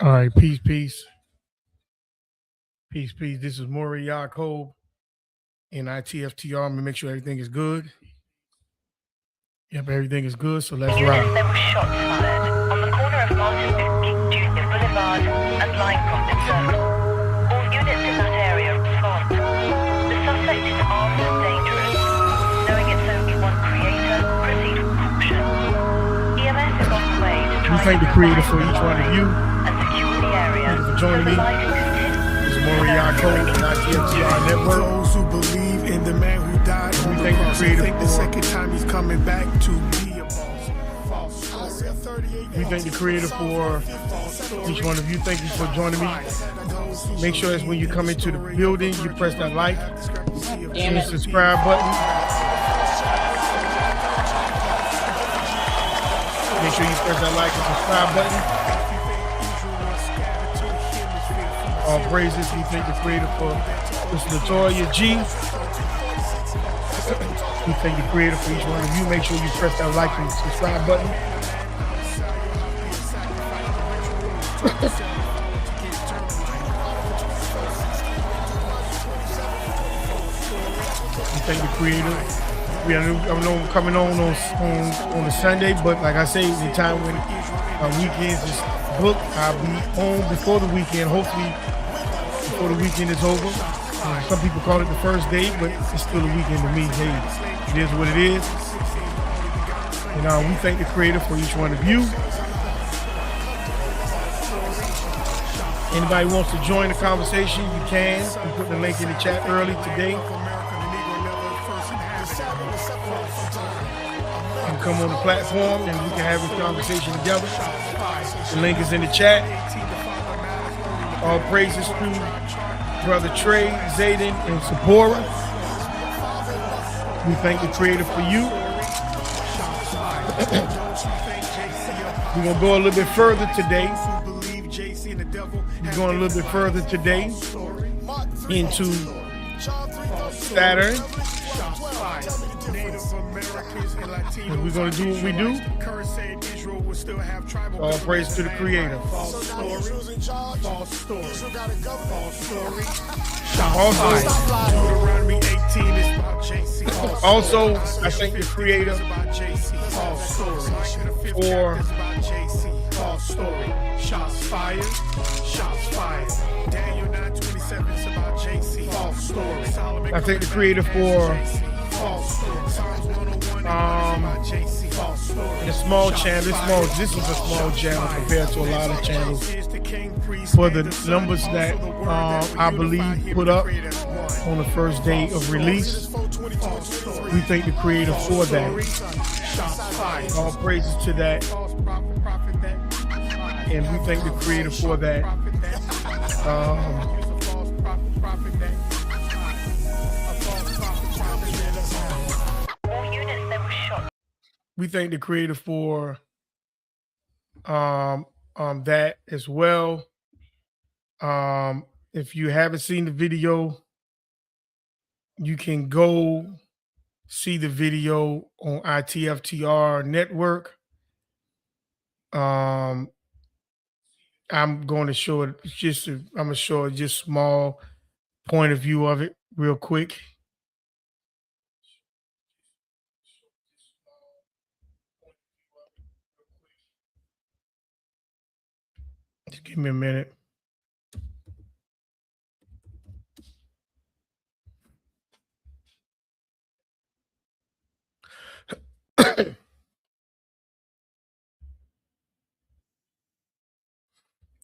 All right, peace, peace, peace, peace. This is Maury Yacob in ITFTR. I'm gonna make sure everything is good. Yep, everything is good, so let's Units, ride. there were shots fired on the corner of Martin Luther King Jr. Boulevard and Line Crossing Circle. All units in that area respond. The suspect is armed and dangerous. Knowing it's only one creator, proceed with caution. EMS is on the way to try We thank the creator for each one of you. and secure the area. Thank you for joining me. This is Maury Yacob in ITFTR Network. Those who believe in the man who died on the thank the cross. creator Think the for- second time he's coming back to be a boss. False. We thank the creator for each one of you. Thank you for joining me. Make sure that when you come into the building, you press that like and the subscribe button. Make sure you press that like and subscribe button. All praises. We thank the creator for Miss Latoya G. We thank the creator for each one of you. Make sure you press that like and subscribe button. We thank the creator. I know I'm coming on a Sunday, but like I say, the time when weekends is booked, I'll be on before the weekend. Hopefully, before the weekend is over. Some people call it the first day, but it's still a weekend to me. Hey, it is what it is. And we thank the creator for each one of you. Anybody wants to join the conversation, you can. We put the link in the chat early today. You can come on the platform and we can have this conversation together. The link is in the chat. All praises to Brother Trey, Zayden, and Sephora. We thank the creator for you. We're going to go a little bit further today. We're going a little bit further today into Saturn. And we're going to do what we do. All praise to the creator. Also, I thank the creator for Shots fired. Shots fired. Daniel 9:27 is about JC. False story. Solomon. I thank the creator for the small channel. This is a small channel compared to a lot of channels. For the numbers that I believe put up on the first day of release, we thank the creator for that. All praises to that. And we thank the creator for that. We thank the creator for that as well. If you haven't seen the video, you can go see the video on ITFTR Network. I'm going to show it. I'm gonna show it just small point of view of it real quick. Just give me a minute.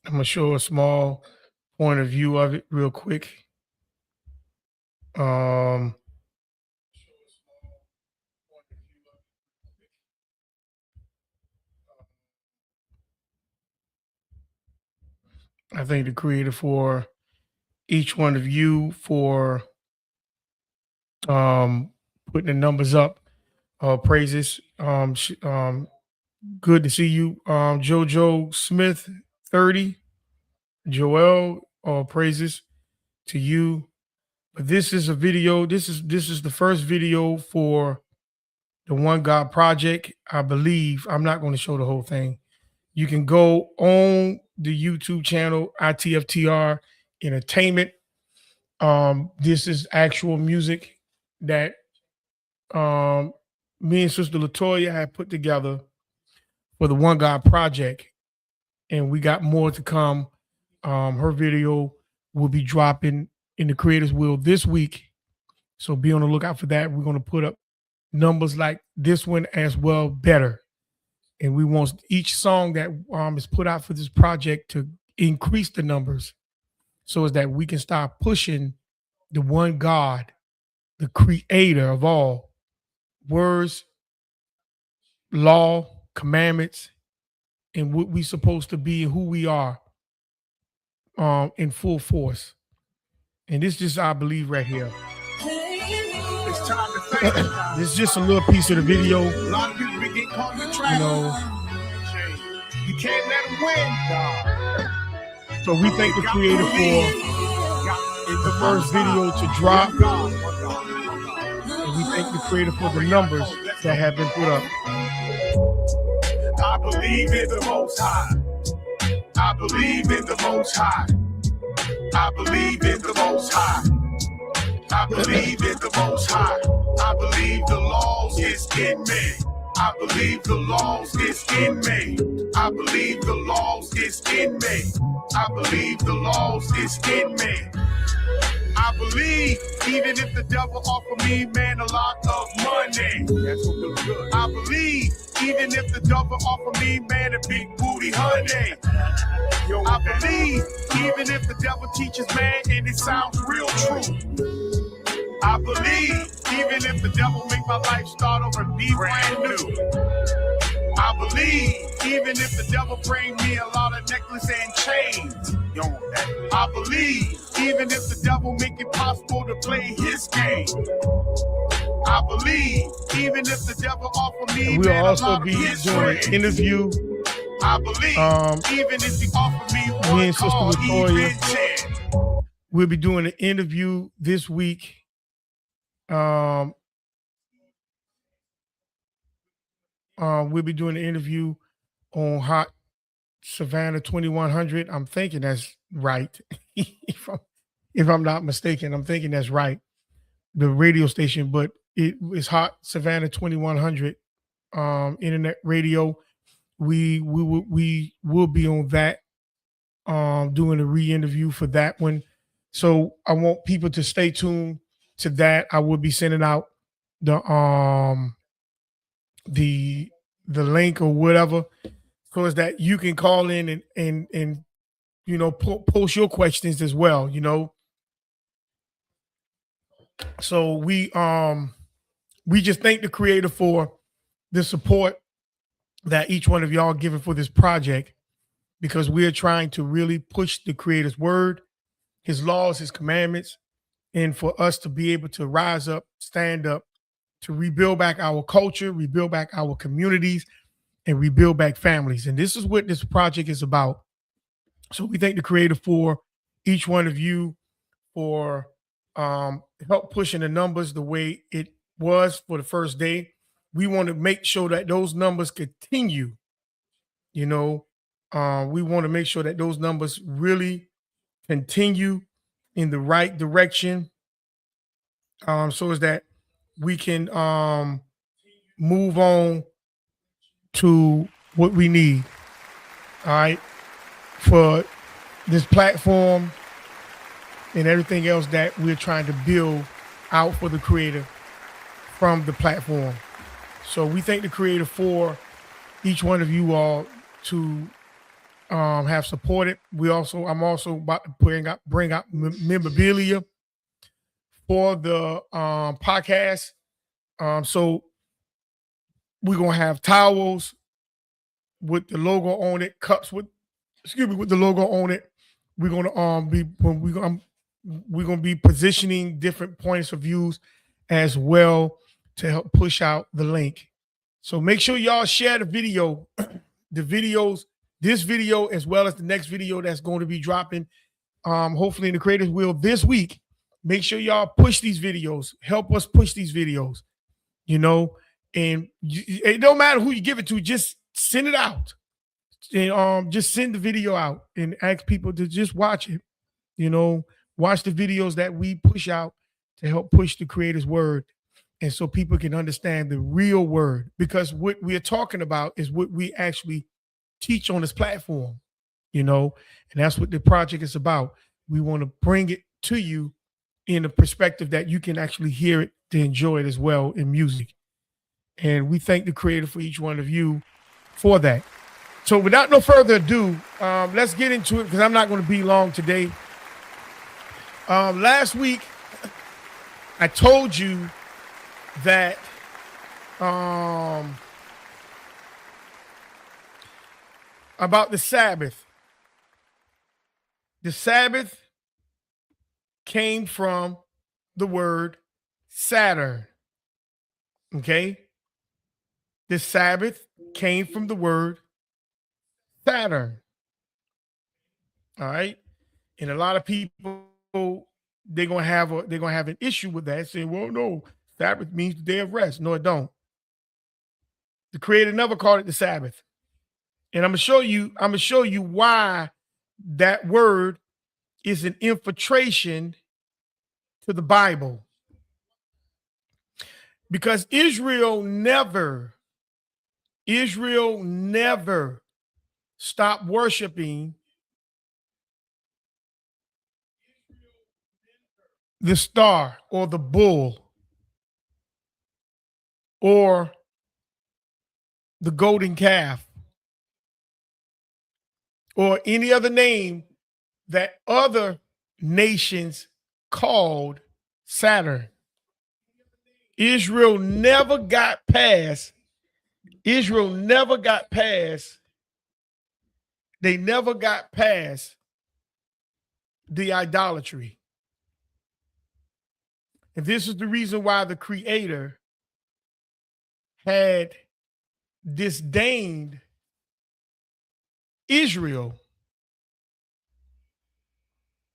I'm gonna show a small point of view of it real quick. I thank the creator for each one of you for putting the numbers up. Praises. Good to see you. JoJo Smith 30. Joel, all praises to you. But this is a video. This is the first video for the One God Project. I believe I'm not going to show the whole thing. You can go on the YouTube channel ITFTR Entertainment. This is actual music that me and Sister Latoya had put together for the One God Project, and we got more to come. Her video will be dropping in the Creators Wheel this week, so be on the lookout for that. We're going to put up numbers like this one as well, better, and we want each song that is put out for this project to increase the numbers, so as that we can start pushing the one God, the creator of all words, law, commandments, and what we supposed to be and who we are in full force. And this just I believe right here. It's time to thank you. This is just a little piece of the video. A lot of people get caught in the trap. You know, You can't let them win. so we thank the creator for the first video to drop. And we thank the creator for the numbers that have been put up. I believe in the Most High. I believe in the Most High. I believe in the Most High. I believe in the Most High. I believe the laws is in me. I believe the laws is in me. I believe the laws is in me. I believe the laws is in me. I believe even if the devil offer me, man, a lot of money. That's what feels good. I believe even if the devil offer me, man, a big booty honey. I believe even if the devil teaches, man, and it sounds real true. I believe even if the devil make my life start over and be brand new. I believe even if the devil bring me a lot of necklace and chains. I believe even if the devil make it possible to play his game. I believe even if the devil offer me, And we'll man, also a lot be of his doing friends. an interview. I believe even if he offer me Me one and Sister call, Latoya. he 10. We'll be doing an interview this week. We'll be doing an interview on Hot Savannah 2100. I'm thinking that's right. if I'm not mistaken, I'm thinking that's right. The radio station, but it is Hot Savannah 2100 internet radio. We will be on that, doing a re-interview for that one. So I want people to stay tuned to that. I will be sending out the link or whatever, so as that you can call in and you know post your questions as well. You know, so we just thank the creator for the support that each one of y'all giving for this project, because we are trying to really push the creator's word, his laws, his commandments, and for us to be able to rise up, stand up, to rebuild back our culture, rebuild back our communities, and rebuild back families. And this is what this project is about. So we thank the creator for each one of you for help pushing the numbers the way it was for the first day. We want to make sure that those numbers continue. You know, we want to make sure that those numbers really continue in the right direction, so as that we can move on to what we need. All right, for this platform and everything else that we're trying to build out for the creator from the platform. So we thank the creator for each one of you all to have supported. I'm also about to bring out memorabilia for the podcast. So we're gonna have towels with the logo on it, cups with the logo on it. We're gonna be positioning different points of views as well to help push out the link. So make sure y'all share the video, this video as well as the next video that's going to be dropping, hopefully in the Creators Wheel this week. Make sure y'all push these videos, help us push these videos, you know, and it don't matter who you give it to, just send it out. just send the video out and ask people to just watch it. You know, watch the videos that we push out to help push the Creator's word, and so people can understand the real word. Because what we are talking about is what we actually teach on this platform. You know, and that's what the project is about. We want to bring it to you in a perspective that you can actually hear it to enjoy it as well in music. And we thank the Creator for each one of you for that. So without no further ado, let's get into it because I'm not going to be long today. Last week, I told you that about the Sabbath. The Sabbath came from the word Saturn. Okay? The Sabbath came from the word Saturn. All right? And a lot of people, they're gonna have an issue with that, saying, well, no, Sabbath means the day of rest. No, it don't. The Creator never called it the Sabbath. And I'm gonna show you why that word is an infiltration to the Bible. Because Israel never stopped worshiping the star or the bull or the golden calf or any other name that other nations called Saturn. Israel never got past. They never got past the idolatry. And this is the reason why the Creator had disdained Israel.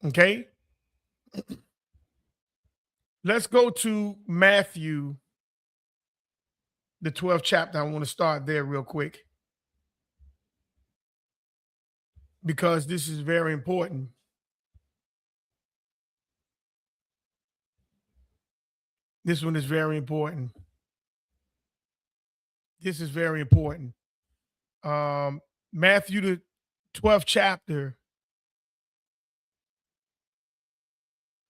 Okay? Let's go to Matthew, the 12th chapter. I want to start there real quick because this is very important. This one is very important. This is very important. Matthew, the 12th chapter,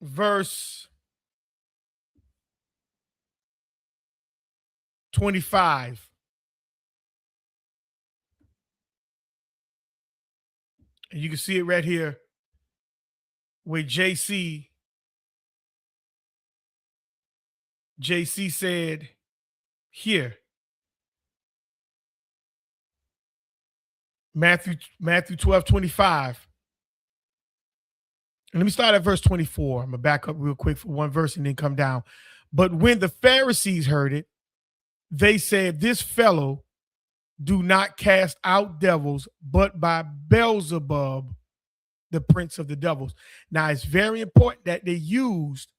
verse 25. And you can see it right here where JC said here. Matthew 12:25. And let me start at verse 24. I'm going to back up real quick for one verse and then come down. But when the Pharisees heard it, they said, this fellow do not cast out devils, but by Beelzebub, the prince of the devils. Now, it's very important that they used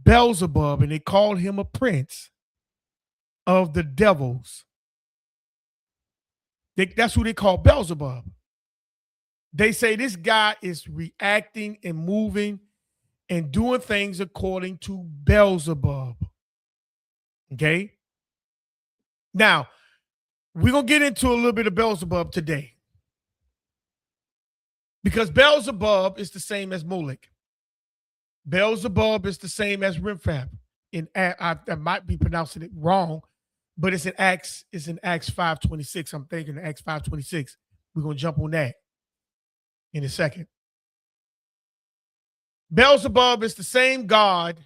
Beelzebub and they called him a prince of the devils. That's who they call Beelzebub. They say this guy is reacting and moving and doing things according to Beelzebub. Okay? Now, we're going to get into a little bit of Beelzebub today. Because Beelzebub is the same as Molech. Beelzebub is the same as Remphan. I might be pronouncing it wrong, but it's in Acts 5:26. I'm thinking Acts 5:26. We're going to jump on that in a second. Beelzebub is the same God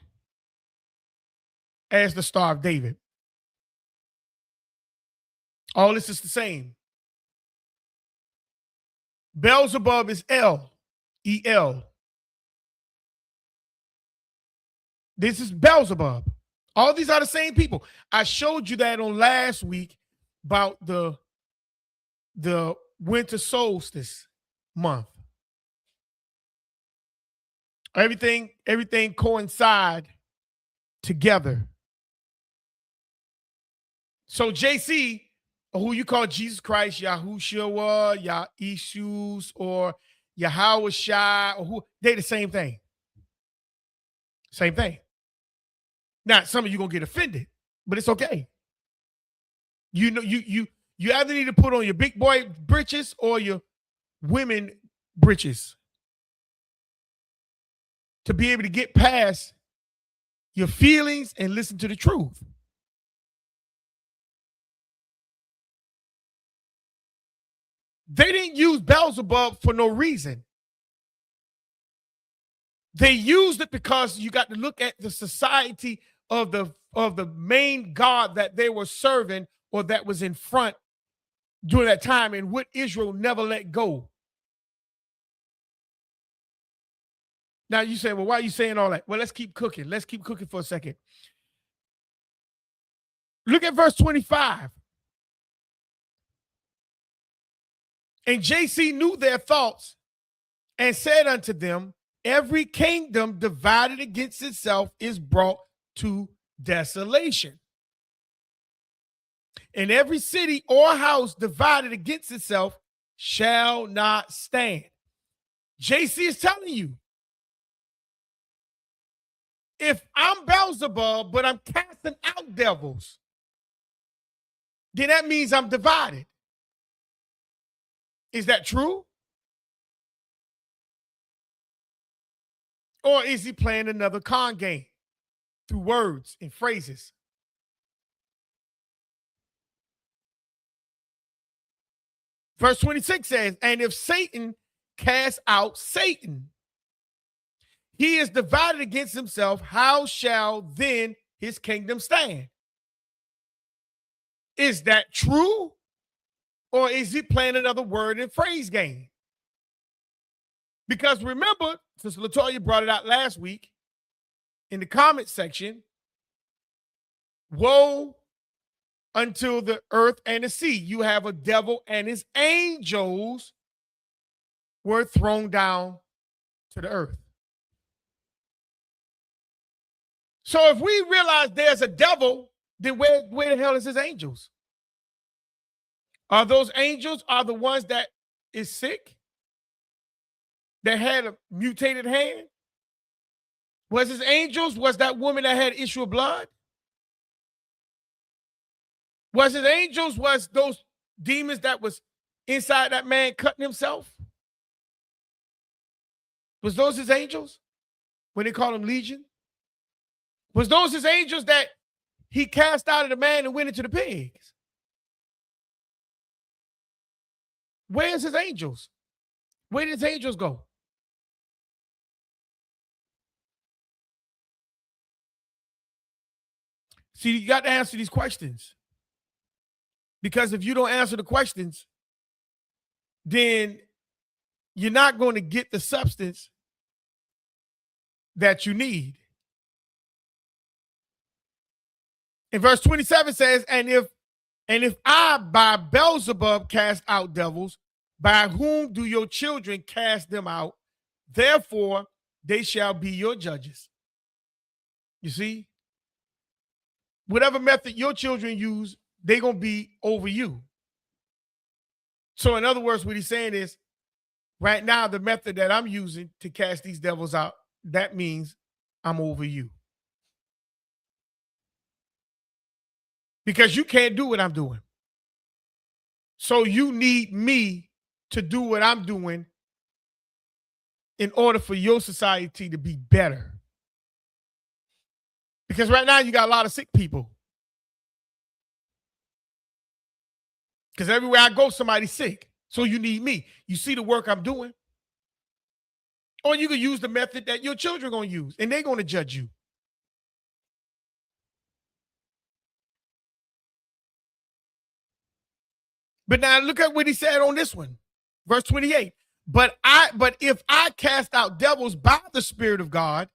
as the Star of David. All this is the same. Beelzebub is E-L. This is Beelzebub. All these are the same people. I showed you that on last week about the winter solstice month. Everything coincide together. So JC or who you call Jesus Christ, Yahushua, Yahishus, or Yahweh Shai, or who, they the same thing. Same thing. Now, some of you gonna get offended, but it's okay. You know, you either need to put on your big boy britches or your women britches to be able to get past your feelings and listen to the truth. They didn't use Beelzebub for no reason. They used it because you got to look at the society of the main God that they were serving or that was in front during that time, and what Israel never let go. Now you say, well, why are you saying all that? Well, let's keep cooking. Let's keep cooking for a second. Look at verse 25. And JC knew their thoughts and said unto them, every kingdom divided against itself is brought to desolation. And every city or house divided against itself shall not stand. JC is telling you, if I'm Beelzebub, but I'm casting out devils, then that means I'm divided. Is that true? Or is he playing another con game through words and phrases? Verse 26 says, and if Satan casts out Satan, he is divided against himself. How shall then his kingdom stand? Is that true? Or is he playing another word and phrase game? Because remember, since Latoya brought it out last week in the comment section, woe until the earth and the sea. You have a devil and his angels were thrown down to the earth. So if we realize there's a devil, then where the hell is his angels? Are those angels are the ones that is sick? That had a mutated hand? Was his angels? Was that woman that had issue of blood? Was his angels? Was those demons that was inside that man cutting himself? Was those his angels? When they called him Legion? Was those his angels that he cast out of the man and went into the pigs? Where's his angels? Where did his angels go? See, you got to answer these questions. Because if you don't answer the questions, then you're not going to get the substance that you need. And verse 27 says, and if I by Beelzebub cast out devils, by whom do your children cast them out? Therefore, they shall be your judges. You see? Whatever method your children use, they're going to be over you. So in other words, what he's saying is, right now, the method that I'm using to cast these devils out, that means I'm over you. Because you can't do what I'm doing. So you need me to do what I'm doing in order for your society to be better. Because right now you got a lot of sick people. Because everywhere I go, somebody's sick. So you need me. You see the work I'm doing? Or you can use the method that your children are going to use, and they're going to judge you. But now look at what he said on this one. Verse 28. But if I cast out devils by the Spirit of God,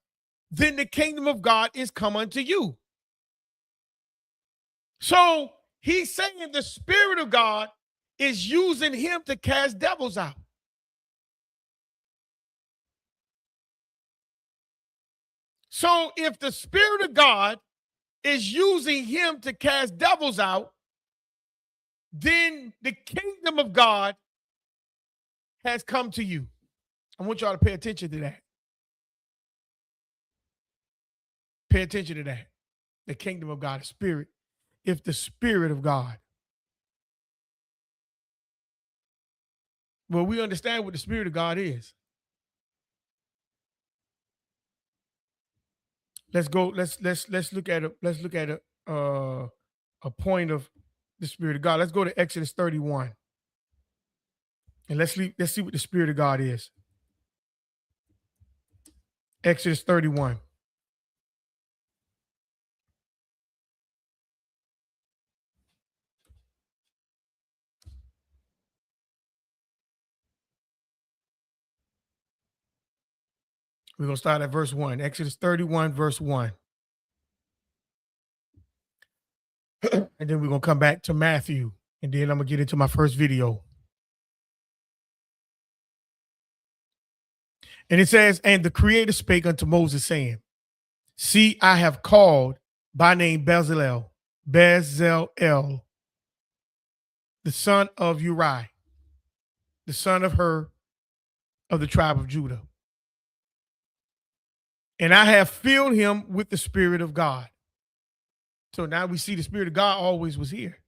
then the kingdom of God is come unto you. So he's saying the Spirit of God is using him to cast devils out. So if the Spirit of God is using him to cast devils out, then the kingdom of God has come to you. I want y'all to pay attention to that. Pay attention to that. The kingdom of God, the spirit. If the spirit of God. Well, we understand what the spirit of God is. Let's go. Let's look at a point of the spirit of God. Let's go to Exodus 31. And let's see what the spirit of God is. Exodus 31. We're going to start at verse 1. Exodus 31, verse 1. And then we're going to come back to Matthew. And then I'm going to get into my first video. And it says, and the Creator spake unto Moses, saying, see, I have called by name Bezalel, the son of Uri, the son of Hur, of the tribe of Judah. And I have filled him with the Spirit of God. So now we see the Spirit of God always was here.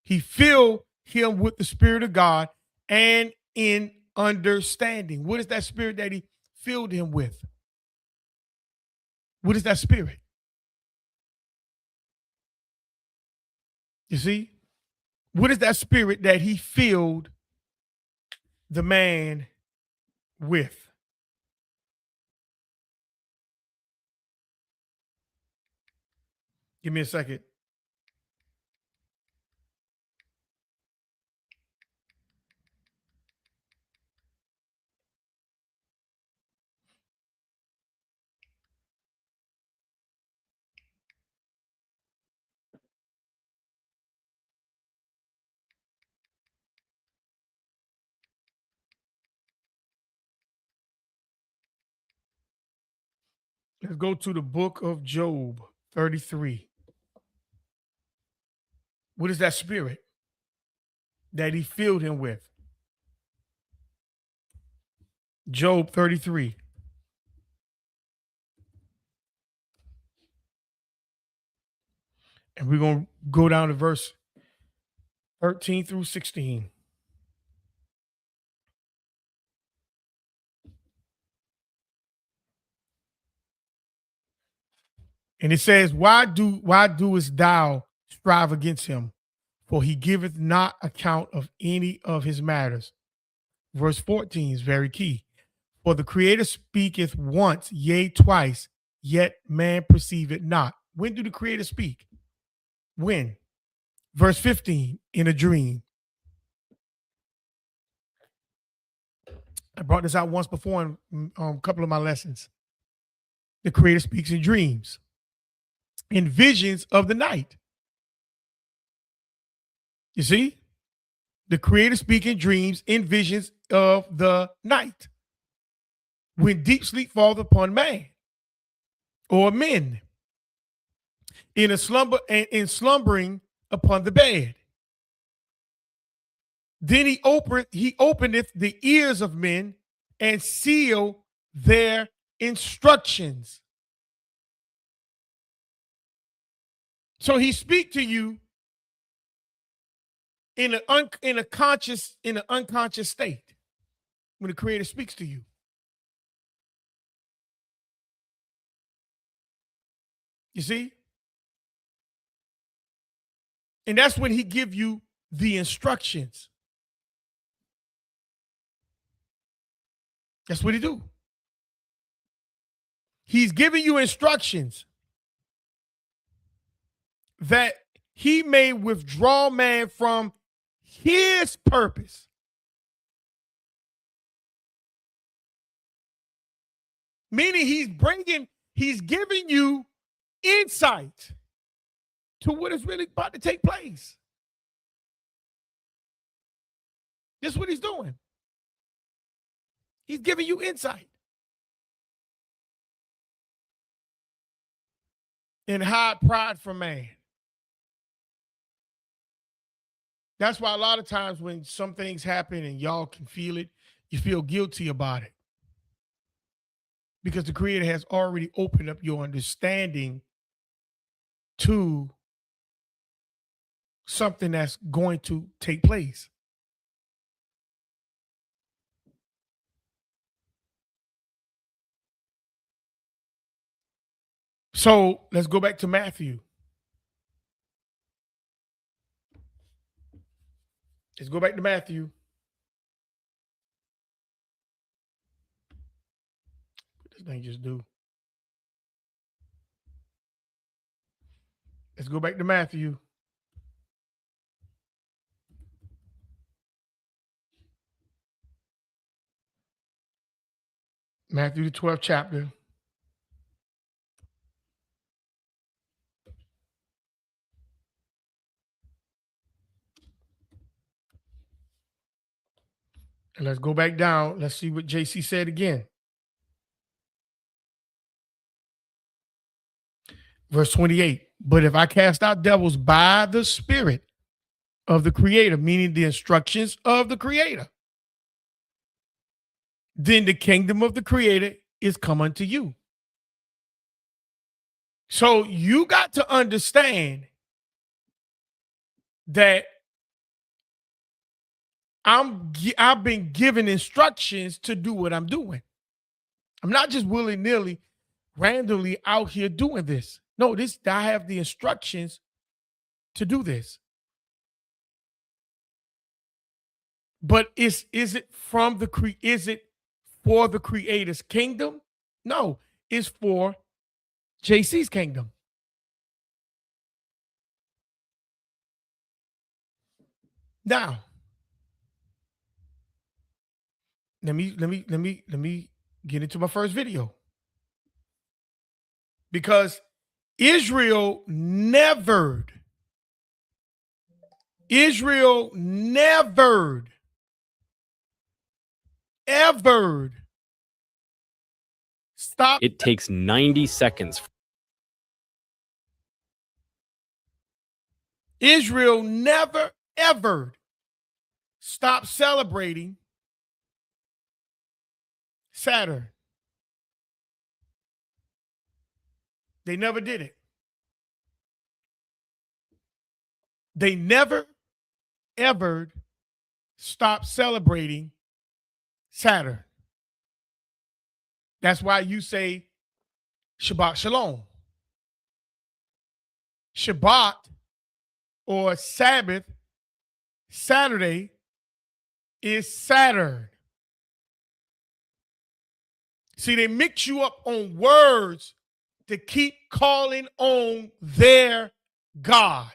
He filled him with the Spirit of God and in understanding. What is that spirit that he filled him with? What is that spirit? You see? What is that spirit that he filled the man with? Give me a second. Let's go to the book of Job 33. What is that spirit that he filled him with? Job 33. And we're going to go down to verse 13 through 16. And it says, why doest thou strive against him? For he giveth not account of any of his matters. Verse 14 is very key. For the Creator speaketh once, yea, twice, yet man perceiveth not. When do the Creator speak? When? Verse 15, in a dream. I brought this out once before in a couple of my lessons. The Creator speaks in dreams, in visions of the night. You see? The Creator speaks in dreams, in visions of the night. When deep sleep falleth upon man or men, in a slumber and in slumbering upon the bed. Then he openeth the ears of men and seal their instructions. So he speak to you in an unconscious state when the Creator speaks to you. You see? And that's when he give you the instructions. That's what he do. He's giving you instructions that he may withdraw man from his purpose. Meaning he's giving you insight to what is really about to take place. This is what he's doing. He's giving you insight. And hide pride from man. That's why a lot of times when some things happen and y'all can feel it, you feel guilty about it. Because the Creator has already opened up your understanding to something that's going to take place. So let's go back to Matthew. Let's go back to Matthew. What this thing just do? Let's go back to Matthew. Matthew, the 12th chapter. And let's go back down. Let's see what JC said again. Verse 28. But if I cast out devils by the Spirit of the Creator, meaning the instructions of the Creator, then the kingdom of the Creator is come unto you. So you got to understand that I've been given instructions to do what I'm doing. I'm not just willy-nilly, randomly out here doing this. No, I have the instructions to do this. But is it for the Creator's kingdom? No, it's for JC's kingdom. Now, let me get into my first video. Because Israel never ever stop. It takes 90 seconds. Israel never ever stopped celebrating Saturn. They never did it. They never ever stopped celebrating Saturn. That's why you say Shabbat Shalom. Shabbat or Sabbath, Saturday, is Saturn. See, they mix you up on words to keep calling on their God.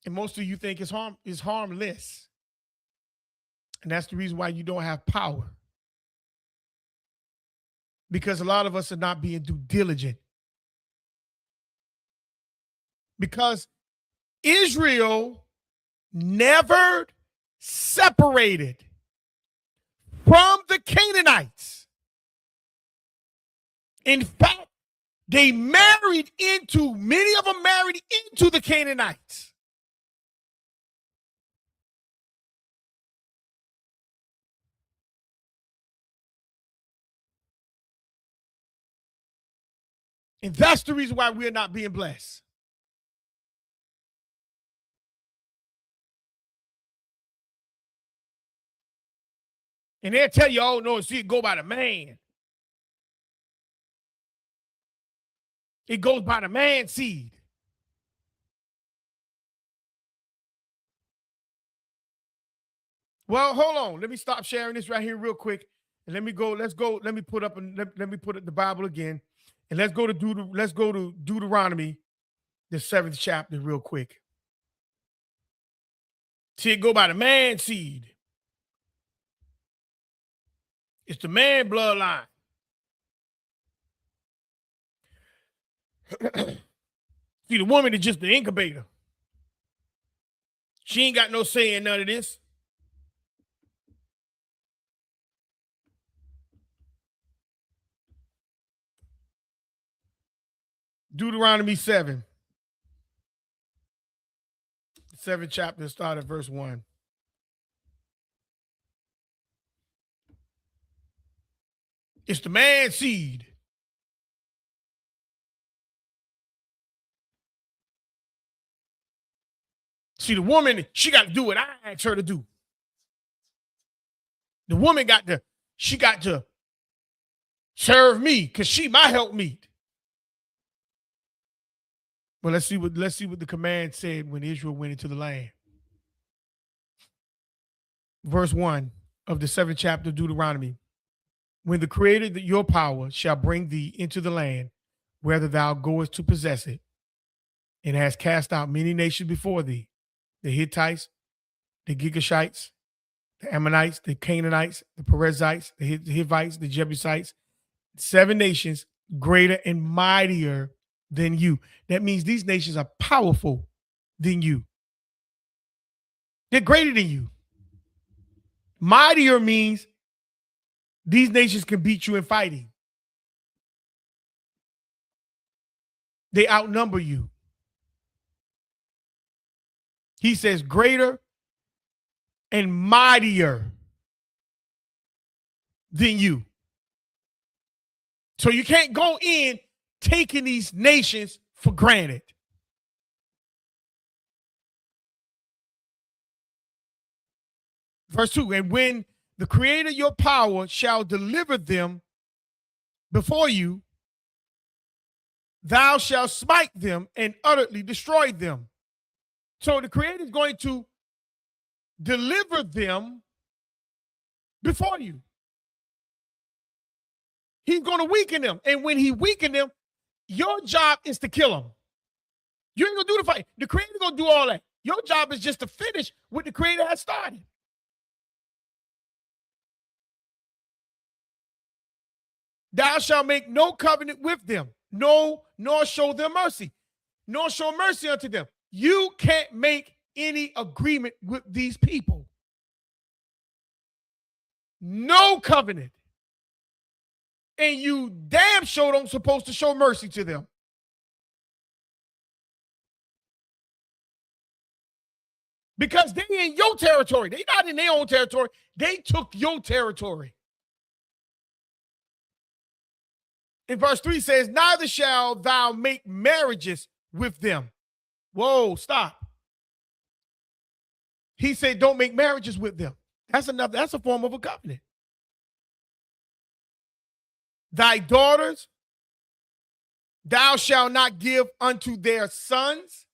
And most of you think it's harmless. And that's the reason why you don't have power. Because a lot of us are not being due diligent. Because Israel never separated from the Canaanites. In fact, many of them married into the Canaanites. And that's the reason why we're not being blessed. And they'll tell you, oh, no, see, it go by the man. It goes by the man seed. Well, hold on. Let me stop sharing this right here real quick. And let me put up the Bible again. And let's go to Deuteronomy, the 7th chapter, real quick. See, it go by the man seed. It's the man bloodline. See, the woman is just the incubator. She ain't got no say in none of this. Deuteronomy 7. 7th chapter, start at verse 1. It's the man seed. See, the woman, she got to do what I asked her to do. The woman got to serve me because she my helpmeet. Well, let's see what the command said when Israel went into the land. Verse 1 of the 7th chapter of Deuteronomy. When the Creator, your power, shall bring thee into the land, whether thou goest to possess it, and has cast out many nations before thee, the Hittites, the Girgashites, the Ammonites, the Canaanites, the Perizzites, the Hivites, the Jebusites, 7 nations greater and mightier than you. That means these nations are powerful than you. They're greater than you. Mightier means these nations can beat you in fighting. They outnumber you. He says greater and mightier than you. So you can't go in taking these nations for granted. Verse 2, and when the Creator, your power, shall deliver them before you, thou shalt smite them and utterly destroy them. So the Creator is going to deliver them before you. He's going to weaken them. And when he weaken them, your job is to kill them. You ain't going to do the fight. The Creator going to do all that. Your job is just to finish what the Creator has started. Thou shalt make no covenant with them, no, nor show them mercy, nor show mercy unto them. You can't make any agreement with these people. No covenant. And you damn sure don't supposed to show mercy to them. Because they in your territory. They not in their own territory. They took your territory. In verse 3 says, neither shall thou make marriages with them. Whoa, stop. He said, don't make marriages with them. That's enough. That's a form of a covenant. Thy daughters thou shalt not give unto their sons,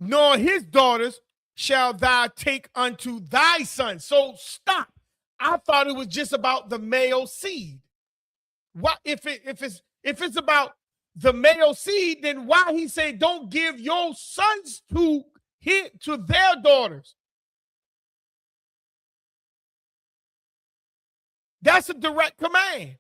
nor his daughters shall thou take unto thy sons. So stop. I thought it was just about the male seed. What if it's about the male seed, then why he say don't give your sons to their daughters? That's a direct command.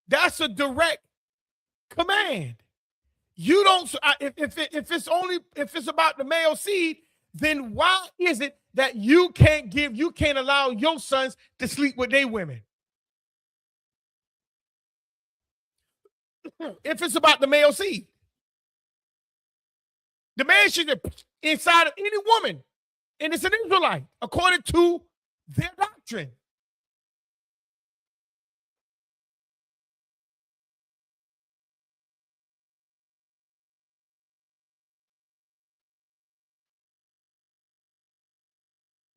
That's a direct command. You don't. If it's about the male seed, then why is it that you can't allow your sons to sleep with their women? If it's about the male seed, the man should be inside of any woman, and it's an Israelite, according to their doctrine.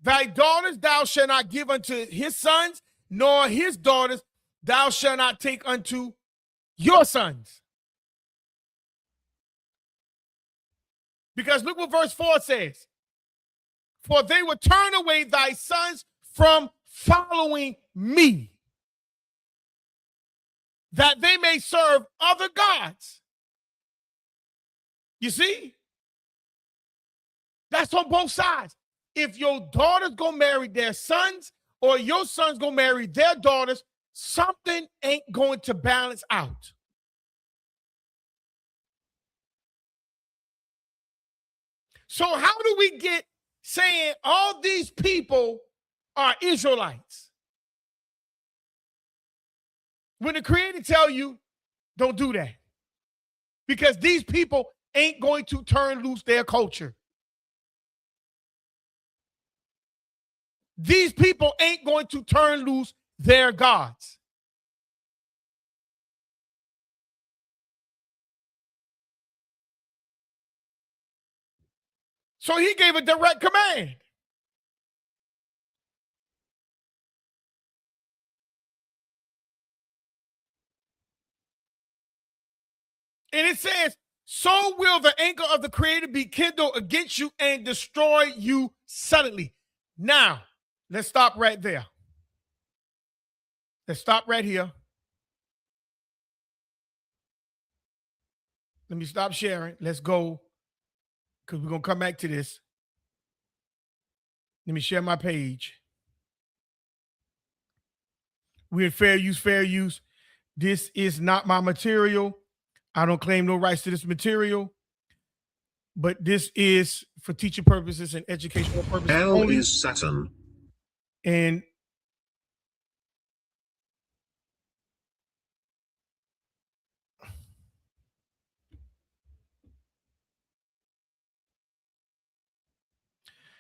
Thy daughters thou shalt not give unto his sons, nor his daughters thou shalt not take unto your sons. Because look what verse 4 says. For they will turn away thy sons from following me, that they may serve other gods. You see? That's on both sides. If your daughters go marry their sons or your sons go marry their daughters, something ain't going to balance out. So how do we get saying all these people are Israelites? When the Creator tell you, don't do that. Because these people ain't going to turn loose their culture. These people ain't going to turn loose their gods. So he gave a direct command. And it says, so will the anger of the Creator be kindled against you and destroy you suddenly. Now, let's stop right there. Let's stop right here. Let me stop sharing. Let's go, because we're going to come back to this. Let me share my page. We're in fair use, fair use. This is not my material. I don't claim no rights to this material, but this is for teaching purposes and educational purposes L only. is Saturn. And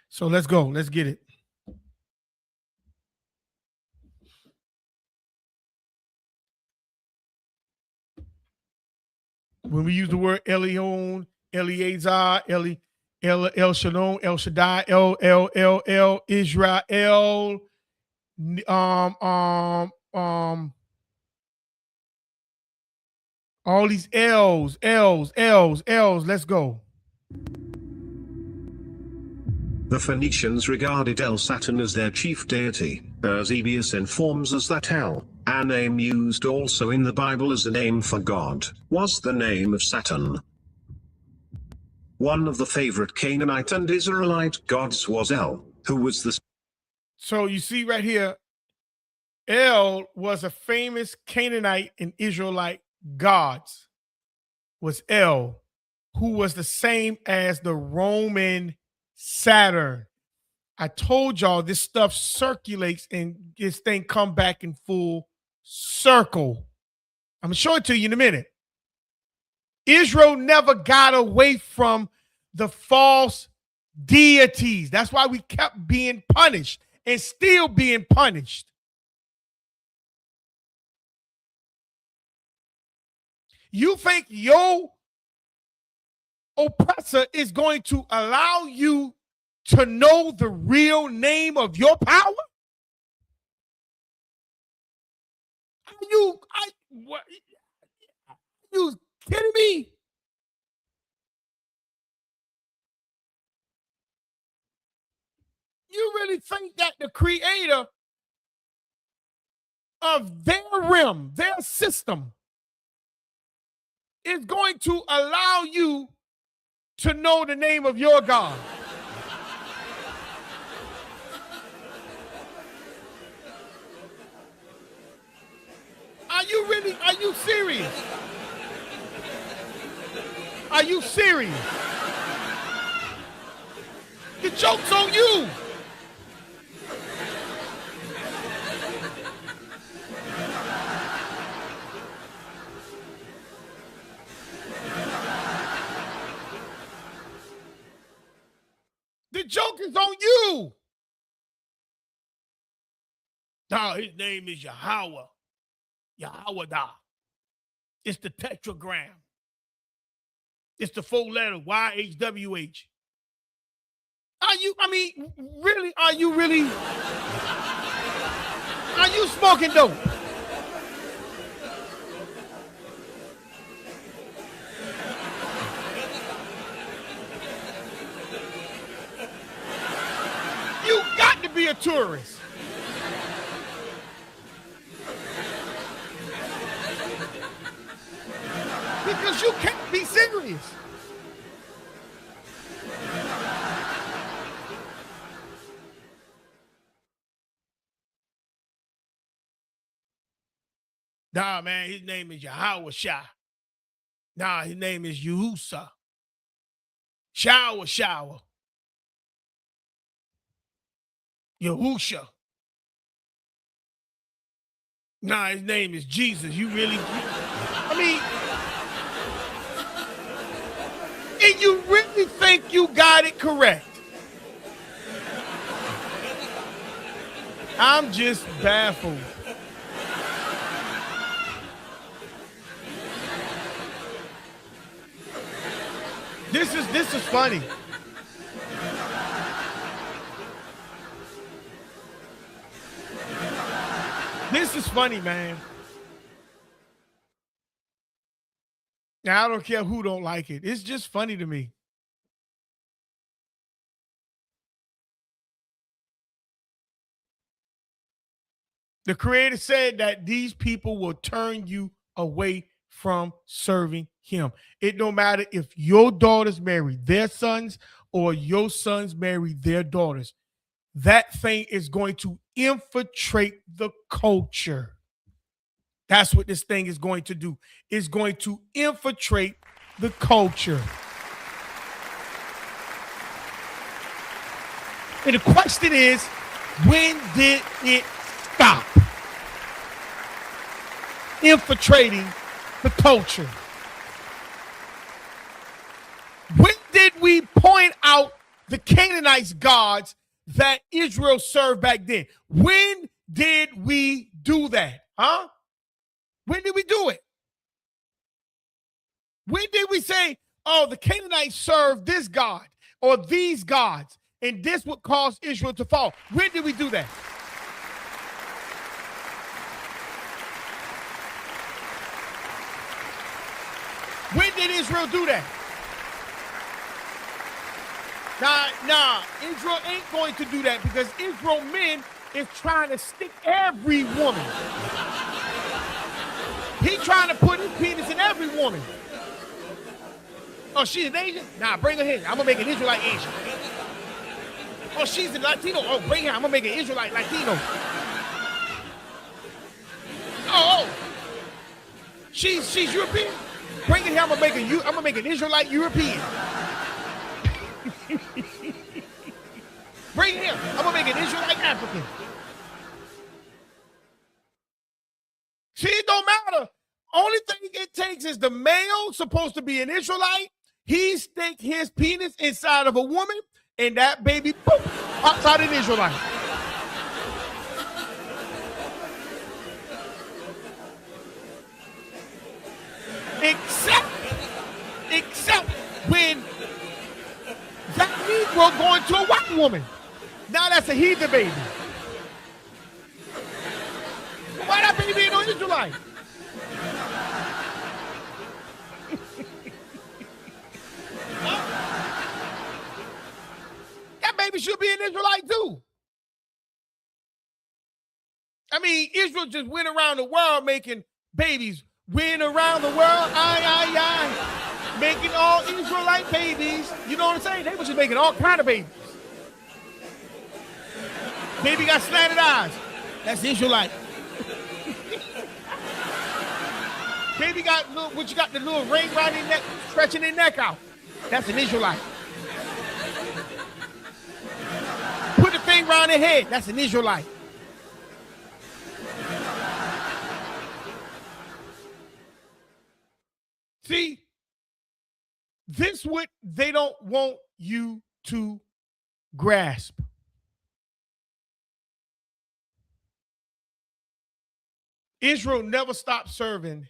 so let's go. Let's get it. When we use the word Elion, Eleazar, El Shalom, El Shaddai, El, Israel, all these L's, let's go. The Phoenicians regarded El Saturn as their chief deity. Eusebius informs us that El, a name used also in the Bible as a name for God, was the name of Saturn. One of the favorite Canaanite and Israelite gods was El, who was the... So you see right here, El was a famous Canaanite and Israelite gods, was El, who was the same as the Roman Saturn. I told y'all this stuff circulates and this thing come back in full circle. I'm gonna show it to you in a minute. Israel never got away from the false deities. That's why we kept being punished and still being punished. You think your oppressor is going to allow you to know the real name of your power? You kidding me? You really think that the creator of their realm, their system, is going to allow you to know the name of your God? Are you serious? Are you serious? The joke's on you. The joke is on you. Nah, his name is Yahweh. Yahweh. It's the tetragram. It's the 4 letter YHWH. Are you smoking dope? You got to be a tourist. Because you can't be serious. Nah, man, his name is Yahweh Shah. Nah, his name is Yahusa. Shower. Yahusha. Nah, his name is Jesus. You really, I mean, and you really think you got it correct? I'm just baffled. This is funny. This is funny, man. Now, I don't care who don't like it. It's just funny to me. The Creator said that these people will turn you away from serving him. It don't matter if your daughters marry their sons or your sons marry their daughters. That thing is going to infiltrate the culture. That's what this thing is going to do. It's going to infiltrate the culture. And the question is, when did it stop infiltrating the culture? When did we point out the Canaanites gods that Israel served back then? When did we do that? Huh? When did we do it? When did we say, oh, the Canaanites served this God or these gods, and this would cause Israel to fall? When did we do that? When did Israel do that? Nah, Israel ain't going to do that because Israel men is trying to stick every woman. He trying to put his penis in every woman. Oh, she's an Asian? Nah, bring her here. I'm going to make an Israelite Asian. Oh, she's a Latino? Oh, bring her. I'm going to make an Israelite Latino. Oh, she's European? Bring it here. I'm gonna make an Israelite European. Bring it here. I'm gonna make an Israelite African. See, it don't matter. Only thing it takes is the male supposed to be an Israelite. He stick his penis inside of a woman, and that baby boom, pops out an Israelite. Except when that Negro going to a white woman. Now that's a heathen baby. Why that baby ain't no Israelite? That baby should be an Israelite too. I mean, Israel just went around the world making babies. Went around the world, making all Israelite babies. You know what I'm saying? They were just making all kind of babies. Baby got slanted eyes. That's Israelite. Baby got what you got the little ring around their neck, stretching their neck out. That's an Israelite. Put the thing around their head. That's an Israelite. See, this is what they don't want you to grasp. Israel never stopped serving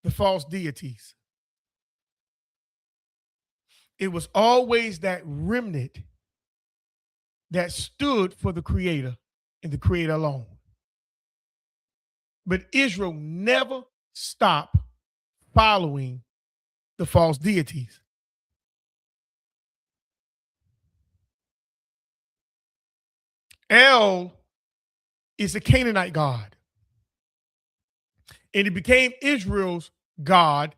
the false deities. It was always that remnant that stood for the Creator and the Creator alone. But Israel never stopped following the false deities. El is a Canaanite god. And it became Israel's god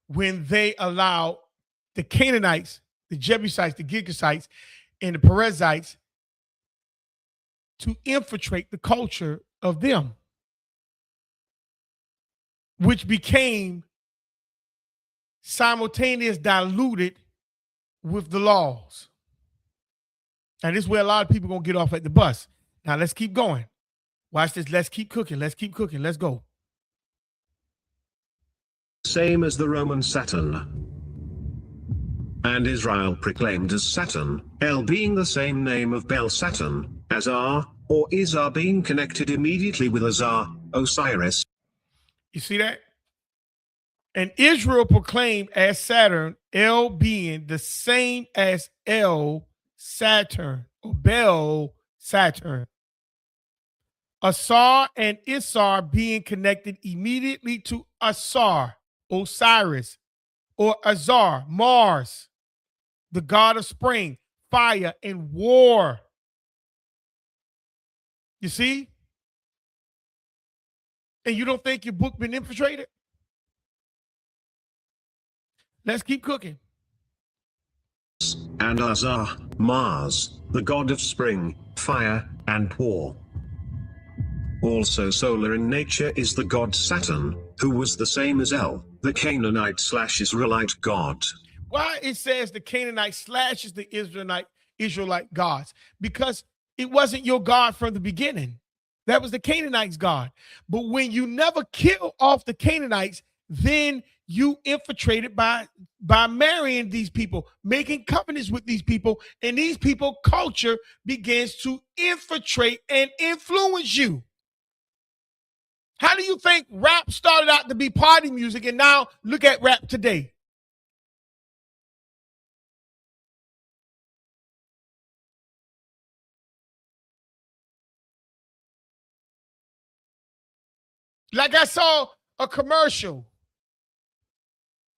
when they allowed the Canaanites, the Jebusites, the Girgashites, and the Perizzites to infiltrate the culture of them, which became simultaneous diluted with the laws. And this is where a lot of people are going to get off at the bus. Now, let's keep going. Watch this. Let's keep cooking. Let's keep cooking. Let's go. Same as the Roman Saturn. And Israel proclaimed as Saturn, El being the same name of Bel Saturn, Azar, or Izar being connected immediately with Azar, Osiris. You see that? And Israel proclaimed as Saturn, El being the same as El Saturn, or Bel Saturn. Asar and Isar being connected immediately to Asar, Osiris, or Azar, Mars, the god of spring, fire, and war. You see? And you don't think your book been infiltrated? Let's keep cooking. And Azar, Mars, the god of spring, fire, and war. Also solar in nature is the god Saturn, who was the same as El, the Canaanite/Israelite god. Why it says the Canaanite slashes the Israelite gods? Because it wasn't your God from the beginning. That was the Canaanites' God. But when you never kill off the Canaanites, then you infiltrated by marrying these people, making covenants with these people, and these people culture begins to infiltrate and influence you. How do you think rap started out to be party music, and now look at rap today? Like I saw a commercial.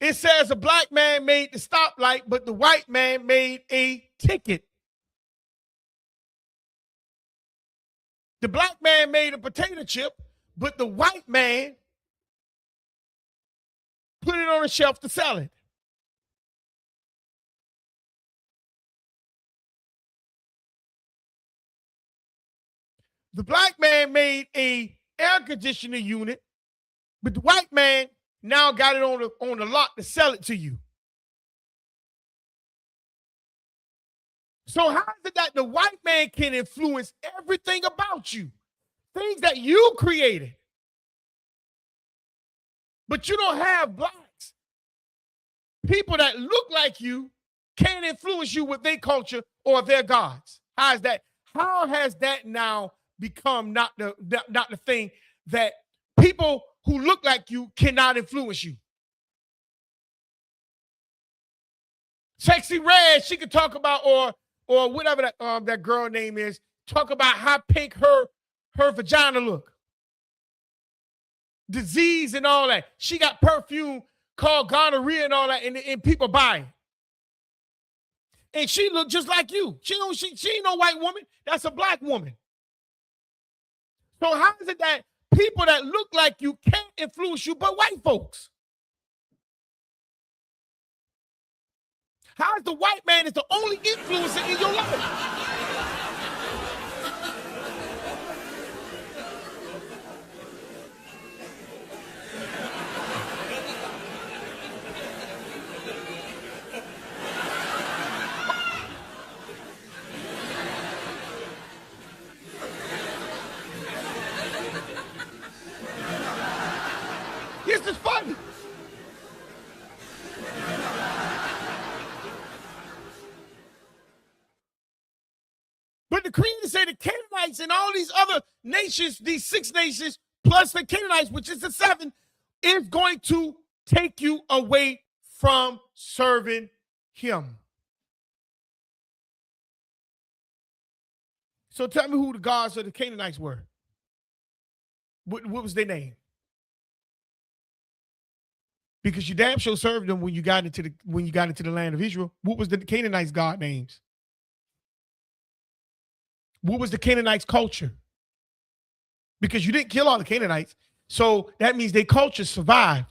It says a black man made the stoplight, but the white man made a ticket. The black man made a potato chip, but the white man put it on a shelf to sell it. The black man made a air conditioner unit, but the white man now got it on the lot to sell it to you. So how is it that the white man can influence everything about you? Things that you created. But you don't have blacks. People that look like you can't influence you with their culture or their gods. How is that? How has that now become not the thing that people who look like you cannot influence you? Sexy Red, she could talk about, or whatever that girl name is, talk about how pink her vagina look. Disease and all that. She got perfume called gonorrhea and all that, and people buy it. And she look just like you. She ain't no white woman. That's a black woman. So how is it that people that look like you can't influence you but white folks? How is the white man is the only influencer in your life? This is funny. But the Creator said the Canaanites and all these other nations, these 6 nations, plus the Canaanites, which is the 7, is going to take you away from serving him. So tell me who the gods of the Canaanites were. What was their name? Because you damn sure served them when you got into the land of Israel. What was the Canaanites' god names? What was the Canaanites' culture? Because you didn't kill all the Canaanites. So that means their culture survived.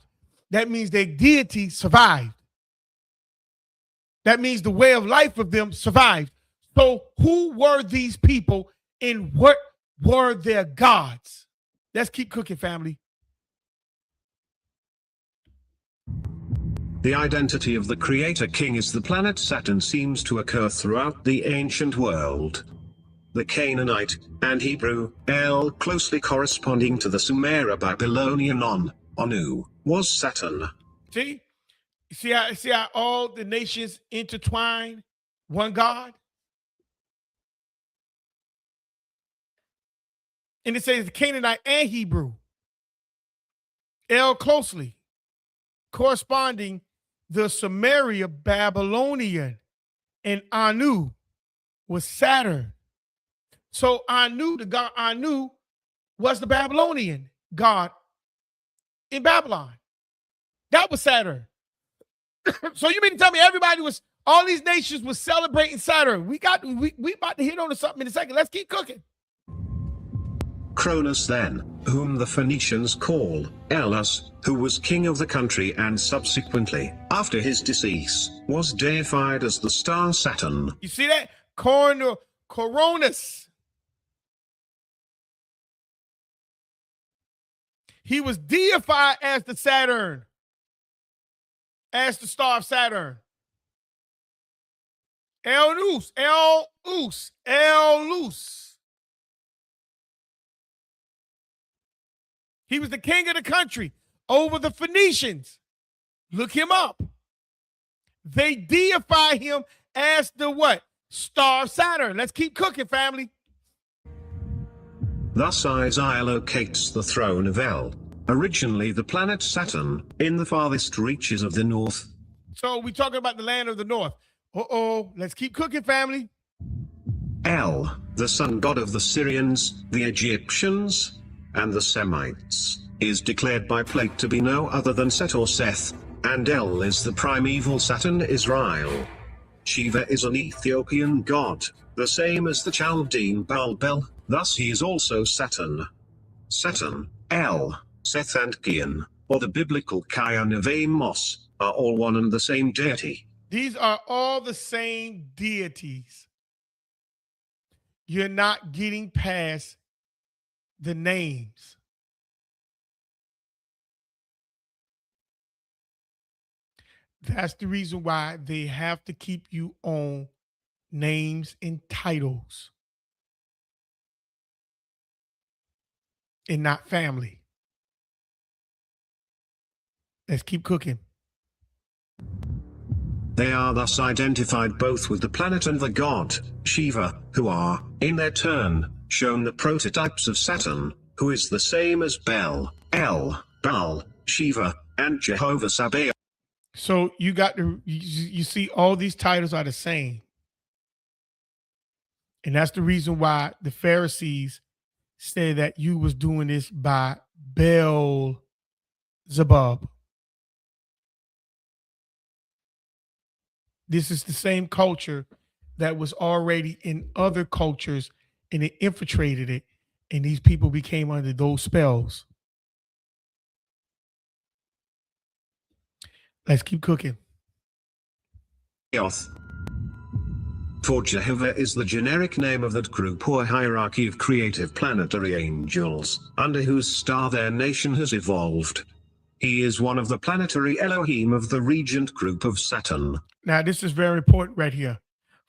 That means their deity survived. That means the way of life of them survived. So who were these people and what were their gods? Let's keep cooking, family. The identity of the Creator King is the planet Saturn seems to occur throughout the ancient world. the Canaanite, and Hebrew, El closely corresponding to the Sumero-Babylonian Anu, was Saturn. See? See how all the nations intertwine one God? And it says the Canaanite and Hebrew. El closely corresponding the Samaria Babylonian, and Anu was Saturn. So Anu, the god Anu, was the Babylonian god in Babylon. That was Saturn. So you mean to tell me all these nations was celebrating Saturn? We about to hit on something in a second. Let's keep cooking. Cronus then, whom the Phoenicians call Elas, who was king of the country and subsequently, after his decease, was deified as the star Saturn. You see that? Coronis. He was deified as the Saturn, as the star of Saturn. El Luz. He was the king of the country over the Phoenicians. Look him up. They deify him as the what? Star Saturn. Let's keep cooking, family. Thus Isaiah locates the throne of El, originally the planet Saturn, in the farthest reaches of the north. So we're talking about the land of the north. Let's keep cooking, family. El, the sun god of the Syrians, the Egyptians, and the Semites, is declared by Plato to be no other than Set or Seth, and El is the primeval Saturn Israel. Shiva is an Ethiopian god, the same as the Chaldean Baal-Bel, thus he is also Saturn. Saturn, El, Seth and Kian, or the biblical Kian of Amos, are all one and the same deity. These are all the same deities. You're not getting past the names. That's the reason why they have to keep you on names and titles and not family. Let's keep cooking. They are thus identified both with the planet and the god, Shiva, who are, in their turn, shown the prototypes of Saturn, who is the same as Bel, El, Baal, Shiva, and Jehovah Sabaoth. So you see all these titles are the same. And that's the reason why the Pharisees say that you was doing this by Beelzebub. This is the same culture that was already in other cultures, and it infiltrated it, and these people became under those spells. Let's keep cooking. For Jehovah is the generic name of that group or hierarchy of creative planetary angels, under whose star their nation has evolved. He is one of the planetary Elohim of the regent group of Saturn. Now, this is very important right here.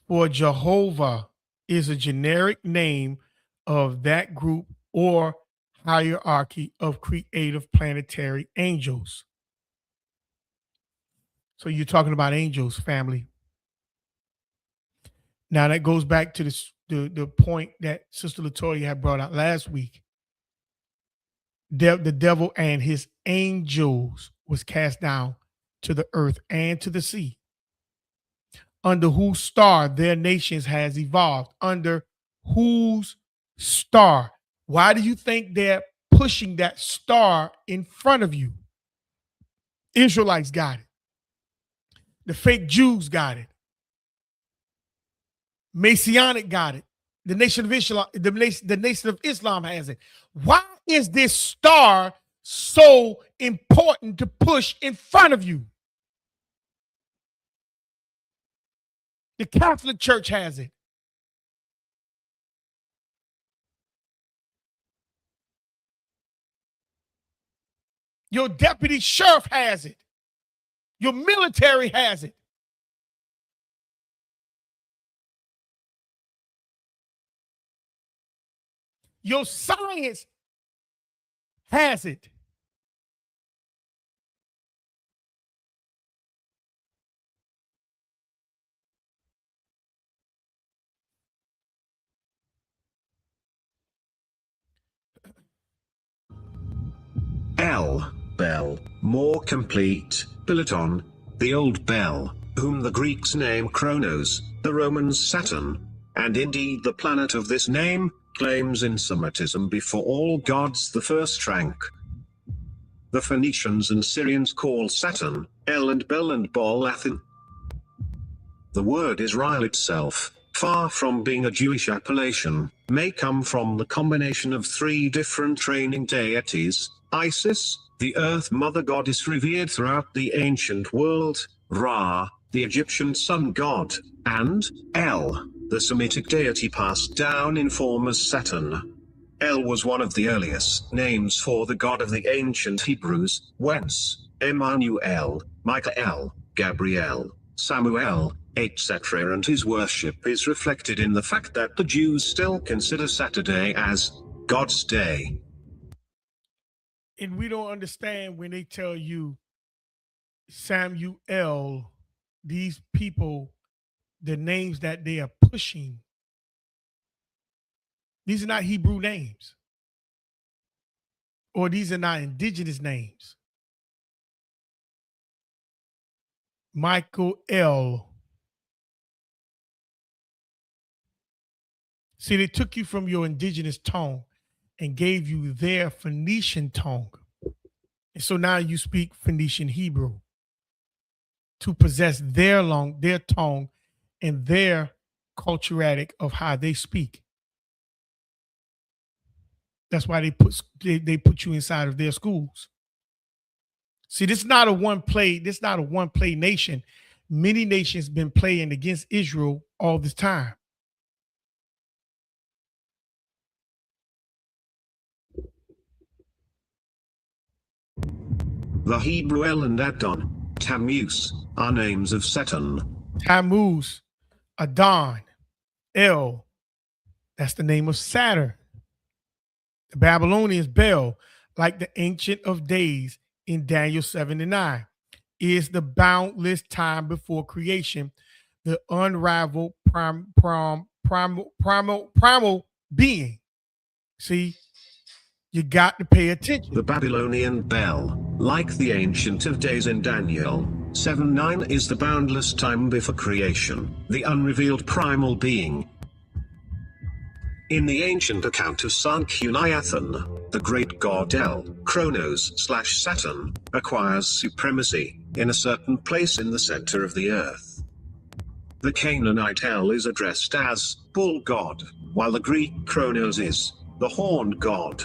For Jehovah is a generic name of that group or hierarchy of creative planetary angels. So you're talking about angels, family. Now that goes back to the point that Sister Latoya had brought out last week. The devil and his angels was cast down to the earth and to the sea, under whose star their nations has evolved. Under whose star? Why do you think they're pushing that star in front of you? Israelites got it. The fake Jews got it. Messianic got it. The nation of Islam, the nation of Islam has it. Why is this star so important to push in front of you? The Catholic Church has it. Your deputy sheriff has it. Your military has it. Your science has it. L. Bel, more complete, Bilaton, the old Bel, whom the Greeks name Kronos, the Romans Saturn, and indeed the planet of this name, claims in Semitism before all gods the first rank. The Phoenicians and Syrians call Saturn, El and Bel and Bol Athin. The word Israel itself, far from being a Jewish appellation, may come from the combination of three different reigning deities: Isis, the earth mother goddess revered throughout the ancient world, Ra, the Egyptian sun god, and El, the Semitic deity passed down in form as Saturn. El was one of the earliest names for the god of the ancient Hebrews, whence Emmanuel, Michael, Gabriel, Samuel, etc. and his worship is reflected in the fact that the Jews still consider Saturday as God's day. And we don't understand when they tell you Samuel, these people, the names that they are pushing, these are not Hebrew names, or these are not indigenous names. Michael L. See, they took you from your indigenous tongue and gave you their Phoenician tongue. And so now you speak Phoenician Hebrew to possess their tongue and their culturatic of how they speak. That's why they put you inside of their schools. See, this is not a one play nation. Many nations been playing against Israel all this time. The Hebrew El and Adon, Tammuz, are names of Saturn. Tammuz, Adon, El, that's the name of Saturn. The Babylonians, Bel, like the Ancient of Days in Daniel 7:9, is the boundless time before creation, the unrivaled primal being. See, you got to pay attention. The Babylonian Bel, like the Ancient of Days in Daniel 7:9, is the boundless time before creation, the unrevealed primal being. In the ancient account of Sankuniathan, the great god El, Kronos/Saturn, acquires supremacy in a certain place in the center of the earth. The Canaanite El is addressed as bull god, while the Greek Kronos is the horned god.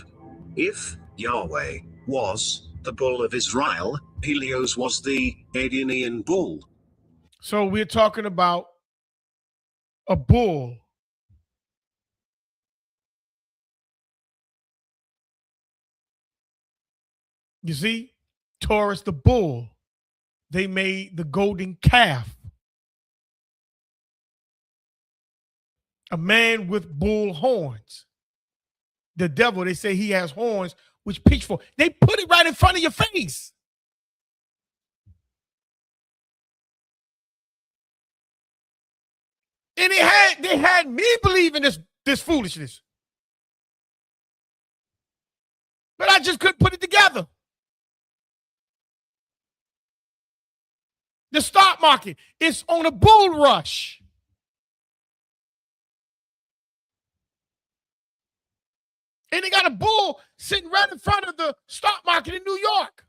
If Yahweh was the bull of Israel, Helios was the Adianian bull. So we're talking about a bull. You see, Taurus the bull. They made the golden calf. A man with bull horns. The devil, they say he has horns which pitchfork. They put it right in front of your face. And they had me believing this foolishness. But I just couldn't put it together. The stock market is on a bull rush. And they got a bull sitting right in front of the stock market in New York.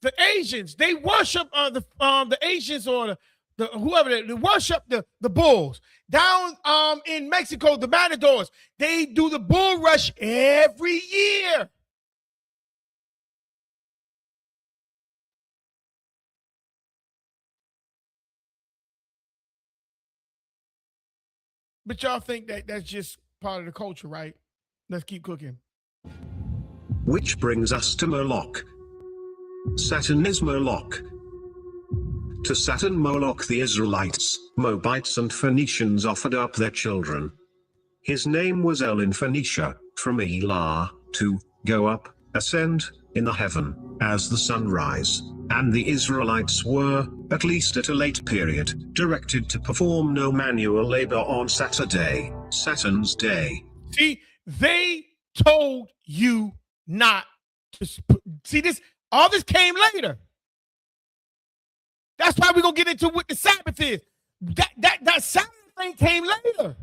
The Asians, they worship the Asians or the whoever they worship the bulls. Down in Mexico, the matadors, they do the bull rush every year. But y'all think that that's just part of the culture, right? Let's keep cooking. Which brings us to Moloch. Saturn is Moloch. To Saturn Moloch the Israelites, Moabites and Phoenicians offered up their children. His name was El in Phoenicia, from Elah, to go up, ascend, in the heaven, as the sunrise, and the Israelites were, at least at a late period, directed to perform no manual labor on Saturday, Saturn's day. See, they told you not to see this. All this came later. That's why we're gonna get into what the Sabbath is. That Sabbath thing came later.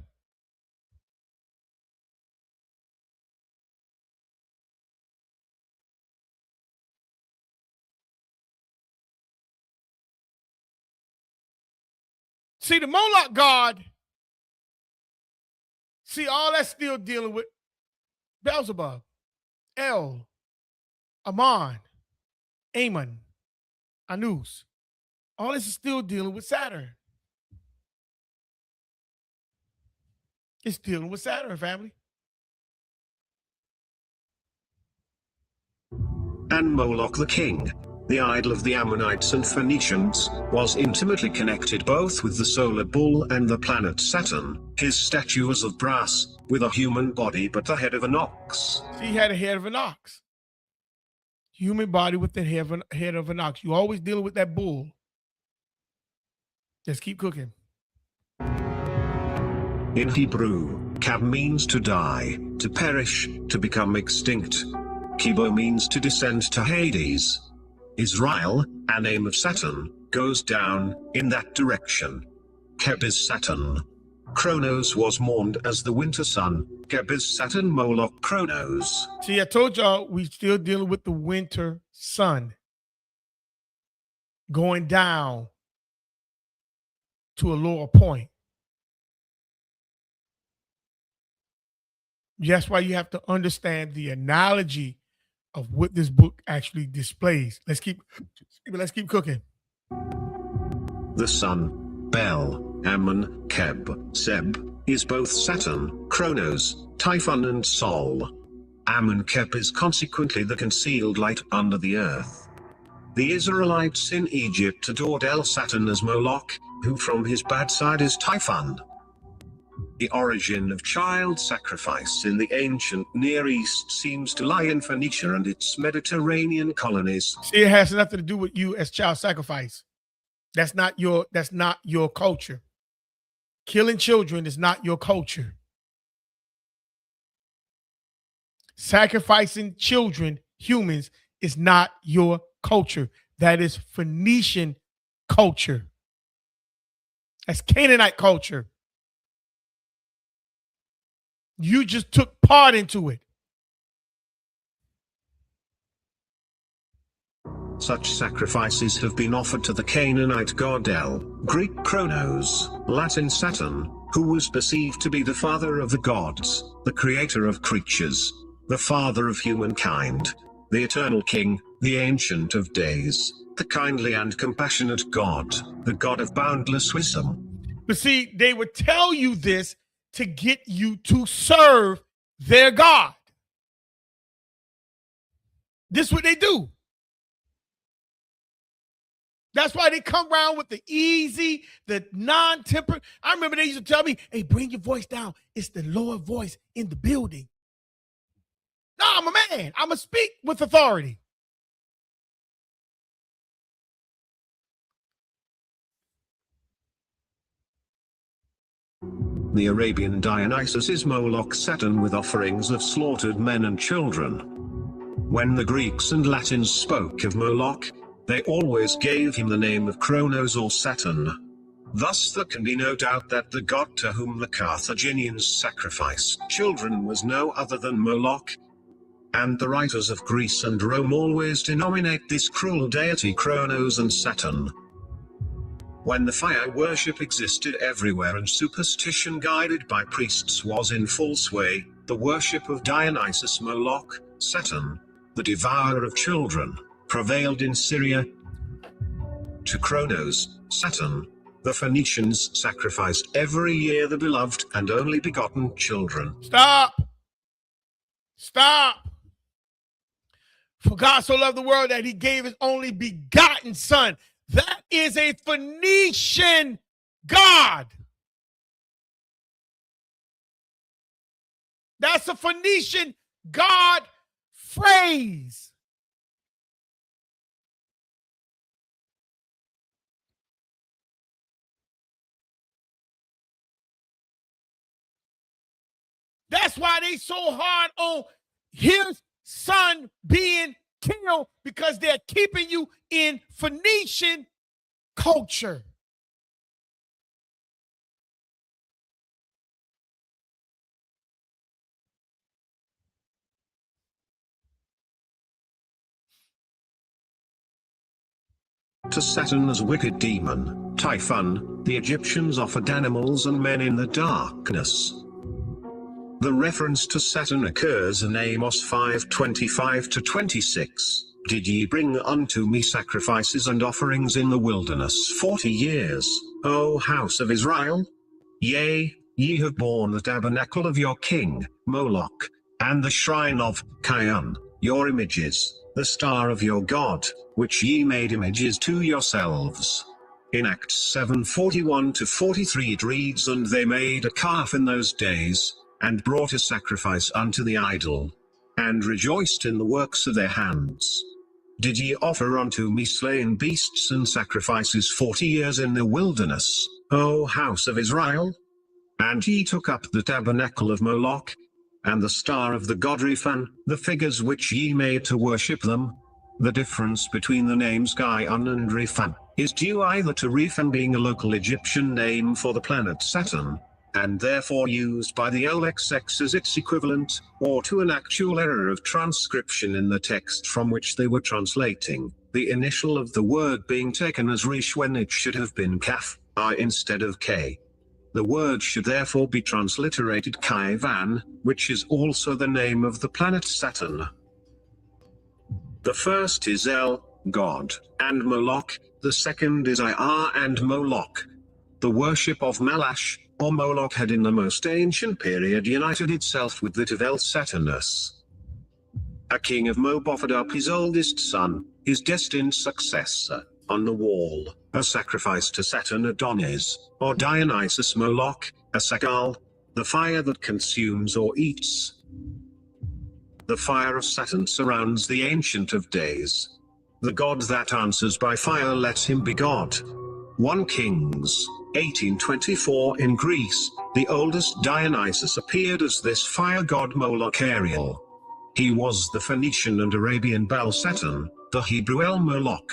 See, the Moloch god, see, all that's still dealing with Beelzebub, El, Ammon, Ammon, Anus. All this is still dealing with Saturn. It's dealing with Saturn, family. And Moloch the king, the idol of the Ammonites and Phoenicians, was intimately connected both with the solar bull and the planet Saturn. His statue was of brass, with a human body but the head of an ox. See, he had a head of an ox. Human body with the head of an ox. You always dealing with that bull. Just keep cooking. In Hebrew, Kab means to die, to perish, to become extinct. Kibo means to descend to Hades. Israel, a name of Saturn, goes down, in that direction. Keb is Saturn. Kronos was mourned as the winter sun. Keb is Saturn Moloch Kronos. See, I told y'all we still dealing with the winter sun. Going down to a lower point. That's why you have to understand the analogy of what this book actually displays. Let's keep cooking. The sun, Bel, Ammon, Keb, Seb, is both Saturn, Kronos, Typhon and Sol. Ammon Keb is consequently the concealed light under the earth. The Israelites in Egypt adored El Saturn as Moloch, who from his bad side is Typhon. The origin of child sacrifice in the ancient Near East seems to lie in Phoenicia and its Mediterranean colonies. See, it has nothing to do with you as child sacrifice. That's not your culture. Killing children is not your culture. Sacrificing children, humans, is not your culture. That is Phoenician culture. That's Canaanite culture. You just took part into it. Such sacrifices have been offered to the Canaanite god El, Greek Kronos, Latin Saturn, who was perceived to be the father of the gods, the creator of creatures, the father of humankind, the eternal king, the ancient of days, the kindly and compassionate God, the God of boundless wisdom. But see, they would tell you this to get you to serve their God. This is what they do. That's why they come around with the easy, the non-tempered. I remember they used to tell me, hey, bring your voice down. It's the lower voice in the building. No, I'm a man. I'm going to speak with authority. The Arabian Dionysus is Moloch Saturn with offerings of slaughtered men and children. When the Greeks and Latins spoke of Moloch, they always gave him the name of Kronos or Saturn. Thus there can be no doubt that the god to whom the Carthaginians sacrificed children was no other than Moloch. And the writers of Greece and Rome always denominate this cruel deity Kronos and Saturn. When the fire worship existed everywhere and superstition guided by priests was in full sway, the worship of Dionysus Moloch, Saturn, the devourer of children, prevailed in Syria. To Kronos, Saturn, the Phoenicians sacrificed every year the beloved and only begotten children. Stop. Stop. For God so loved the world that he gave his only begotten son. That is a Phoenician god. That's a Phoenician god phrase. That's why they so hard on his son being killed, because they're keeping you in Phoenician culture. To Saturn as wicked demon, Typhon, the Egyptians offered animals and men in the darkness. The reference to Saturn occurs in Amos 5:25-26. Did ye bring unto me sacrifices and offerings in the wilderness 40 years, O house of Israel? Yea, ye have borne the tabernacle of your king, Moloch, and the shrine of Chion, your images, the star of your God, which ye made images to yourselves. In Acts 7:41-43 it reads, And they made a calf in those days, and brought a sacrifice unto the idol, and rejoiced in the works of their hands. Did ye offer unto me slain beasts and sacrifices 40 years in the wilderness, O house of Israel? And ye took up the tabernacle of Moloch, and the star of the god Rephan, the figures which ye made to worship them. The difference between the names Chion and Rephan is due either to Rephan being a local Egyptian name for the planet Saturn, and therefore used by the LXX as its equivalent, or to an actual error of transcription in the text from which they were translating, the initial of the word being taken as Rish when it should have been Kaf, I instead of K. The word should therefore be transliterated Kaivan, which is also the name of the planet Saturn. The first is El, God, and Moloch, the second is Ir and Moloch. The worship of Malash, or Moloch had in the most ancient period united itself with that of El Saturnus. A king of Moab offered up his oldest son, his destined successor, on the wall, a sacrifice to Saturn Adonis, or Dionysus Moloch, a Sakal, the fire that consumes or eats. The fire of Saturn surrounds the Ancient of Days. The god that answers by fire lets him be God. 1 Kings 18:24 in Greece, the oldest Dionysus appeared as this fire god Moloch Ariel. He was the Phoenician and Arabian Baal Saturn, the Hebrew El Moloch.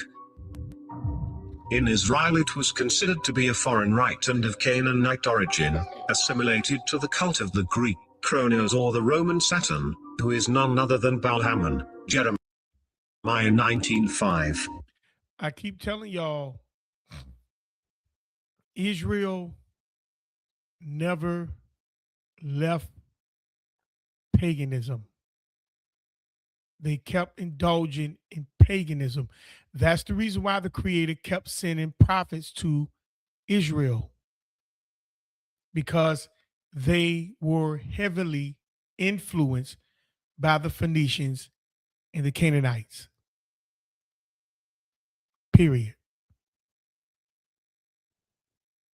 In Israel it was considered to be a foreign rite and of Canaanite origin, assimilated to the cult of the Greek Kronos or the Roman Saturn, who is none other than Baal-Hamon, Jeremiah 19:5. I keep telling y'all, Israel never left paganism. They kept indulging in paganism. That's the reason why the Creator kept sending prophets to Israel, because they were heavily influenced by the Phoenicians and the Canaanites. Period.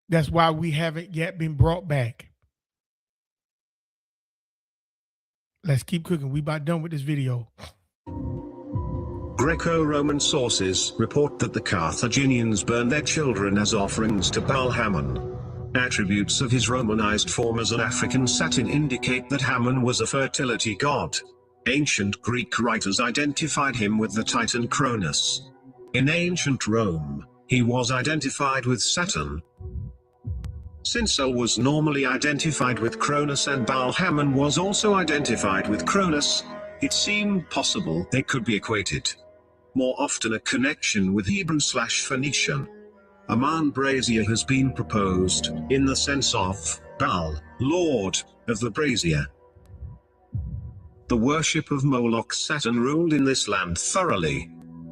That's why we haven't yet been brought back. Let's keep cooking. We about done with this video. Greco-Roman sources report that the Carthaginians burned their children as offerings to Baal-Hamon. Attributes of his Romanized form as an African Saturn indicate that Hammon was a fertility god. Ancient Greek writers identified him with the Titan Cronus. In ancient Rome, he was identified with Saturn. Since El was normally identified with Cronus and Baal-Hamon was also identified with Cronus, it seemed possible they could be equated. More often a connection with Hebrew/Phoenician. Aman brazier has been proposed, in the sense of Baal, Lord of the brazier. The worship of Moloch Saturn ruled in this land thoroughly.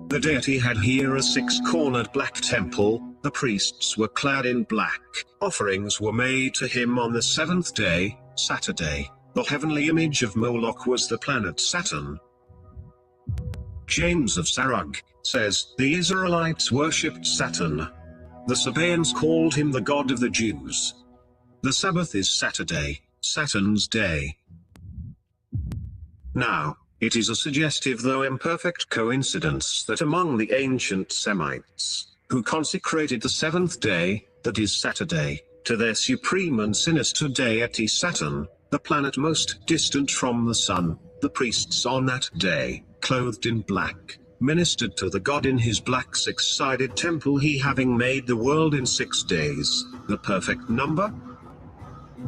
The deity had here a six-cornered black temple, the priests were clad in black, offerings were made to him on the seventh day, Saturday. The heavenly image of Moloch was the planet Saturn. James of Sarug, says, the Israelites worshipped Saturn. The Sabaeans called him the god of the Jews. The Sabbath is Saturday, Saturn's day. Now, it is a suggestive though imperfect coincidence that among the ancient Semites, who consecrated the seventh day, that is Saturday, to their supreme and sinister deity Saturn, the planet most distant from the sun, the priests on that day, clothed in black, ministered to the god in his black six-sided temple, he having made the world in 6 days, the perfect number?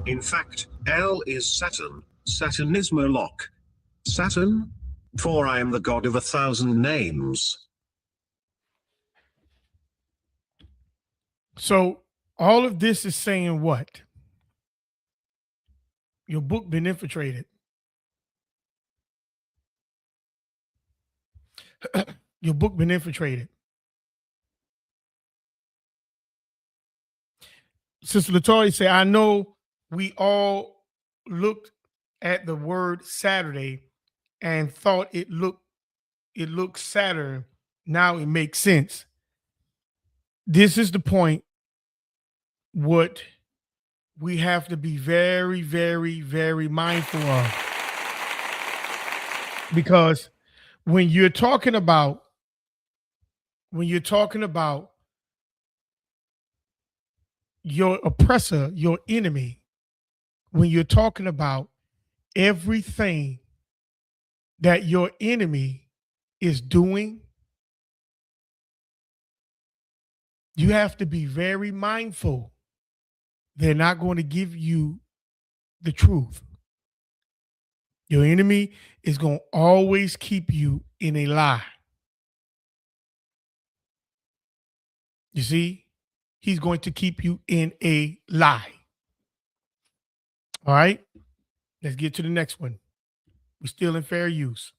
In fact, El is Saturn, Saturn is Moloch. Saturn? For I am the god of 1,000 names. So all of this is saying what? Your book been infiltrated. Your book been infiltrated. Sister Latoya said, I know we all looked at the word Saturday and thought it looked Saturn. Now it makes sense. This is the point. What we have to be very, very, very mindful of. Because when you're talking about your oppressor, your enemy, when you're talking about everything that your enemy is doing, you have to be very mindful. They're not going to give you the truth. Your enemy is going to always keep you in a lie. You see, he's going to keep you in a lie. All right, let's get to the next one. We're still in fair use.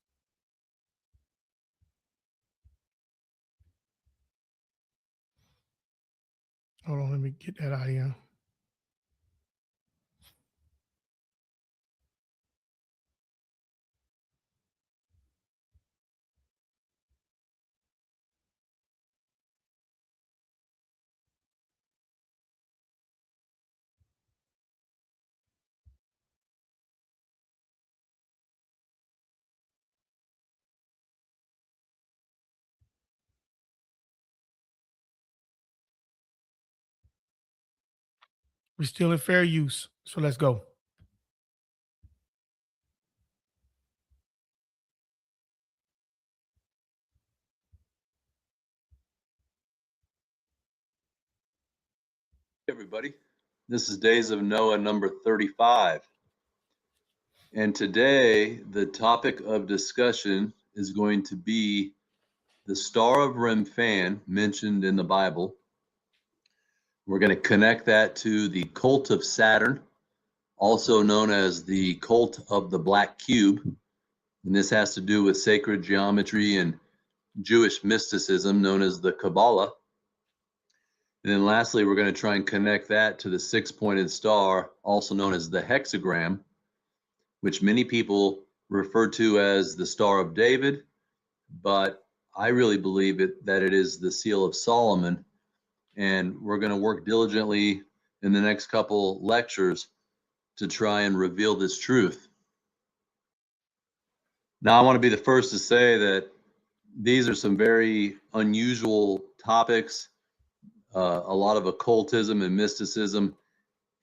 Hold on, let me get that out of here. We're still in fair use, so let's go. Everybody, this is Days of Noah number 35, and today the topic of discussion is going to be the Star of Remphan mentioned in the Bible. We're going to connect that to the cult of Saturn, also known as the cult of the Black Cube, and this has to do with sacred geometry and Jewish mysticism known as the Kabbalah. And then lastly, we're going to try and connect that to the six-pointed star, also known as the hexagram, which many people refer to as the Star of David, but I really believe that it is the Seal of Solomon. And we're going to work diligently in the next couple lectures to try and reveal this truth. Now, I want to be the first to say that these are some very unusual topics. A lot of occultism and mysticism,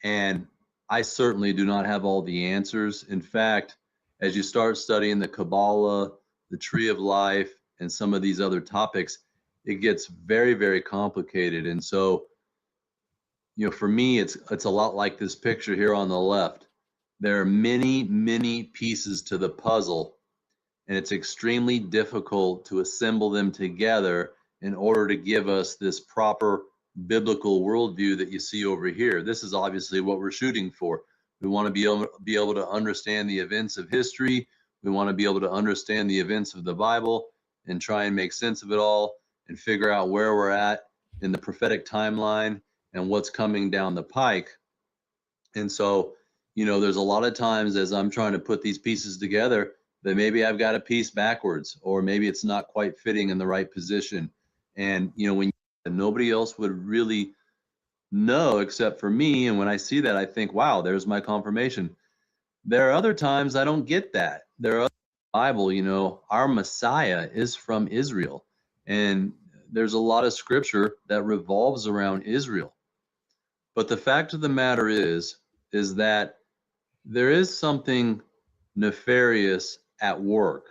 and I certainly do not have all the answers. In fact, as you start studying the Kabbalah, the Tree of Life, and some of these other topics, it gets very, very complicated. And so, you know, for me, it's a lot like this picture here on the left. There are many, many pieces to the puzzle, and it's extremely difficult to assemble them together in order to give us this proper biblical worldview that you see over here. This is obviously what we're shooting for. We want to be able to understand the events of history. We want to be able to understand the events of the Bible and try and make sense of it all and figure out where we're at in the prophetic timeline and what's coming down the pike. And so, you know, there's a lot of times as I'm trying to put these pieces together that maybe I've got a piece backwards, or maybe it's not quite fitting in the right position. And, you know, when nobody else would really know except for me. And when I see that, I think, wow, there's my confirmation. There are other times I don't get that. There are other Bible, you know, our Messiah is from Israel. And there's a lot of scripture that revolves around Israel. But the fact of the matter is that there is something nefarious at work,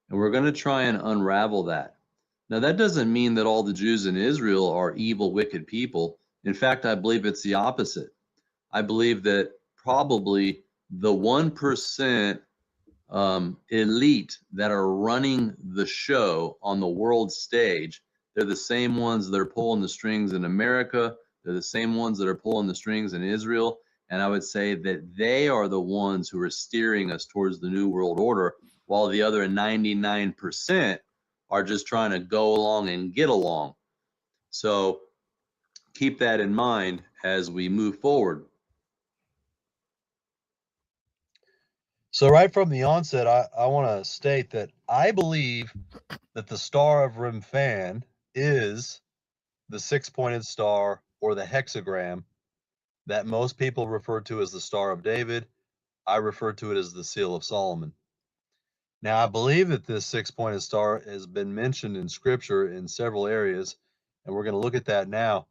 and we're going to try and unravel that. Now, that doesn't mean that all the Jews in Israel are evil, wicked people. In fact, I believe it's the opposite. I believe that probably the 1% elite that are running the show on the world stage, they're the same ones that are pulling the strings in America. They're the same ones that are pulling the strings in Israel. And I would say that they are the ones who are steering us towards the New World Order, while the other 99% are just trying to go along and get along. So keep that in mind as we move forward. So right from the onset, I want to state that I believe that the Star of Remphan is the six-pointed star, or the hexagram, that most people refer to as the Star of David. I refer to it as the Seal of Solomon. Now, I believe that this six-pointed star has been mentioned in Scripture in several areas, and we're going to look at that now.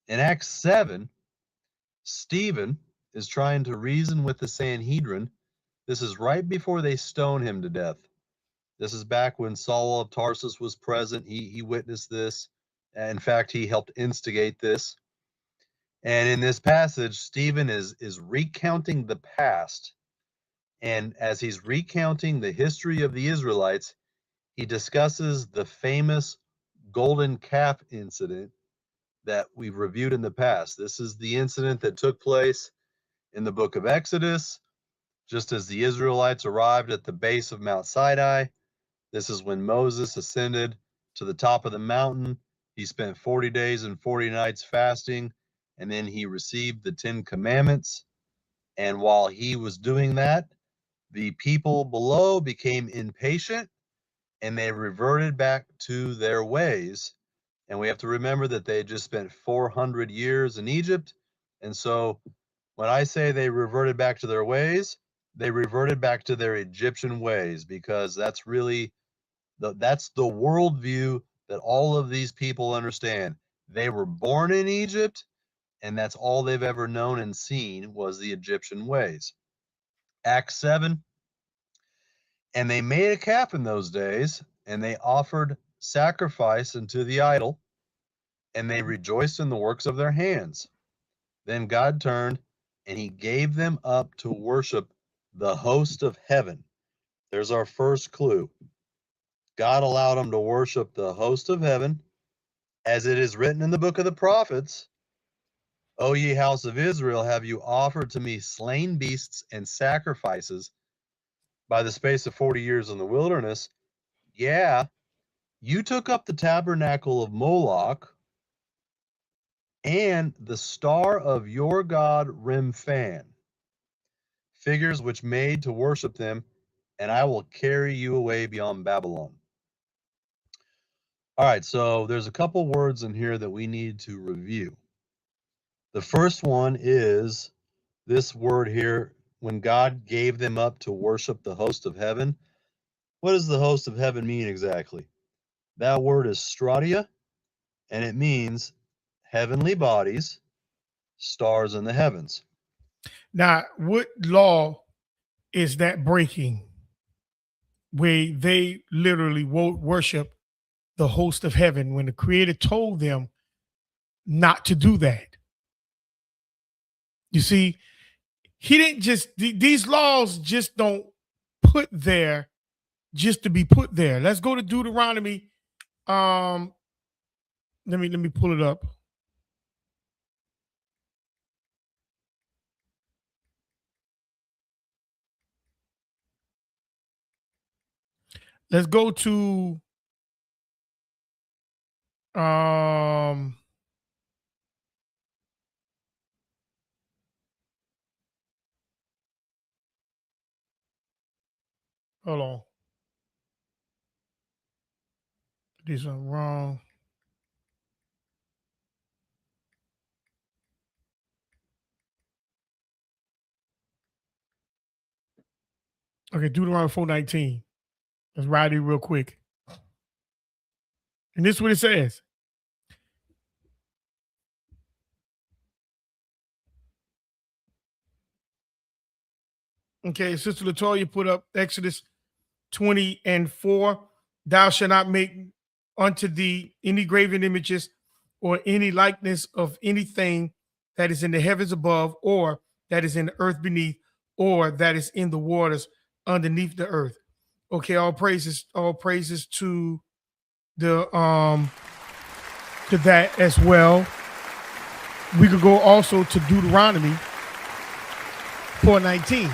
In Acts 7, Stephen is trying to reason with the Sanhedrin. This is right before they stone him to death. This is back when Saul of Tarsus was present. He witnessed this. In fact, he helped instigate this. And in this passage, Stephen is recounting the past. And as he's recounting the history of the Israelites, he discusses the famous golden calf incident that we've reviewed in the past. This is the incident that took place in the book of Exodus, just as the Israelites arrived at the base of Mount Sinai. This is when Moses ascended to the top of the mountain. He spent 40 days and 40 nights fasting, and then he received the 10 commandments. And while he was doing that, the people below became impatient and they reverted back to their ways. And we have to remember that they had just spent 400 years in Egypt. And so when I say they reverted back to their ways, they reverted back to their Egyptian ways, because that's really that's the worldview that all of these people understand. They were born in Egypt, and that's all they've ever known and seen was the Egyptian ways. Acts 7, and they made a calf in those days, and they offered sacrifice unto the idol, and they rejoiced in the works of their hands. Then God turned, and he gave them up to worship the host of heaven. There's our first clue. God allowed them to worship the host of heaven, as it is written in the book of the prophets, O ye house of Israel, have you offered to me slain beasts and sacrifices by the space of 40 years in the wilderness? Yeah, you took up the tabernacle of Moloch and the star of your god Remphan, figures which made to worship them, and I will carry you away beyond Babylon. All right, so there's a couple words in here that we need to review. The first one is this word here, when God gave them up to worship the host of heaven. What does the host of heaven mean exactly? That word is stratia, and it means heavenly bodies, stars in the heavens. Now, what law is that breaking, where they literally worship the host of heaven when the Creator told them not to do that? You see, he didn't just, these laws just don't put there just to be put there. Let's go to Deuteronomy. Let me pull it up. Let's go to hold on. this one wrong. Okay, Deuteronomy 4:19. Let's write it real quick. And this is what it says. Okay, Sister Latoya put up Exodus 20:4. Thou shalt not make unto thee any graven images or any likeness of anything that is in the heavens above, or that is in the earth beneath, or that is in the waters underneath the earth. Okay, all praises to the to that as well. We could go also to Deuteronomy 4:19.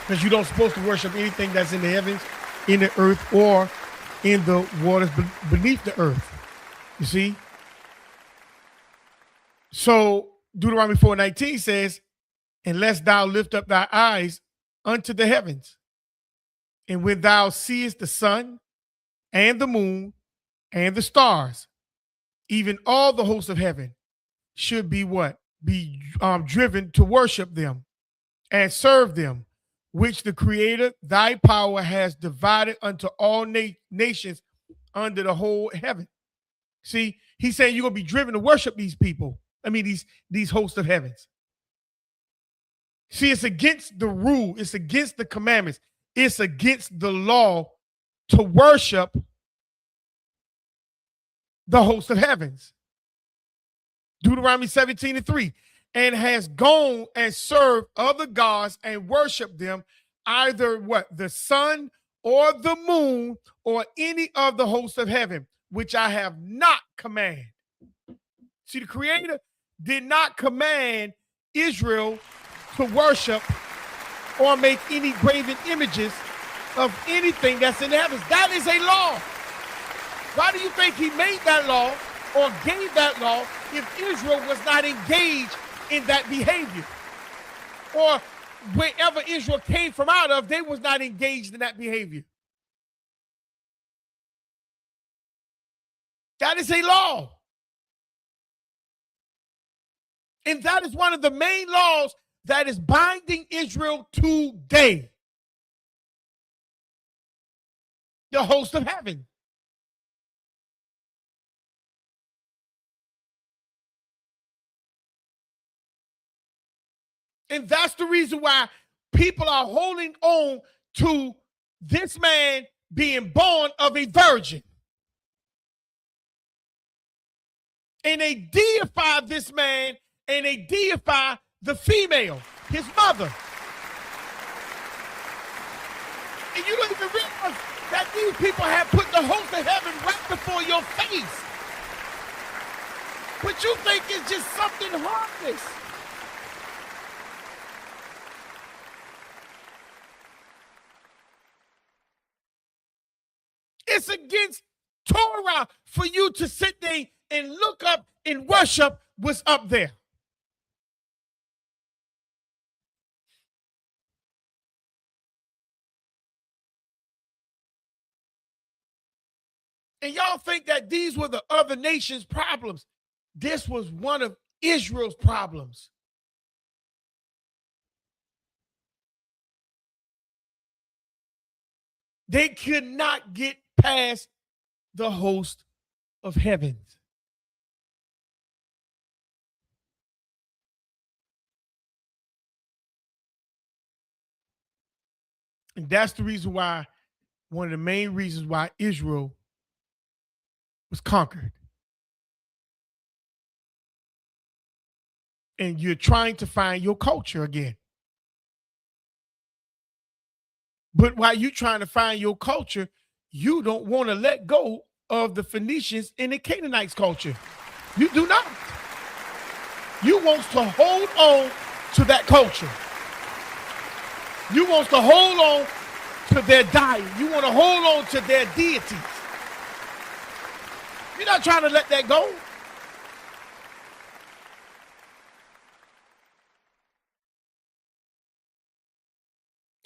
Because you don't supposed to worship anything that's in the heavens, in the earth, or in the waters beneath the earth. You see? So Deuteronomy 4:19 says, unless thou lift up thy eyes unto the heavens, and when thou seest the sun and the moon and the stars, even all the hosts of heaven should be what? Be driven to worship them and serve them, which the Creator, thy power, has divided unto all nations under the whole heaven. See, he's saying you're going to be driven to worship these people. I mean, these hosts of heavens. See, it's against the rule. It's against the commandments. It's against the law to worship the host of heavens. Deuteronomy 17:3. And has gone and served other gods and worshiped them, either what? The sun or the moon or any of the hosts of heaven, which I have not commanded. See, the Creator did not command Israel to worship or make any graven images of anything that's in the heavens. That is a law. Why do you think he made that law or gave that law if Israel was not engaged in that behavior? Or wherever Israel came from out of, they was not engaged in that behavior. That is a law. And that is one of the main laws that is binding Israel today. The host of heaven. And that's the reason why people are holding on to this man being born of a virgin. And they deify this man, and they deify the female, his mother. And you don't even realize that these people have put the host of heaven right before your face. But you think it's just something harmless. It's against Torah for you to sit there and look up and worship what's up there. And y'all think that these were the other nations' problems. This was one of Israel's problems. They could not get past the host of heavens. And that's the reason why, one of the main reasons why Israel was conquered. And you're trying to find your culture again. But while you're trying to find your culture, you don't want to let go of the Phoenicians and the Canaanites culture. You do not. You want to hold on to that culture. You want to hold on to their diet. You want to hold on to their deities. You're not trying to let that go.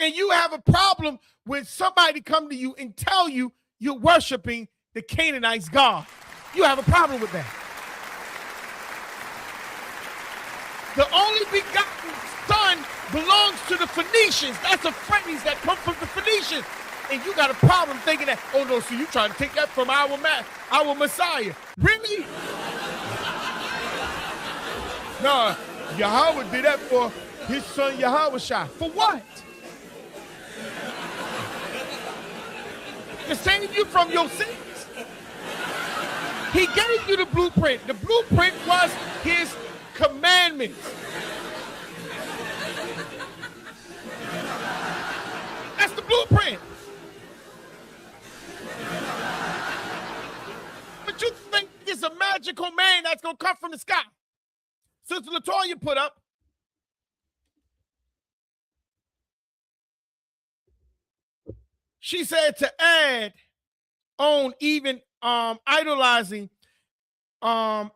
And you have a problem when somebody come to you and tell you you're worshiping the Canaanites' God. You have a problem with that. The only begotten Son belongs to the Phoenicians. That's a phrase that comes from the Phoenicians. And you got a problem thinking that, oh no, so you trying to take that from our Messiah. Really? No, Yahweh did that for his son Yahushua. For what? To save you from your sins. He gave you the blueprint. The blueprint was his commandments. That's the blueprint. But you think it's a magical man that's going to come from the sky. Sister LaToya put up, she said to add on even idolizing and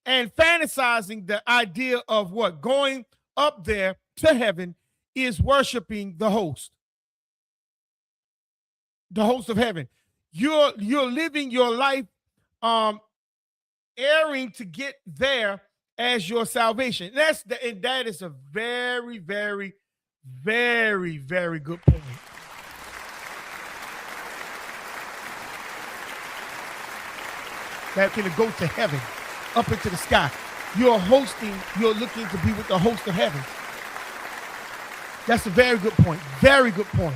fantasizing the idea of what? Going up there to heaven is worshiping the host of heaven. You're living your life erring to get there as your salvation. And that is a very, very, very, very good point. That can go to heaven, up into the sky. You're looking to be with the host of heaven. That's a very good point. Very good point.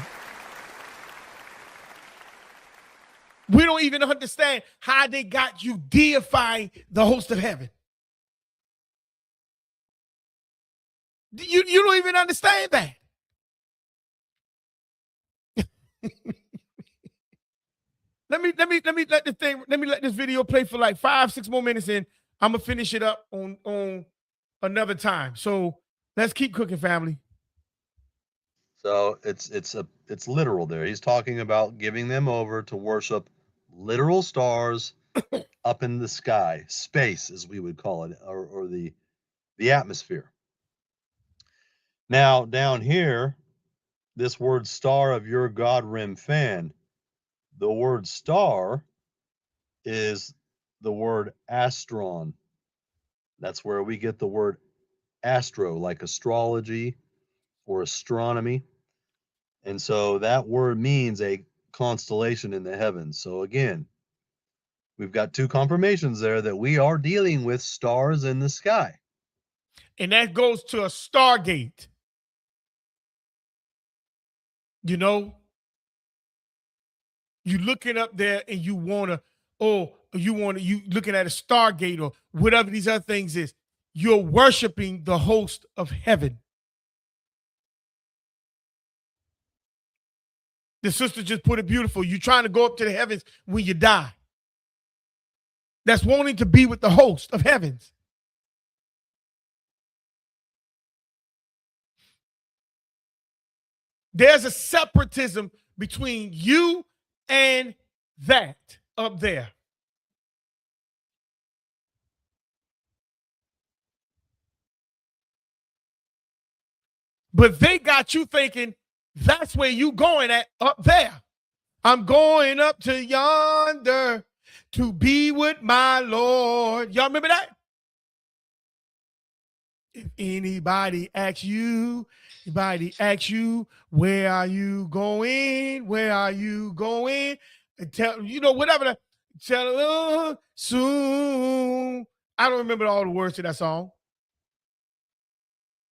We don't even understand how they got you deifying the host of heaven. You don't even understand that. Let me let this video play for like 5-6 more minutes, and I'm gonna finish it up on another time. So let's keep cooking, family. So it's literal there. He's talking about giving them over to worship literal stars up in the sky, space as we would call it, or the atmosphere. Now down here, this word star of your God Remphan, the word star is the word astron. That's where we get the word astro, like astrology or astronomy. And so that word means a constellation in the heavens. So again, we've got two confirmations there that we are dealing with stars in the sky. And that goes to a stargate. You know, you looking up there and you looking at a stargate or whatever these other things is. You're worshiping the host of heaven. The sister just put it beautiful. You're trying to go up to the heavens when you die. That's wanting to be with the host of heavens. There's a separatism between you and that up there. But they got you thinking that's where you going at up there. I'm going up to yonder to be with my Lord. Y'all remember that? If anybody asks you, where are you going? Where are you going? And tell, whatever. Tell soon. I don't remember all the words to that song.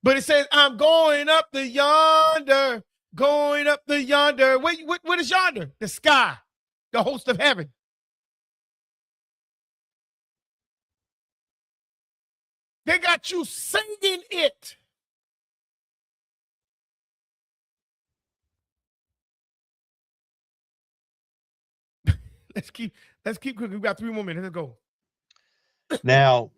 But it says, I'm going up the yonder, going up the yonder. What is yonder? The sky, the host of heaven. They got you singing it. Let's keep cooking. We've got 3 more minutes. Let's go. Now,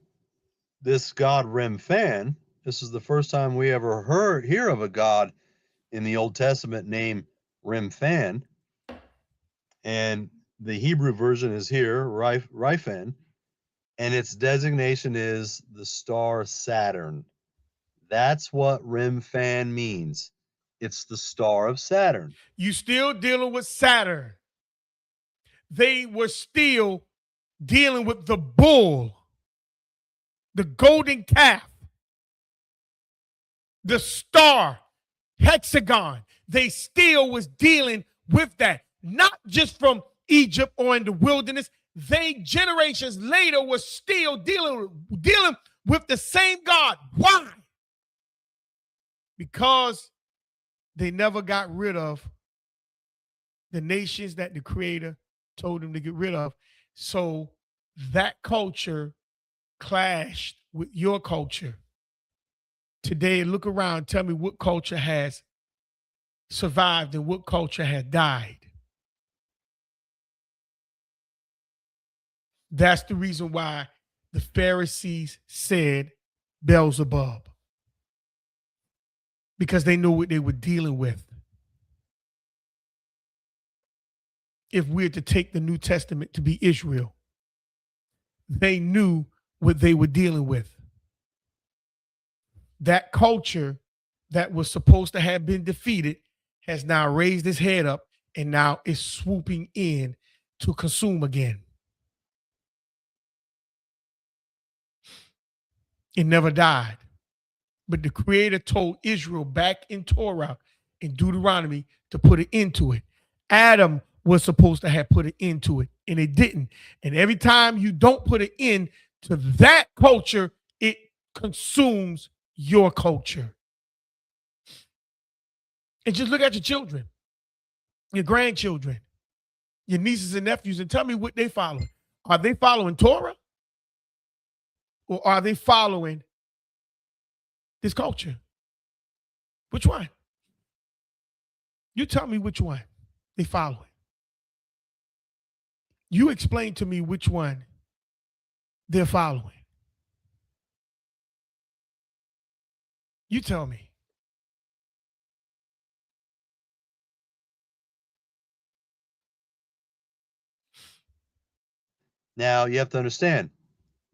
this god Remphan, this is the first time we ever hear of a god in the Old Testament named Remphan. And the Hebrew version is here, Riphan, and its designation is the star Saturn. That's what Remphan means. It's the star of Saturn. You still dealing with Saturn. they were still dealing with the bull, the golden calf, the star, hexagon. They still was dealing with that, not just from Egypt or in the wilderness. They generations later were still dealing with the same God. Why? Because they never got rid of the nations that the Creator told them to get rid of. So that culture clashed with your culture. Today, look around, tell me what culture has survived and what culture has died. That's the reason why the Pharisees said Beelzebub, because they knew what they were dealing with. If we're to take the New Testament to be Israel, they knew what they were dealing with. That culture that was supposed to have been defeated has now raised its head up and now is swooping in to consume again. It never died. But the Creator told Israel back in Torah, in Deuteronomy, to put an end to it. Adam was supposed to have put an end to it, and it didn't. And every time you don't put an end to that culture, it consumes your culture. And just look at your children, your grandchildren, your nieces and nephews, and tell me what they follow. Are they following Torah? Or are they following this culture? Which one? You tell me which one they following. You explain to me which one they're following. You tell me. Now, you have to understand,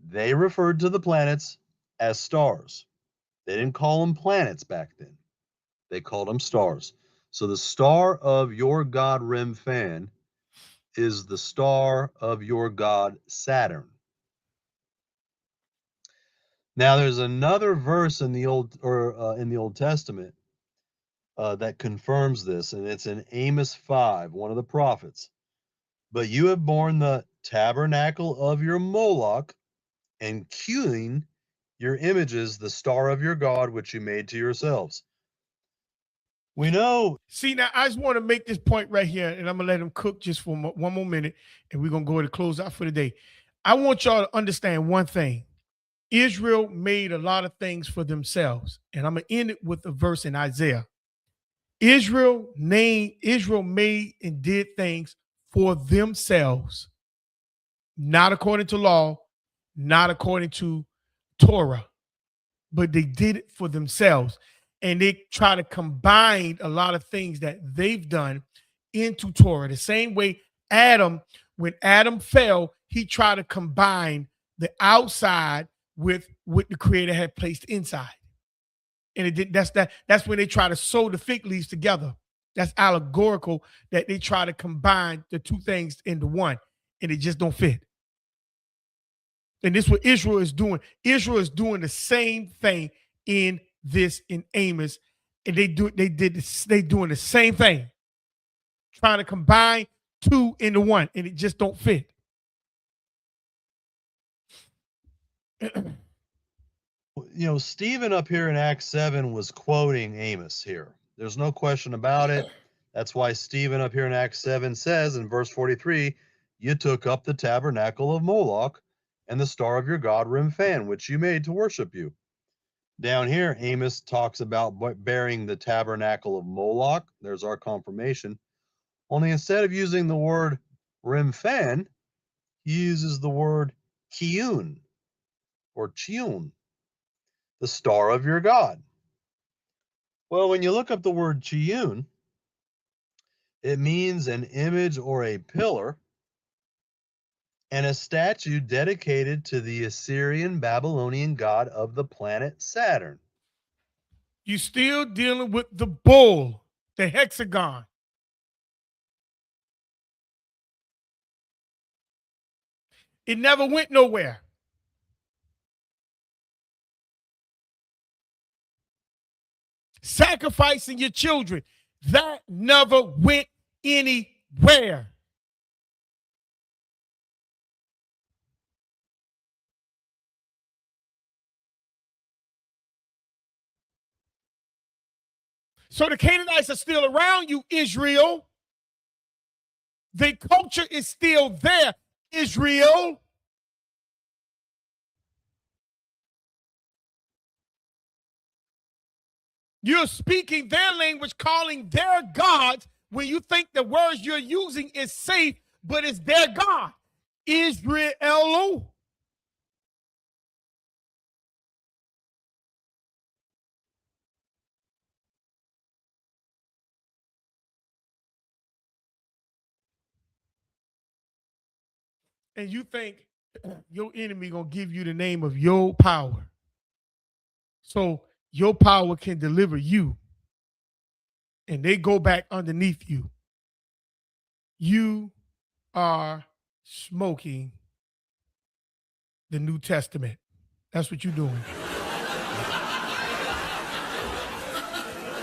they referred to the planets as stars. They didn't call them planets back then. They called them stars. So the star of your god Remphan is the star of your god Saturn. Now, there's another verse in the Old Testament that confirms this, and it's in Amos 5, one of the prophets. But you have borne the tabernacle of your Moloch, and hewing your images, the star of your God, which you made to yourselves. We know. See, now I just want to make this point right here, and I'm going to let him cook just for one more minute, and we're going to go ahead and close out for the day. I want y'all to understand one thing. Israel made a lot of things for themselves, and I'm going to end it with a verse in Isaiah. Israel made and did things for themselves, not according to law, not according to Torah, but they did it for themselves. And they try to combine a lot of things that they've done into Torah. The same way Adam, when Adam fell, he tried to combine the outside with what the Creator had placed inside. And it did, that's when they try to sew the fig leaves together. That's allegorical, that they try to combine the two things into one, and it just don't fit. And this is what Israel is doing. Israel is doing the same thing in Amos, and they doing the same thing, trying to combine two into one, and it just don't fit. You know, Stephen up here in Acts 7 was quoting Amos here. There's no question about it. That's why Stephen up here in Acts 7 says in verse 43, you took up the tabernacle of Moloch and the star of your god Remphan, which you made to worship you. Down here, Amos talks about bearing the tabernacle of Moloch. There's our confirmation. Only instead of using the word Remphan, he uses the word Kiyun or Chiun, the star of your god. Well, when you look up the word Chiun, it means an image or a pillar and a statue dedicated to the Assyrian Babylonian god of the planet Saturn. You still dealing with the bull, the hexagon. It never went nowhere. Sacrificing your children, that never went anywhere. So the Canaanites are still around you, Israel. The culture is still there, Israel. You're speaking their language, calling their gods when you think the words you're using is safe, but it's their God, Israel. And you think your enemy gonna give you the name of your power, so your power can deliver you, and they go back underneath you. You are smoking the New Testament. That's what you're doing.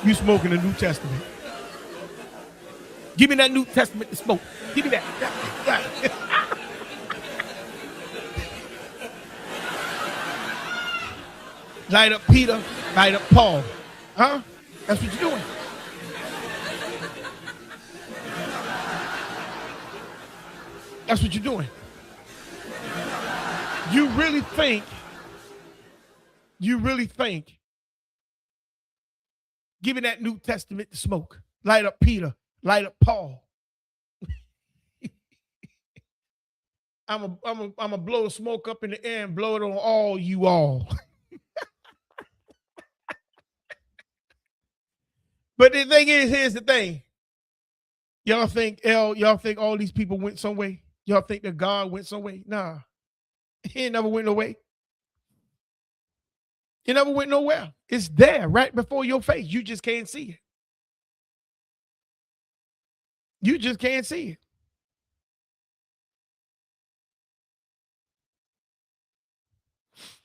You smoking the New Testament. Give me that New Testament to smoke. Give me that. Light up Peter, light up Paul. Huh? That's what you're doing. That's what you're doing. You really think giving that New Testament to smoke, light up Peter, light up Paul. I'm a blow the smoke up in the air and blow it on all you all. But the thing is, here's the thing. Y'all think all these people went some way? Y'all think that God went some way? Nah. He never went no way. He never went nowhere. It's there right before your face. You just can't see it. You just can't see it.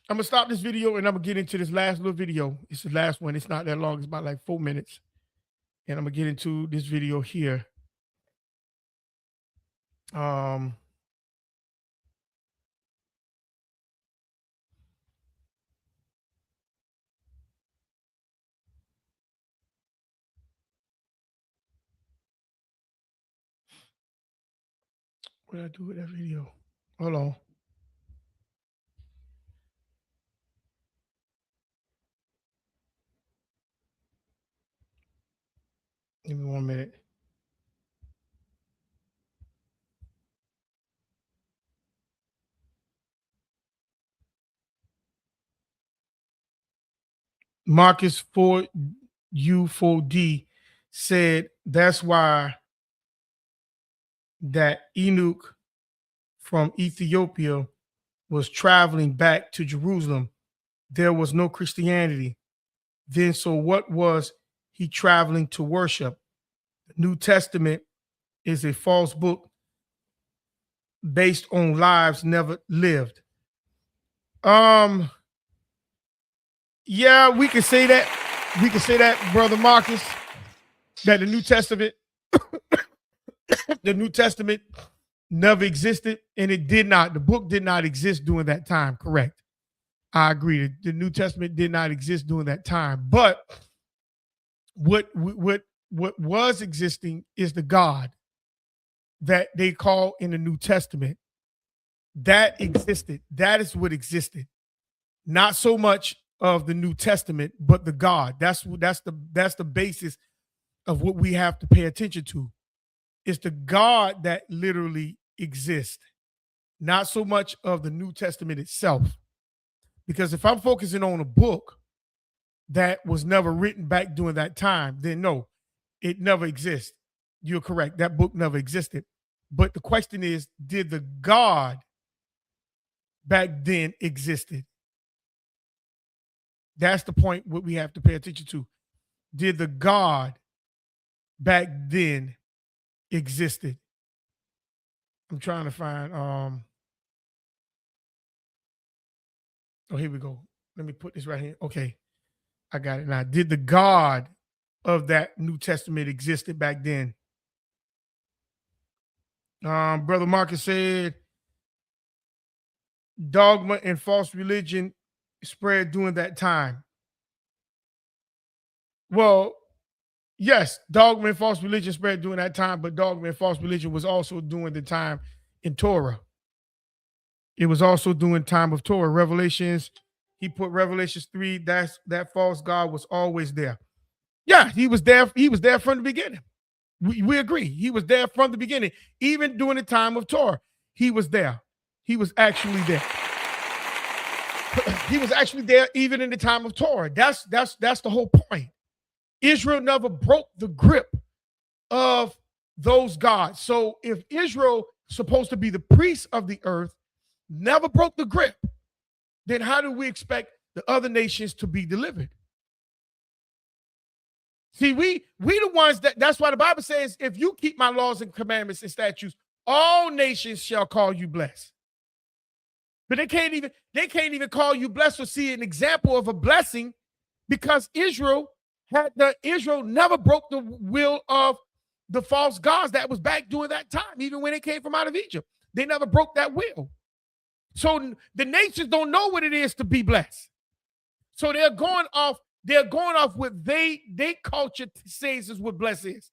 I'm going to stop this video and I'm going to get into this last little video. It's the last one. It's not that long. It's about like 4 minutes. And I'm going to get into this video here. What did I do with that video? Hold on. Give me 1 minute. Marcus 4U4D said that's why that Enoch from Ethiopia was traveling back to Jerusalem. There was no Christianity. Then, so what was he traveling to worship? The New Testament is a false book based on lives never lived. Yeah, we can say that. We can say that, Brother Marcus, that the New Testament, the New Testament never existed, and it did not. The book did not exist during that time. Correct. I agree. The New Testament did not exist during that time. But what was existing is the God that they call in the New Testament. That existed. That is what existed. Not so much of the New Testament, but the God. That's the basis of what we have to pay attention to. It's the God that literally exists, not so much of the New Testament itself. Because if I'm focusing on a book that was never written back during that time, then no, it never exists. You're correct. That book never existed. But the question is, did the God back then existed? That's the point what we have to pay attention to. Did the God back then existed? I'm trying to find Oh, here we go. Let me put this right here. Okay, I got it now. Did the God of that New Testament existed back then? Brother Marcus said dogma and false religion spread during that time. Well, yes, dogma and false religion spread during that time, but dogma and false religion was also during the time in Torah. It was also during time of Torah. Revelations, he put Revelations 3, that false God was always there. Yeah, he was there. He was there from the beginning. We agree. He was there from the beginning. Even during the time of Torah, he was there. He was actually there. He was actually there even in the time of Torah. That's the whole point. Israel never broke the grip of those gods. So if Israel, supposed to be the priest of the earth, never broke the grip, then how do we expect the other nations to be delivered? See, we the ones that's why the Bible says, if you keep my laws and commandments and statutes, all nations shall call you blessed. But they can't even call you blessed or see an example of a blessing, because Israel never broke the will of the false gods that was back during that time, even when they came from out of Egypt. They never broke that will. So the nations don't know what it is to be blessed. So they're going off what they culture says is what blessed is.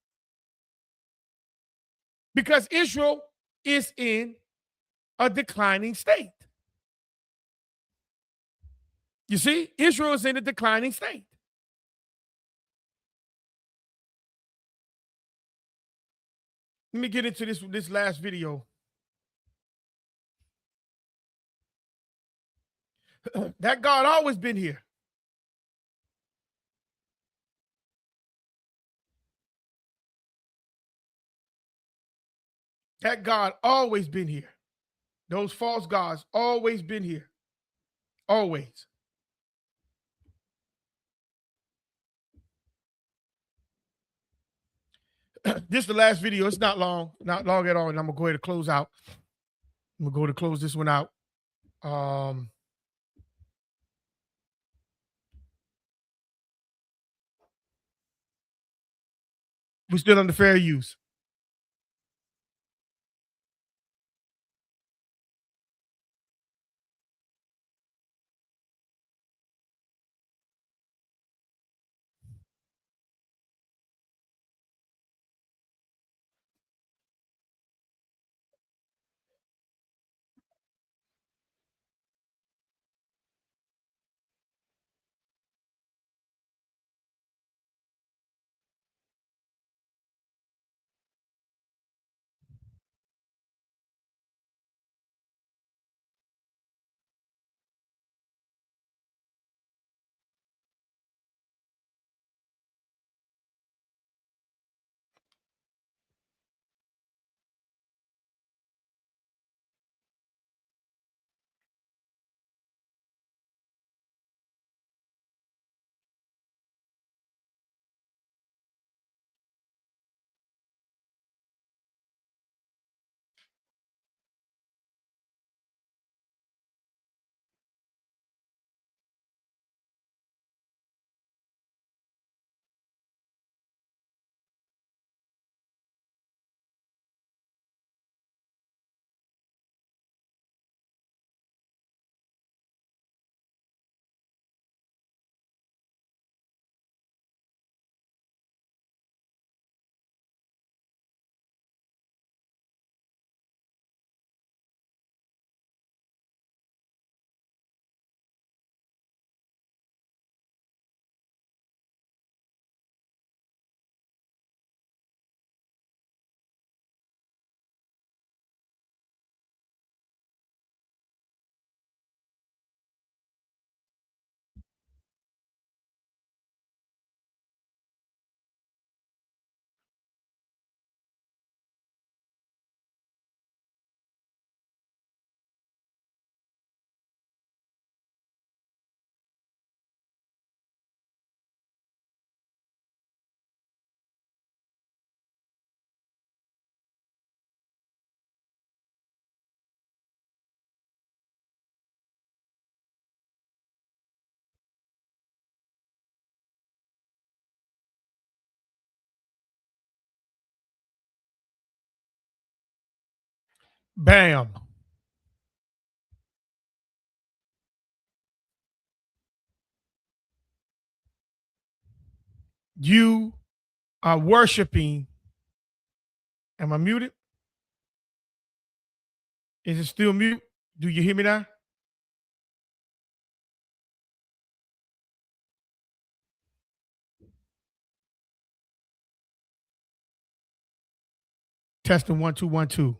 Because Israel is in a declining state. You see, Israel is in a declining state. Let me get into this last video. That God always been here. That God always been here. Those false gods always been here. Always. This is the last video. It's not long at all. And I'm gonna go ahead and close out. I'm gonna go to close this one out. We're still under fair use. Bam. You are worshiping. Am I muted? Is it still mute? Do you hear me now? Testing 1 2 1 2.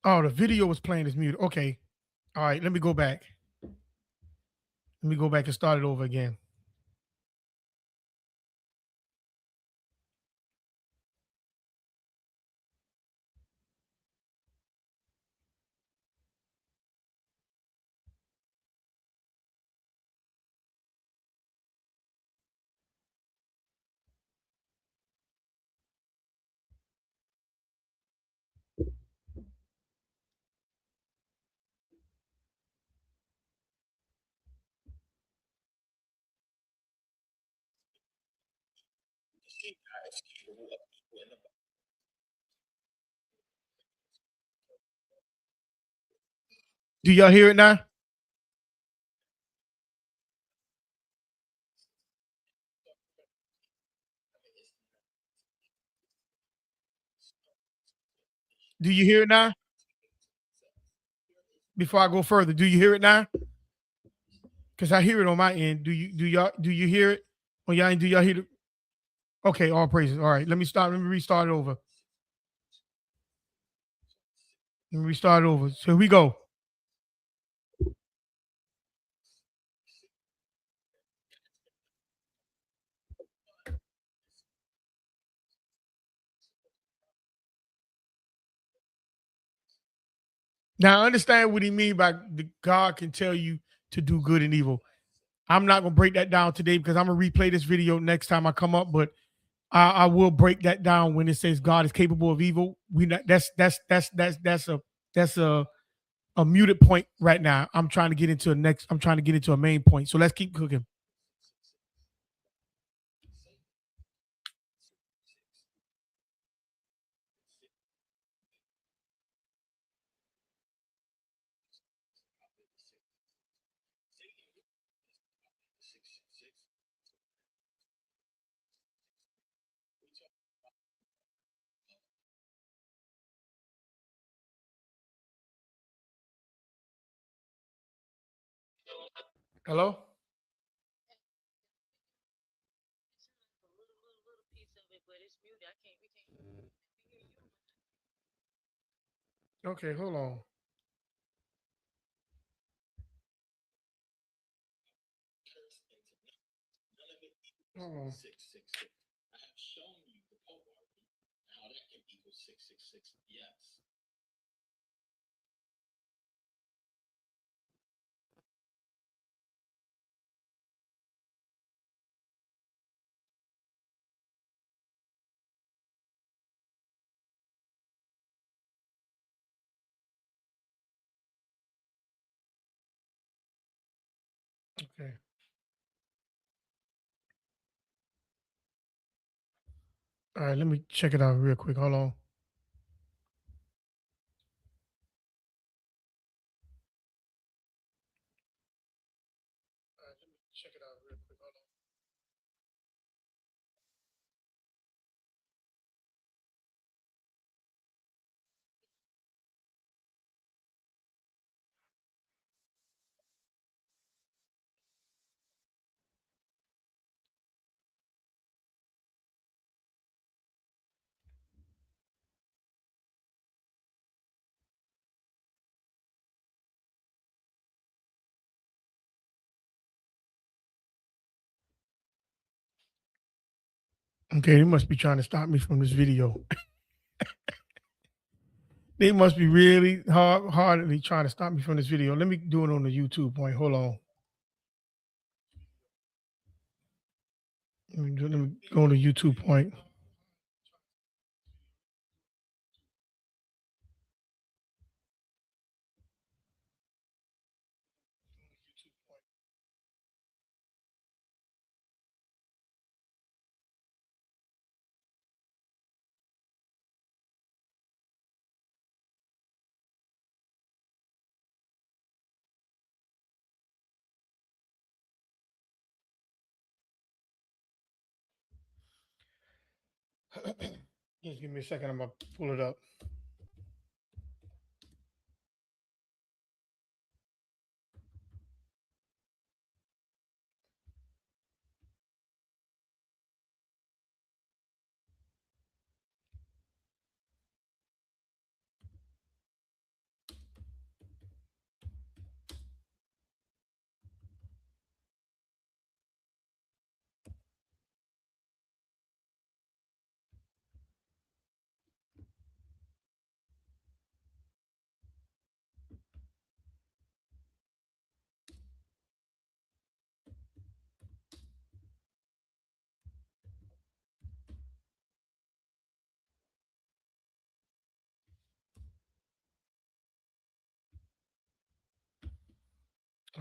Oh, the video was playing as muted. Okay. All right, let me go back. Let me go back and start it over again. Do y'all hear it now? Do you hear it now? Before I go further, do you hear it now? Because I hear it on my end. Do you hear it? On y'all end, do y'all hear it? Okay, all praises. All right, let me restart it over. Let me restart it over. So here we go. Now I understand what he mean by the God can tell you to do good and evil. I'm not gonna break that down today because I'm gonna replay this video next time I come up, but I will break that down when it says God is capable of evil. We not, that's a muted point right now. I'm trying to get into a main point. So let's keep cooking. Hello? Okay, hold on. Hold on. Okay. All right, let me check it out real quick. Hold on. Check it out real quick. Hold on. Okay, they must be trying to stop me from this video. They must be really hardly trying to stop me from this video. Let me do it on the YouTube point. Hold on. Let me go on the YouTube point. Just give me a second. I'm gonna pull it up.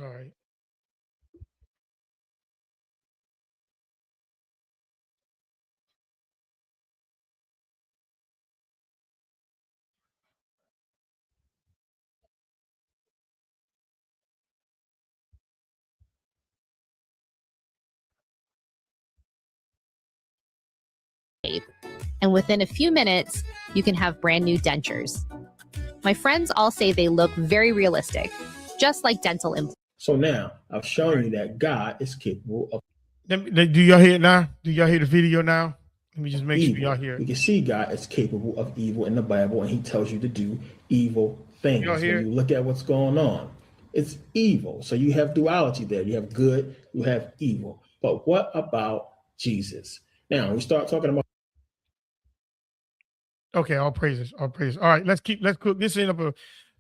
All right. And within a few minutes, you can have brand new dentures. My friends all say they look very realistic, just like dental implants. So now I've shown you that God is capable of Do y'all hear it now? Do y'all hear the video now? Let me just make sure evil. y'all hear We it. can see God is capable of evil in the Bible, and he tells you to do evil things. Y'all hear When it? you look at what's going on, it's evil. So you have duality there. You have good, you have evil. But what about Jesus? Now we start talking about Okay, all praises, all praises. All right, let's cook this in up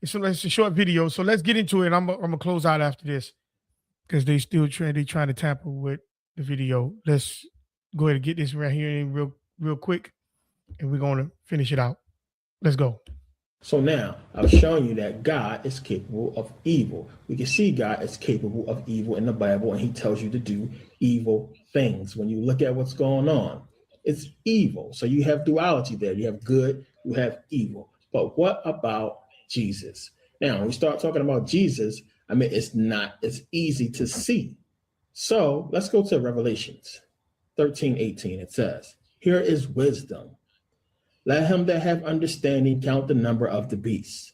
it's a short video. So let's get into it. I'm gonna close out after this because they trying to tamper with the video. Let's go ahead and get this right here in real quick, and we're gonna finish it out. Let's go. So now I've shown you that God is capable of evil. We can see God is capable of evil in the Bible, and he tells you to do evil things. When you look at what's going on, it's evil. So you have duality there. You have good, you have evil. But what about Jesus? Now, when we start talking about Jesus, I mean, it's easy to see. So let's go to Revelations 13:18. It says, here is wisdom. Let him that have understanding count the number of the beast,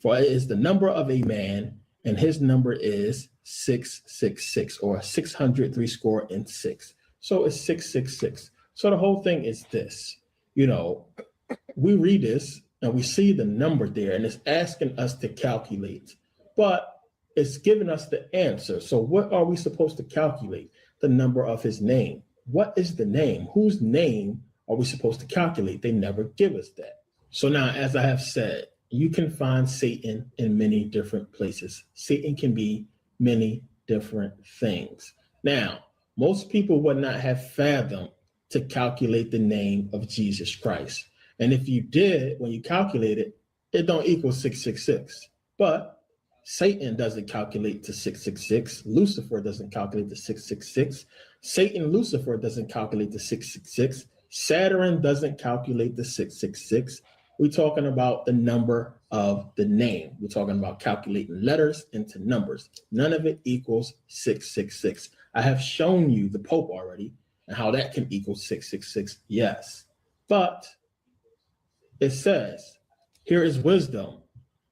for it is the number of a man, and his number is 666, or 603 score and six. So it's 666. So the whole thing is this, we read this and we see the number there, and it's asking us to calculate, but it's giving us the answer. So what are we supposed to calculate? The number of his name. What is the name? Whose name are we supposed to calculate? They never give us that. So now, as I have said, you can find Satan in many different places. Satan can be many different things. Now, most people would not have fathomed to calculate the name of Jesus Christ. And if you did, when you calculate it, it don't equal 666. But Satan doesn't calculate to 666. Lucifer doesn't calculate to 666. Satan, Lucifer doesn't calculate to 666. Saturn doesn't calculate the 666. We're talking about the number of the name. We're talking about calculating letters into numbers. None of it equals 666. I have shown you the Pope already and how that can equal 666. Yes. But it says, here is wisdom.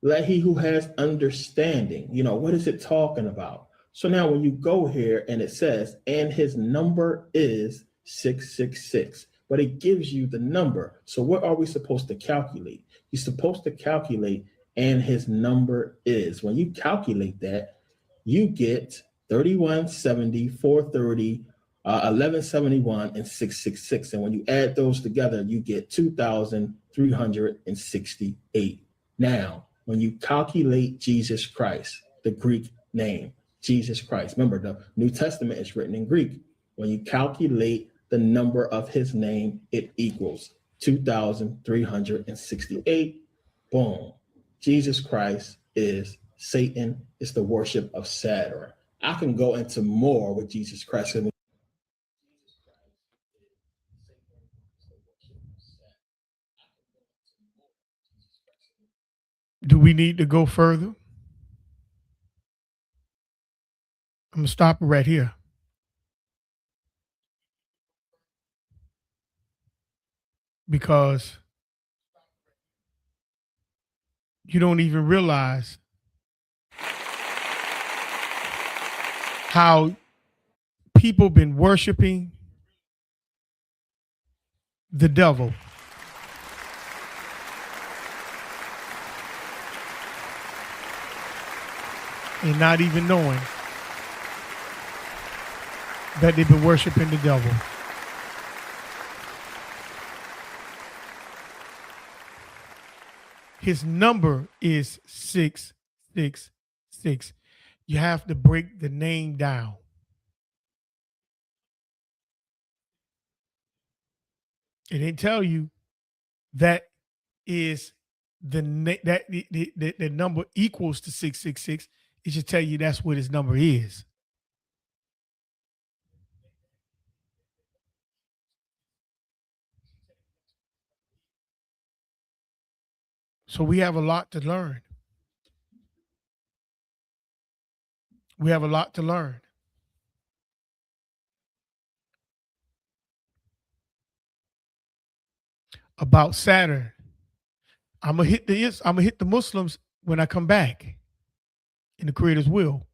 Let he who has understanding. What is it talking about? So now when you go here and it says, and his number is 666, but it gives you the number. So what are we supposed to calculate? You're supposed to calculate, and his number is. When you calculate that, you get 3170, 430, 1171, and 666. And when you add those together, you get 2,368. Now, when you calculate Jesus Christ, the Greek name, Jesus Christ, remember the New Testament is written in Greek. When you calculate the number of his name, it equals 2,368. Boom. Jesus Christ is Satan. It's the worship of Saturn. I can go into more with Jesus Christ. Do we need to go further? I'm gonna stop it right here. because you don't even realize how people been worshiping the devil. And not even knowing that they've been worshiping the devil. His number is 666. You have to break the name down. It didn't tell you that is the number equals to 666. It should tell you that's what his number is. So we have a lot to learn. We have a lot to learn. About Saturn. I'm gonna hit the Muslims when I come back in the Creator's will.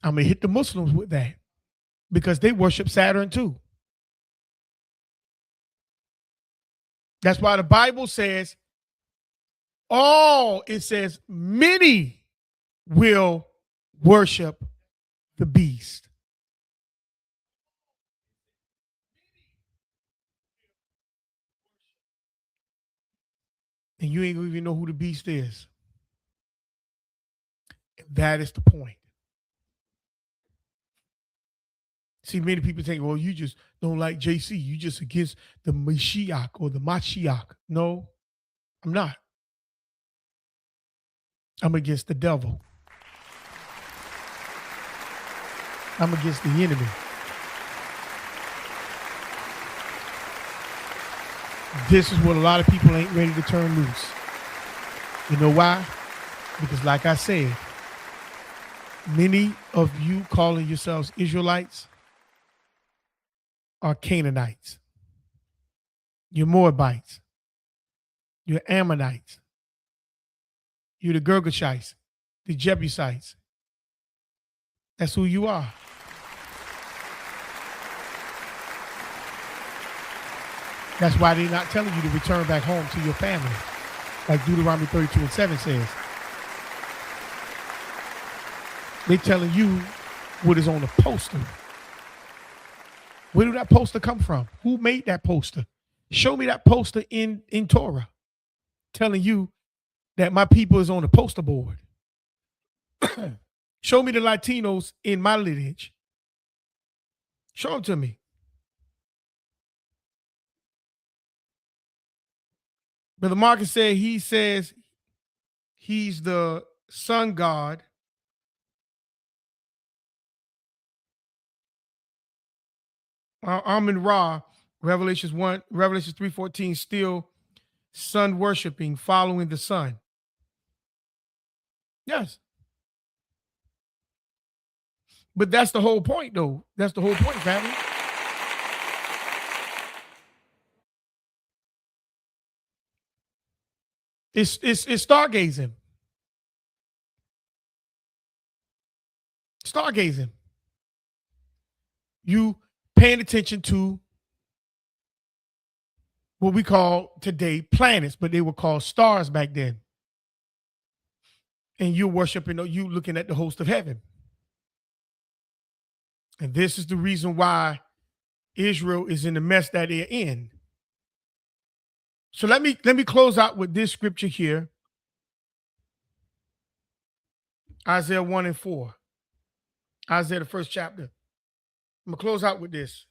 I'm gonna hit the Muslims with that because they worship Saturn too. That's why the Bible says it says many will worship the beast. And you ain't even know who the beast is. And that is the point. See, many people think, well, you just don't like JC. You just against the Mashiach or the Mashiach. No, I'm not. I'm against the devil. I'm against the enemy. This is what a lot of people ain't ready to turn loose. You know why? Because like I said, many of you calling yourselves Israelites are Canaanites. You're Moabites. You're Ammonites. You're the Girgashites, the Jebusites. That's who you are. That's why they're not telling you to return back home to your family, like Deuteronomy 32:7 says. They're telling you what is on the poster. Where did that poster come from? Who made that poster? Show me that poster in Torah telling you that my people is on the poster board. Show me the Latinos in my lineage. Show them to me. Brother Marcus said he says he's the sun god. Amun Ra, Revelations 3:14, still sun worshiping, following the sun. Yes. But that's the whole point, though. That's the whole point, family. It's stargazing. Stargazing. You paying attention to what we call today planets, but they were called stars back then. And you're worshiping, you looking at the host of heaven. And this is the reason why Israel is in the mess that they're in. So let me close out with this scripture here. Isaiah 1:4. Isaiah, the first chapter. I'm going to close out with this.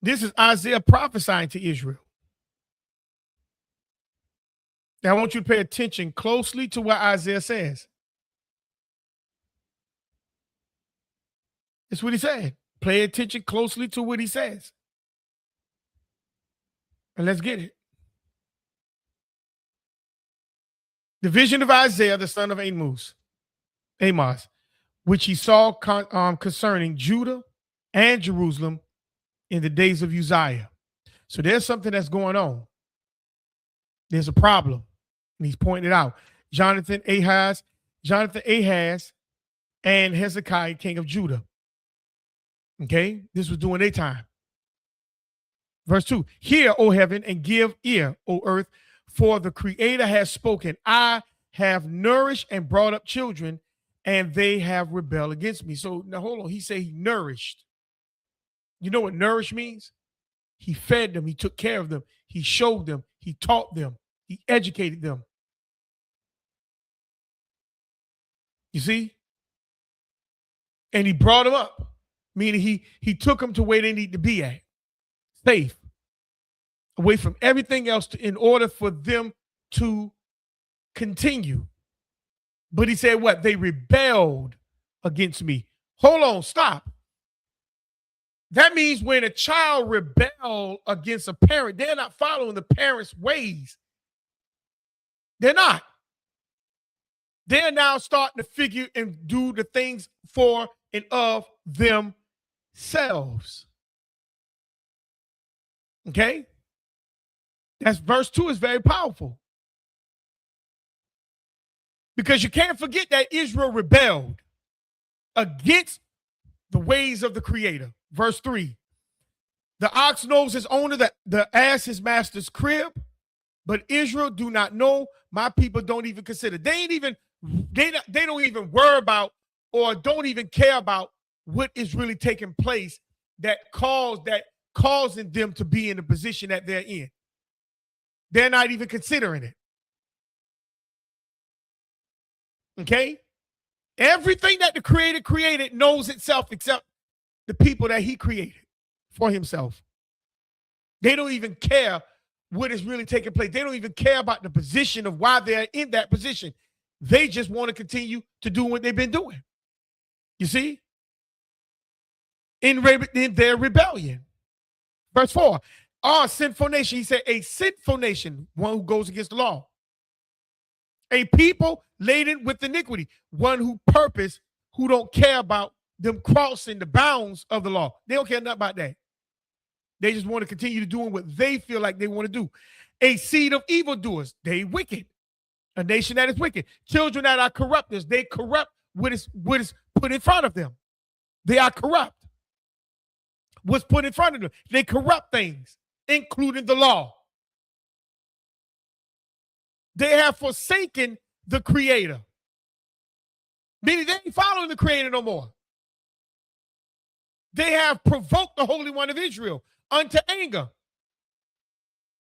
This is Isaiah prophesying to Israel. Now, I want you to pay attention closely to what Isaiah says. It's what he said. Pay attention closely to what he says. And let's get it. The vision of Isaiah, the son of Amos, which he saw concerning Judah and Jerusalem in the days of Uzziah. So there's something that's going on. There's a problem, and he's pointing it out. Jonathan, Ahaz, and Hezekiah, king of Judah. Okay, this was during their time. Verse 2, hear, O heaven, and give ear, O earth, for the Creator has spoken. I have nourished and brought up children, and they have rebelled against me. So now hold on, he said he nourished. You know what nourish means? He fed them, he took care of them, he showed them, he taught them, he educated them. You see? And he brought them up, meaning he took them to where they need to be at, safe, away from everything else in order for them to continue. But he said what? They rebelled against me. Hold on, stop. That means when a child rebels against a parent, they're not following the parent's ways. They're not. They're now starting to figure and do the things for and of themselves. Okay? That's verse 2 is very powerful. Because you can't forget that Israel rebelled against the ways of the Creator. Verse 3, the ox knows his owner, the ass his master's crib, but Israel do not know. My people don't even consider. They don't even worry about or don't even care about what is really taking place that causing them to be in the position that they're in. They're not even considering it. Okay? Everything that the Creator created knows itself except the people that he created for himself. They don't even care what is really taking place. They don't even care about the position of why they're in that position. They just want to continue to do what they've been doing. You see? In their rebellion. Verse 4, sinful nation. He said, a sinful nation, one who goes against the law. A people laden with iniquity, one who don't care about them crossing the bounds of the law. They don't care nothing about that. They just want to continue to doing what they feel like they want to do. A seed of evildoers, they wicked. A nation that is wicked. Children that are corrupters, they corrupt what is put in front of them. They are corrupt. What's put in front of them. They corrupt things, including the law. They have forsaken the Creator. Meaning they ain't following the Creator no more. They have provoked the Holy One of Israel unto anger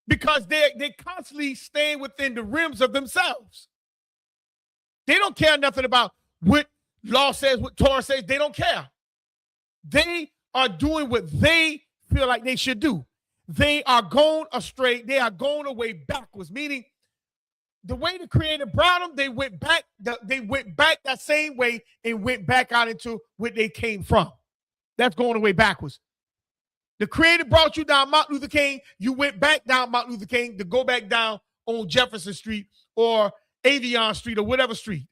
because they constantly stay within the rims of themselves. They don't care nothing about what law says, what Torah says. They don't care. They are doing what they feel like they should do. They are going astray. They are going away backwards, meaning the way the Creator brought them, they went back that same way and went back out into where they came from. That's going away backwards. The Creator brought you down Martin Luther King. You went back down Martin Luther King to go back down on Jefferson Street or Avion Street or whatever street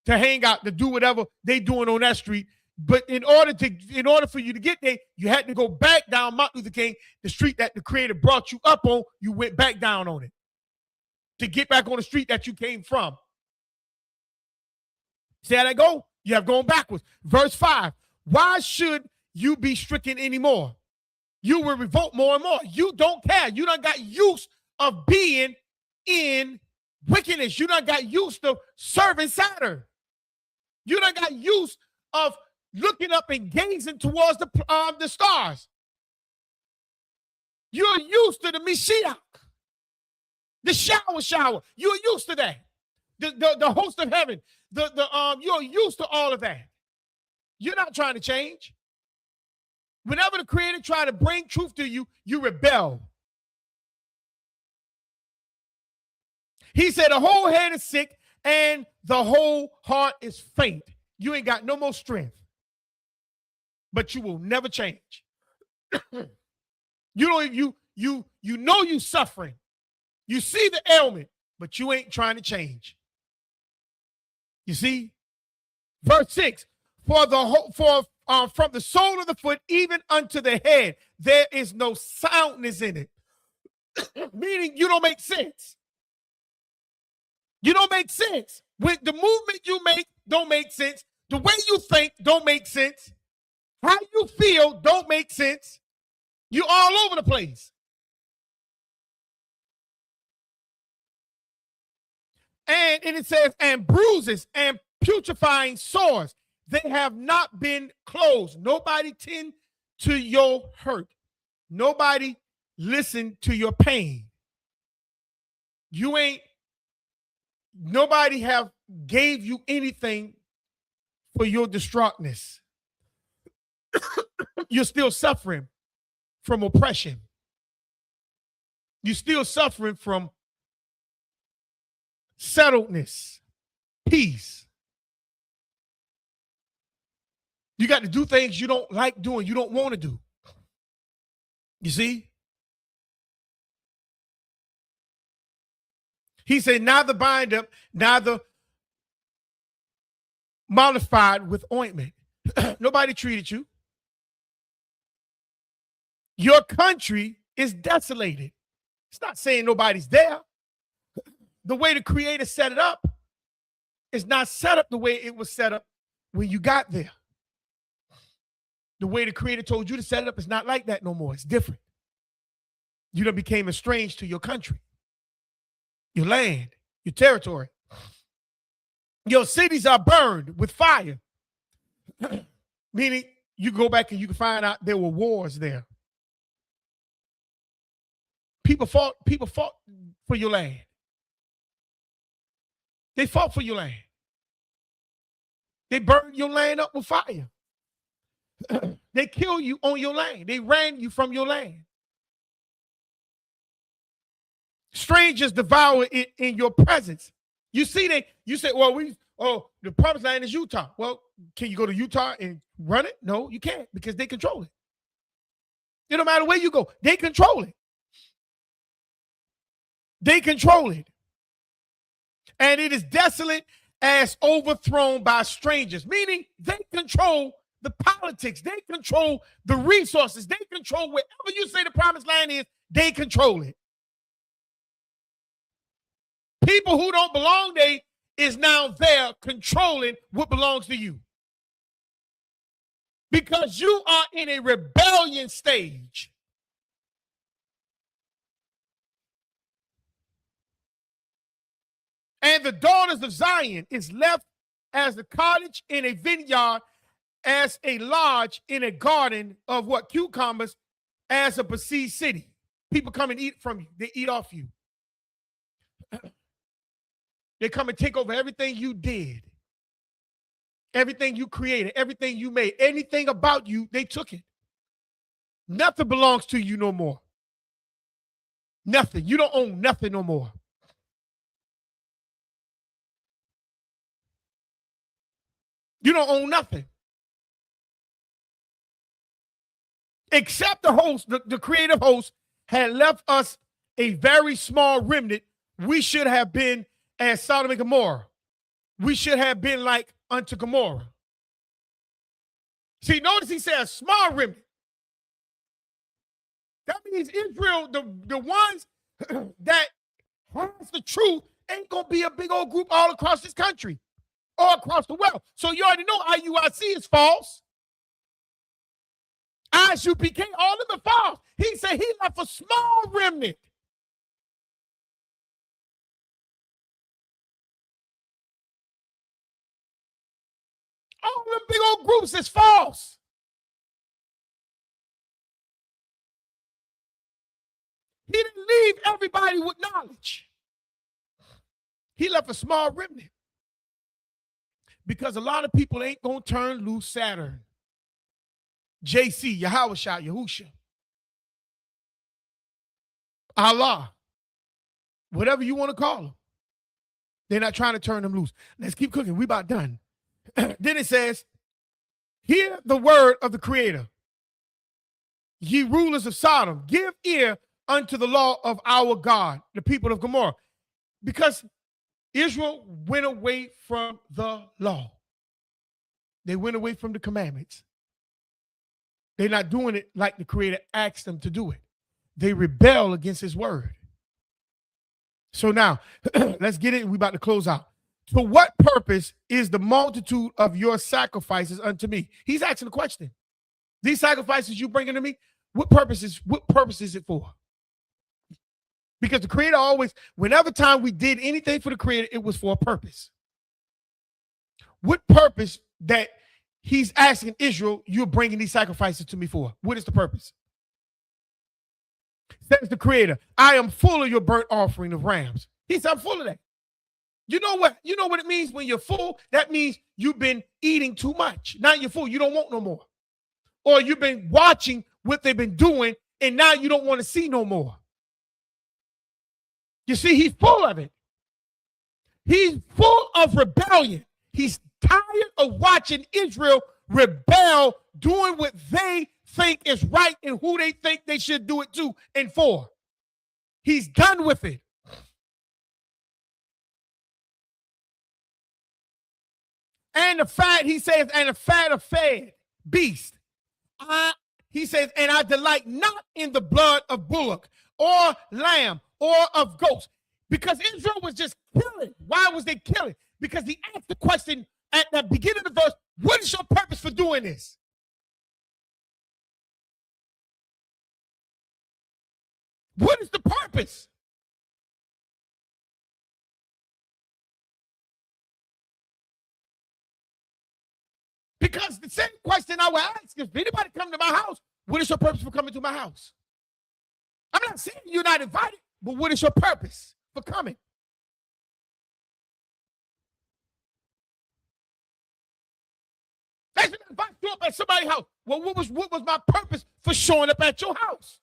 to hang out, to do whatever they doing on that street. But in order for you to get there, you had to go back down Martin Luther King, the street that the Creator brought you up on. You went back down on it to get back on the street that you came from. See how that go? You have gone backwards. Verse 5. Why should you be stricken anymore? You will revolt more and more. You don't care. You done got used of being in wickedness. You done got used to serving Saturn. You done got used of looking up and gazing towards the stars. You're used to the Mashiach, the shower. You're used to that. The host of heaven. You're used to all of that. You're not trying to change. Whenever the Creator try to bring truth to you, you rebel. He said the whole head is sick and the whole heart is faint. You ain't got no more strength. But you will never change. You know you suffering. You see the ailment. but you ain't trying to change. You see? Verse 6, from the sole of the foot even unto the head, there is no soundness in it. Meaning you don't make sense. You don't make sense. With the movement you make don't make sense. The way you think don't make sense. How you feel don't make sense. You're all over the place. And it says, and bruises and putrefying sores, they have not been closed. Nobody tend to your hurt. Nobody listen to your pain. Nobody have gave you anything for your distraughtness. You're still suffering from oppression. You're still suffering from settledness, peace. You got to do things you don't like doing, you don't want to do. You see? He said, neither bind up, neither mollified with ointment. Nobody treated you. Your country is desolated. It's not saying nobody's there. The way the Creator set it up is not set up the way it was set up when you got there. The way the Creator told you to set it up is not like that no more. It's different. You done became estranged to your country, your land, your territory. Your cities are burned with fire. Meaning you go back and you can find out there were wars there. People fought for your land. They fought for your land. They burned your land up with fire. They killed you on your land. They ran you from your land. Strangers devour it in your presence. You see, you say, well, the promised land is Utah. Well, can you go to Utah and run it? No, you can't, because they control it. It don't matter where you go. They control it. They control it. And it is desolate as overthrown by strangers, meaning they control the politics. They control the resources. They control wherever you say the promised land is, they control it. People who don't belong there is now there controlling what belongs to you. Because you are in a rebellion stage. And the daughters of Zion is left as the cottage in a vineyard, as a lodge in a garden of what? Cucumbers, as a besieged city. People come and eat from you. They eat off you. They come and take over everything you did, everything you created, everything you made, anything about you, they took it. Nothing belongs to you no more. Nothing. You don't own nothing no more. You don't own nothing. Except the host, the creative host had left us a very small remnant. We should have been as Sodom and Gomorrah. We should have been like unto Gomorrah. See, notice he said a small remnant. That means Israel, the ones that has the truth, ain't going to be a big old group all across this country, all across the world. So you already know IUIC is false. ISUPK, all of them are false. He said he left a small remnant. All them big old groups is false. He didn't leave everybody with knowledge. He left a small remnant. Because a lot of people ain't going to turn loose Saturn, JC, Yahawashah, Yahusha, Allah, whatever you want to call them. They're not trying to turn them loose. Let's keep cooking. We about done. Then it says, hear the word of the Creator. Ye rulers of Sodom, give ear unto the law of our God, the people of Gomorrah. Because Israel went away from the law. They went away from the commandments. They're not doing it like the Creator asked them to do it. They rebel against his word. So now, let's get it. We're about to close out. To what purpose is the multitude of your sacrifices unto me? He's asking the question. These sacrifices you bringing to me, what purpose is it for? Because the Creator always, whenever time we did anything for the Creator, it was for a purpose. What purpose that he's asking Israel, you're bringing these sacrifices to me for? What is the purpose? Says the Creator, I am full of your burnt offering of rams. He said, I'm full of that. You know what? You know what it means when you're full? That means you've been eating too much. Now you're full. You don't want no more. Or you've been watching what they've been doing, and now you don't want to see no more. You see, he's full of it. He's full of rebellion. He's tired of watching Israel rebel, doing what they think is right and who they think they should do it to and for. He's done with it. And the fat, he says, and the fat of fed beast. He says, and I delight not in the blood of bullock or lamb or of goats. Because Israel was just killing. Why was they killing? Because he asked the question at the beginning of the verse, what is your purpose for doing this? What is the purpose? Because the same question I would ask, if anybody come to my house, what is your purpose for coming to my house? I'm not saying you're not invited, but what is your purpose for coming? If I show up at somebody's house, well, what was my purpose for showing up at your house?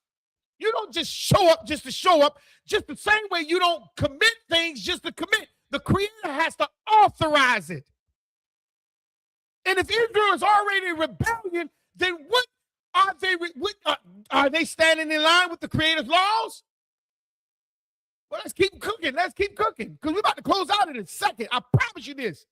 You don't just show up just to show up, just the same way you don't commit things just to commit. The Creator has to authorize it. And if Israel is already in rebellion, then what are they? Are they standing in line with the Creator's laws? Well, let's keep cooking. Let's keep cooking, because we're about to close out in a second. I promise you this.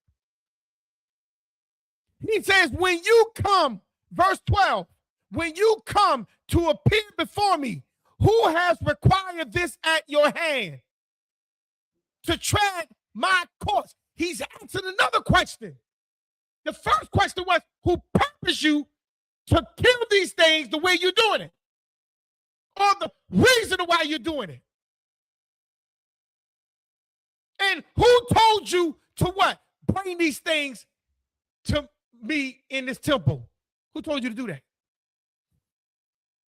He says, when you come, verse 12, when you come to appear before me, who has required this at your hand to tread my course? He's answered another question. The first question was, who purposed you to kill these things the way you're doing it? Or the reason why you're doing it? And who told you to what? Bring these things to me in this temple. Who told you to do that?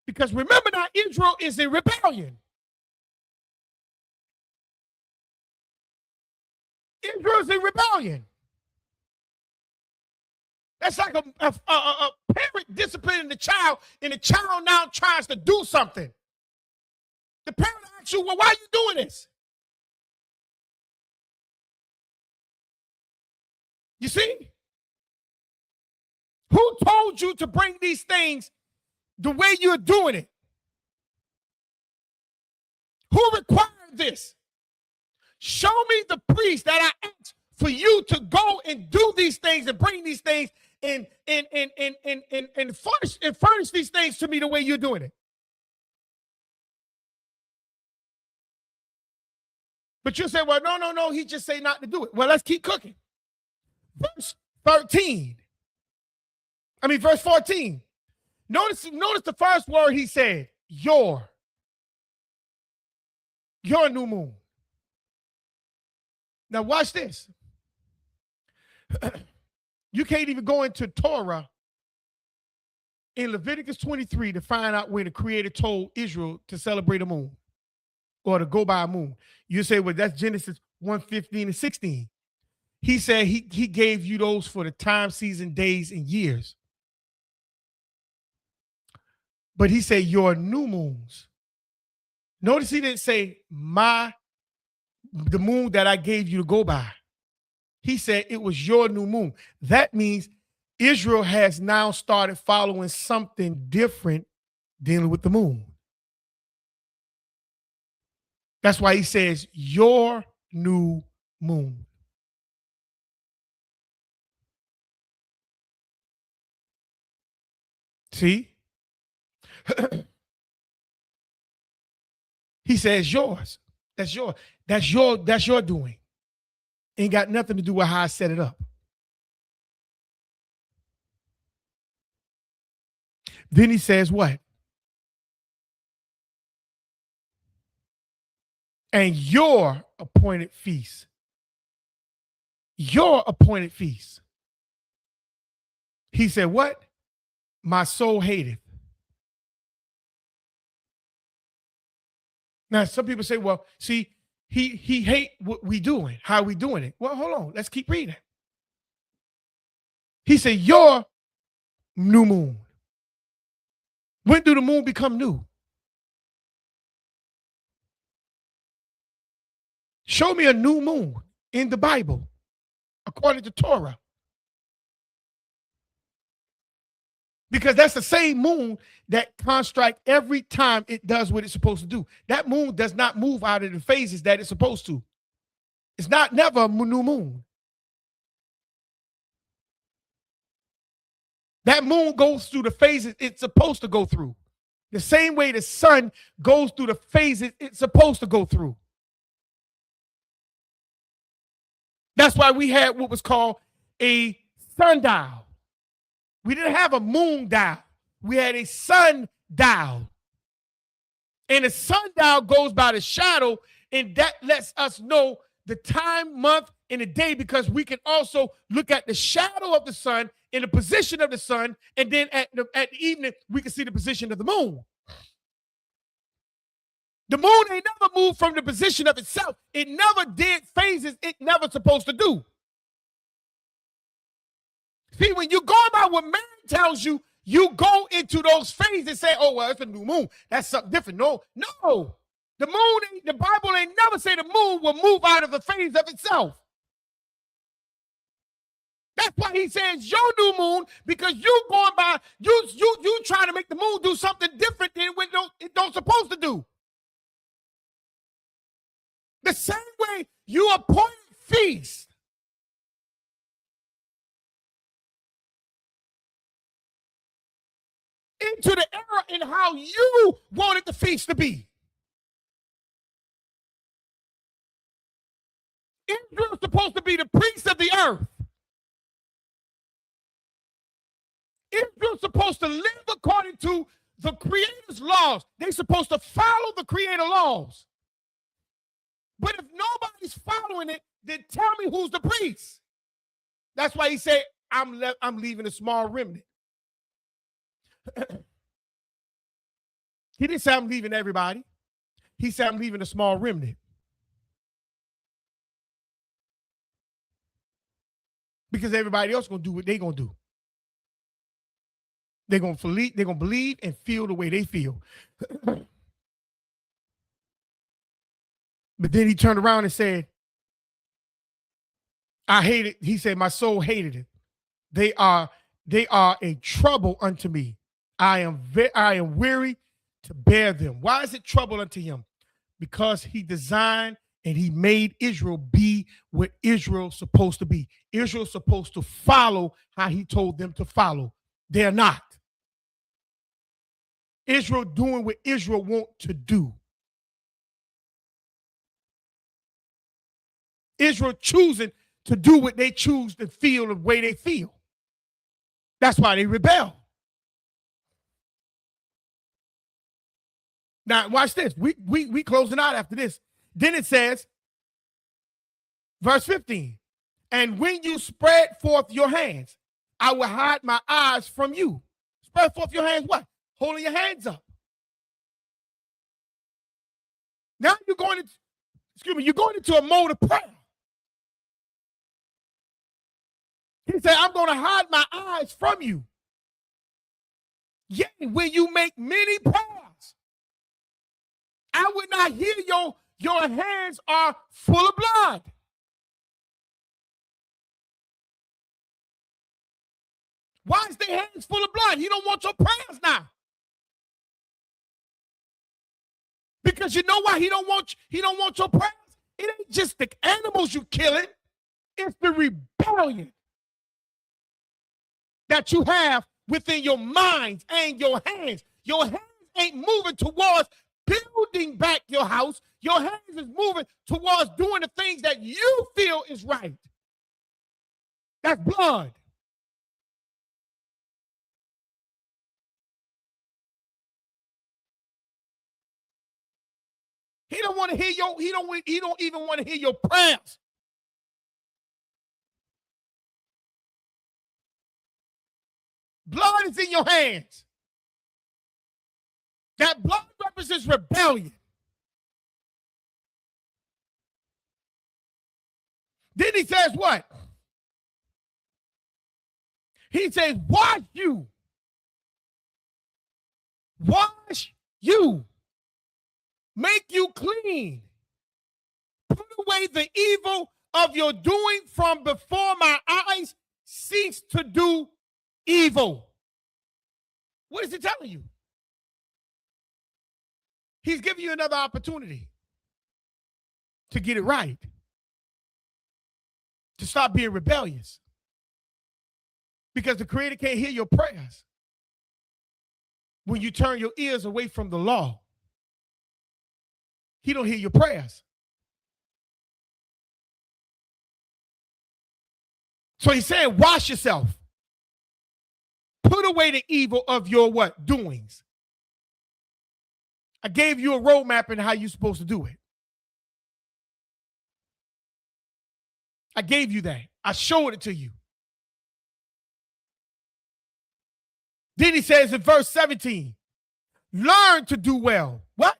Because remember now, Israel is in rebellion. Israel's in rebellion. That's like a parent disciplining the child, and the child now tries to do something. The parent asks you, well, why are you doing this? You see? Who told you to bring these things the way you're doing it? Who required this? Show me the priest that I asked for you to go and do these things and bring these things and furnish these things to me the way you're doing it. But you say, well, no, he just say not to do it. Well, let's keep cooking. Verse 14. Verse 14. Notice the first word he said, your new moon. Now watch this. You can't even go into Torah in Leviticus 23 to find out where the Creator told Israel to celebrate a moon or to go by a moon. You say, well, that's Genesis 1:15 and 16. He said he gave you those for the time, season, days, and years. But he said your new moons. Notice he didn't say the moon that I gave you to go by. He said it was your new moon. That means Israel has now started following something different dealing with the moon. That's why he says your new moon. See? He says yours. That's yours. That's your doing. Ain't got nothing to do with how I set it up. Then he says what? And your appointed feast. Your appointed feast. He said, what? My soul hateth. Now, some people say, well, see, he hate what we doing. How we doing it? Well, hold on. Let's keep reading. He said, your new moon. When do the moon become new? Show me a new moon in the Bible, according to Torah. Because that's the same moon that constricts every time it does what it's supposed to do. That moon does not move out of the phases that it's supposed to. It's never a new moon. That moon goes through the phases it's supposed to go through. The same way the sun goes through the phases it's supposed to go through. That's why we had what was called a sundial. We didn't have a moon dial. We had a sundial. And a sundial goes by the shadow, and that lets us know the time, month, and the day, because we can also look at the shadow of the sun and the position of the sun, and then at the evening, we can see the position of the moon. The moon ain't never moved from the position of itself. It never did phases it never supposed to do. See, when you go by what man tells you, you go into those phases and say, oh, well, it's a new moon. That's something different. No. The moon, the Bible ain't never say the moon will move out of the phase of itself. That's why he says your new moon, because you going by, you trying to make the moon do something different than what it don't supposed to do. The same way you appoint feast. Into the era in how you wanted the feast to be. Israel's supposed to be the priest of the earth. Israel's supposed to live according to the Creator's laws. They're supposed to follow the Creator laws. But if nobody's following it, then tell me who's the priest. That's why he said, I'm leaving a small remnant. He didn't say I'm leaving everybody. He said I'm leaving a small remnant. Because everybody else going to do what they're going to do. They're going to believe and feel the way they feel. But then he turned around and said, I hate it. He said, my soul hated it. They are a trouble unto me. I am weary to bear them. Why is it trouble unto him? Because he designed and he made Israel be what Israel's supposed to be. Israel's supposed to follow how he told them to follow. They're not. Israel doing what Israel want to do. Israel choosing to do what they choose to feel the way they feel. That's why they rebel. Now, watch this. We closing out after this. Then it says, verse 15, and when you spread forth your hands, I will hide my eyes from you. Spread forth your hands, what? Holding your hands up. Now you're going into a mode of prayer. He said, I'm going to hide my eyes from you. Yet when you make many prayers, I would not hear your hands are full of blood. Why is their hands full of blood? He don't want your prayers now. Because you know why he don't want your prayers? it ain't just the animals you killing, it's the rebellion that you have within your minds and your hands. Your hands ain't moving towards building back your house. Your hands is moving towards doing the things that you feel is right. That's blood. He don't want to hear your, he don't even want to hear your prayers. Blood is in your hands. That blood represents rebellion. Then he says what? He says, wash you. Wash you. Make you clean. Put away the evil of your doing from before my eyes. Cease to do evil. What is he telling you? He's giving you another opportunity to get it right, to stop being rebellious, because the Creator can't hear your prayers when you turn your ears away from the law. He don't hear your prayers. So he's saying, wash yourself. Put away the evil of your what? Doings. I gave you a roadmap in how you're supposed to do it. I gave you that. I showed it to you. Then he says in verse 17, learn to do well. What?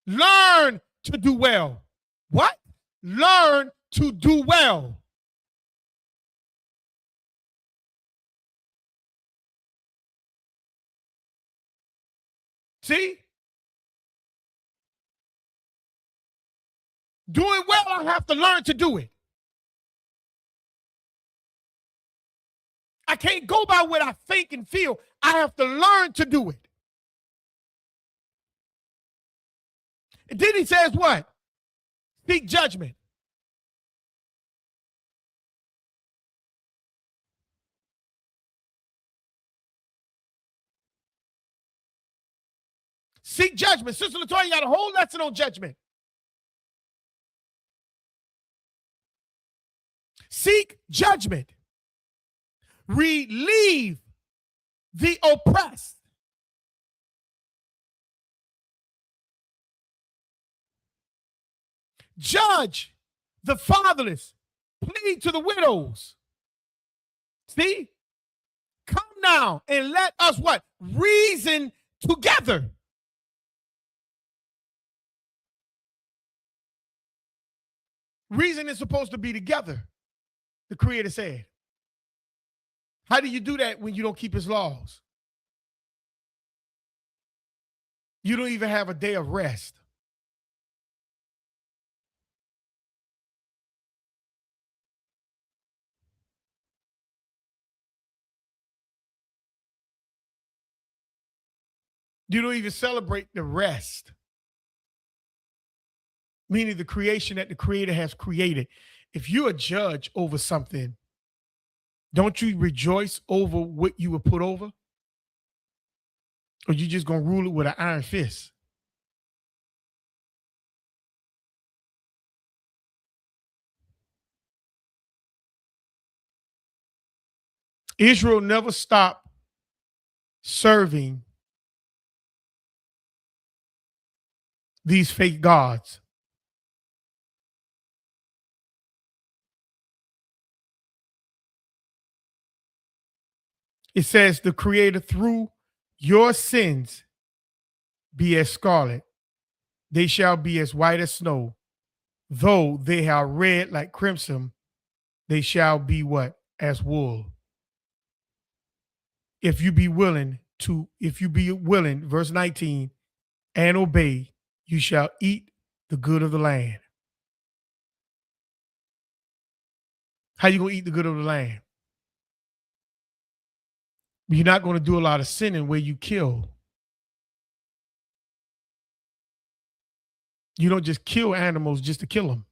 Learn to do well. What? Learn to do well. See? Doing well, I have to learn to do it. I can't go by what I think and feel. I have to learn to do it. And then he says what? Seek judgment. Seek judgment. Sister Latoya, you got a whole lesson on judgment. Seek judgment. Relieve the oppressed. Judge the fatherless. Plead to the widows. See? Come now and let us what? Reason together. Reason is supposed to be together, the Creator said. How do you do that when you don't keep his laws? You don't even have a day of rest. You don't even celebrate the rest, meaning the creation that the Creator has created. If you're a judge over something, don't you rejoice over what you were put over? Or you just gonna rule it with an iron fist? Israel never stopped serving these fake gods. It says the Creator, through your sins be as scarlet, they shall be as white as snow. Though they are red like crimson, they shall be what? As wool. If you be willing, verse 19, and obey, you shall eat the good of the land. How you gonna eat the good of the land? You're not going to do a lot of sinning where you kill. You don't just kill animals just to kill them.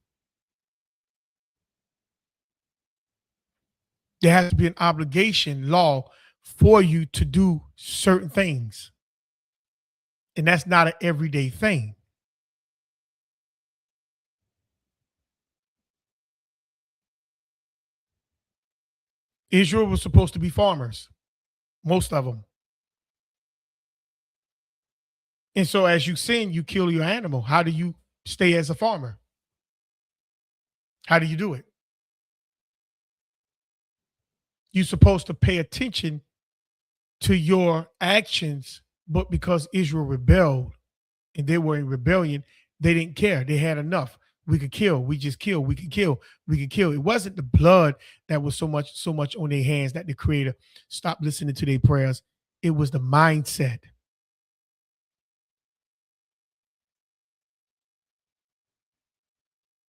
There has to be an obligation law for you to do certain things. And that's not an everyday thing. Israel was supposed to be farmers, most of them. And so as you sin, you kill your animal. How do you stay as a farmer? How do you do it? You're supposed to pay attention to your actions, but because Israel rebelled and they were in rebellion, they didn't care. They had enough. We could kill. We just kill. We could kill. We could kill. It wasn't the blood that was so much on their hands that the Creator stopped listening to their prayers. It was the mindset.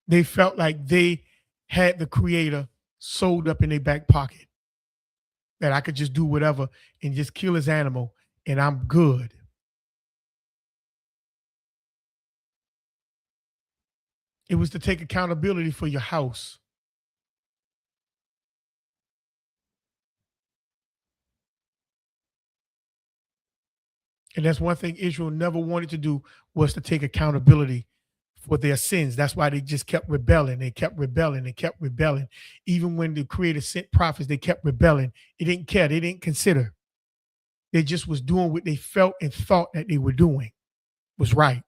They felt like they had the Creator sewed up in their back pocket, that I could just do whatever and just kill his animal and I'm good. It was to take accountability for your house. And that's one thing Israel never wanted to do, was to take accountability for their sins. That's why they just kept rebelling. They kept rebelling. They kept rebelling. Even when the Creator sent prophets, they kept rebelling. They didn't care. They didn't consider. They just was doing what they felt and thought that they were doing was right.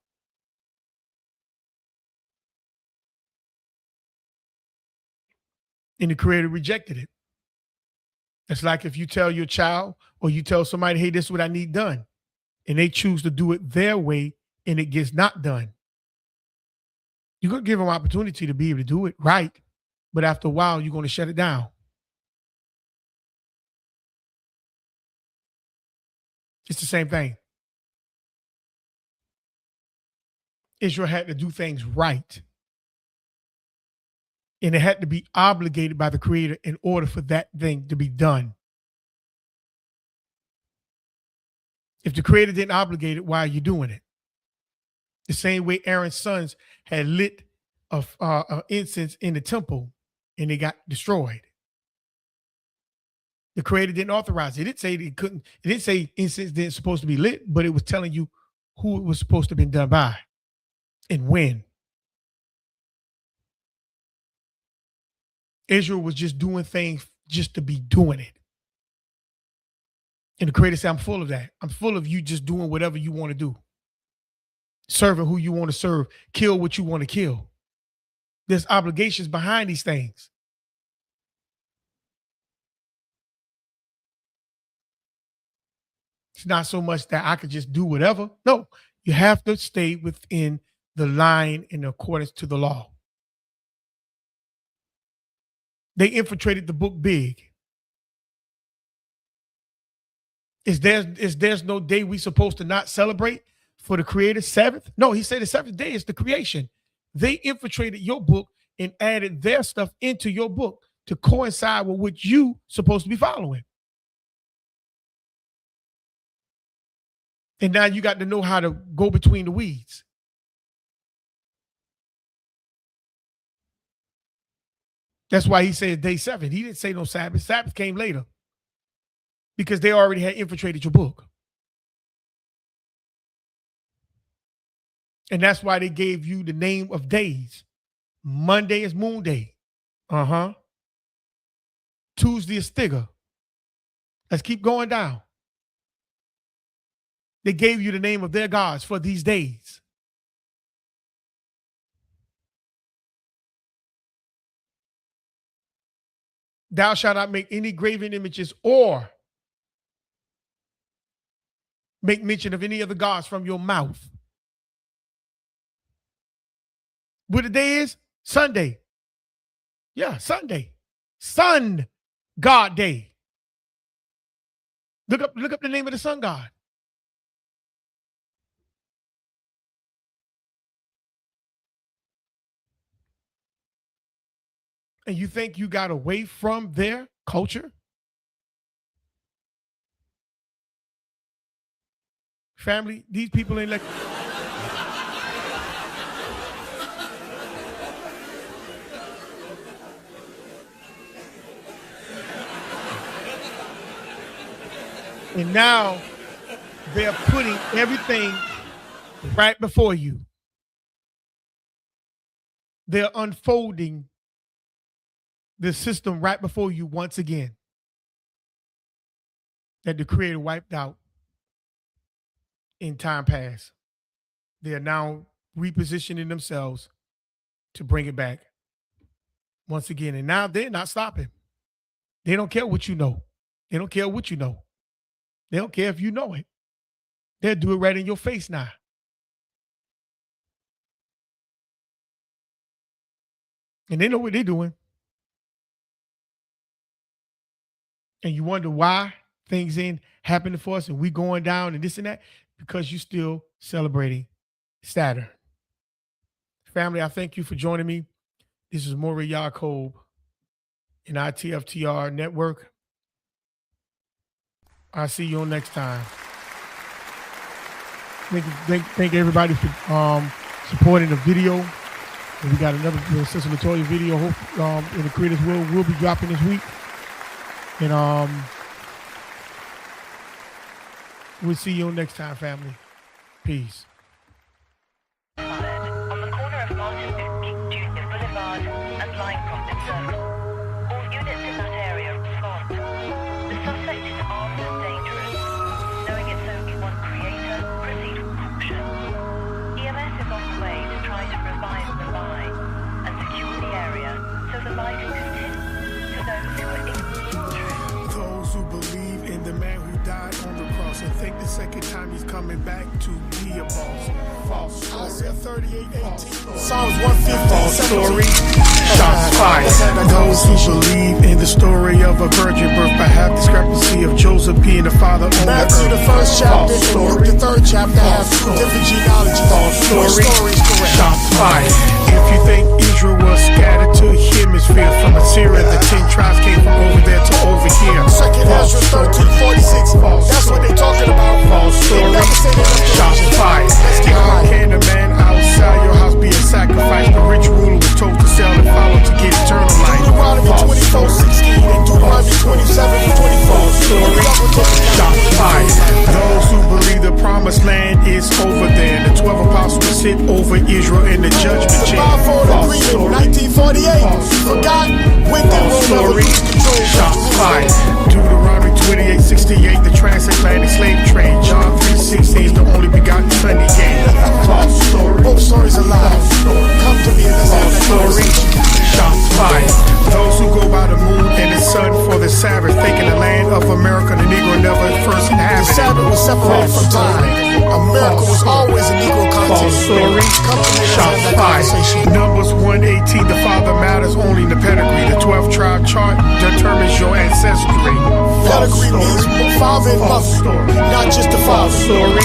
And the Creator rejected it. It's like if you tell your child or you tell somebody, hey, this is what I need done, and they choose to do it their way and it gets not done. You're going to give them opportunity to be able to do it right, but after a while, you're going to shut it down. It's the same thing. Israel had to do things right. And it had to be obligated by the Creator in order for that thing to be done. If the Creator didn't obligate it, why are you doing it? The same way Aaron's sons had lit incense in the temple and they got destroyed. The Creator didn't authorize it. It didn't say it couldn't. It didn't say incense didn't supposed to be lit, but it was telling you who it was supposed to have been done by and when. Israel was just doing things just to be doing it. And the Creator said, I'm full of that. I'm full of you just doing whatever you want to do. Serving who you want to serve. Kill what you want to kill. There's obligations behind these things. It's not so much that I could just do whatever. No, you have to stay within the line in accordance to the law. They infiltrated the book big. Is there's no day we supposed to not celebrate for the Creator's Sabbath? No, he said the seventh day is the creation. They infiltrated your book and added their stuff into your book to coincide with what you supposed to be following. And now you got to know how to go between the weeds. That's why he said day 7. He didn't say no Sabbath. Sabbath came later because they already had infiltrated your book. And that's why they gave you the name of days. Monday is Moon Day. Tuesday is Stigger. Let's keep going down. They gave you the name of their gods for these days. Thou shalt not make any graven images or make mention of any other gods from your mouth. What the day is? Sunday. Yeah, Sunday. Sun God Day. Look up the name of the sun god. And you think you got away from their culture? Family, these people ain't like... And now they're putting everything right before you. They're unfolding the system right before you once again that the Creator wiped out in time past. They are now repositioning themselves to bring it back once again. And now they're not stopping. They don't care what you know. They don't care what you know. They don't care if you know it. They'll do it right in your face now. And they know what they're doing. And you wonder why things ain't happening for us and we going down and this and that, because you're still celebrating Saturn. Family, I thank you for joining me. This is Maury Yacob in ITFTR Network. I'll see you on next time. Thank everybody for supporting the video. And we got another Sister Latoya video in the Creators World will be dropping this week. And we'll see you next time, family. Peace. On the corner of Martin Luther King Jr. Boulevard and Line Compton Circle. All units in that area respond. The suspect is armed and dangerous. Knowing it's only one creator, proceed with caution. EMS is on the way to try to revive the line and secure the area so the light can continue to those who are ignorant of the truth. Those who believe in the man who died on the cross and think the second time he's coming back to be a boss. False story. Isaiah 38:18. Psalms 150. False story. Shots fired. Those who believe in the story of a virgin birth but have discrepancy of Joseph being the father on Matthew, the first chapter, and Luke, the third chapter, have two different genealogies. False Which story. story is correct? Shots fired. If you think Israel was scattered to hemisphere from Assyria, the 10 tribes came from over there to over here. Second Ezra 13:46. That's what they talking about. False They story. never say that. Shots fired. Let's get How right. can a man outside your house be a sacrifice? The rich ruler was told to sell and follow to get eternal life. Deuteronomy False 24:16 and Deuteronomy 27:24. story. Shots fired. Those who believe the promised land is over there. The 12 apostles will sit over Israel in the judgment The chair. Balfour False Agreement, story. 1948. False story. Forgot when they False will never story. lose control. Shots fired. Deuteronomy 28:68, the transatlantic slave trade. John 3:16 is the only begotten son he gave. False story. Both stories are lies. Come to me and let's have False that story. conversation. Shots fired. Those who go by the moon and the sun for the Sabbath, thinking the land of America, the Negro never first The inhabited. Sabbath was separated from time. America was always a Negro False continent. story. Come to me and let's Shots have that fired. conversation. Numbers 1:18, the father matters only in the pedigree. The 12 tribe chart determines your ancestry. False Pedigree means story. father and False mother, story. not just the False father. story.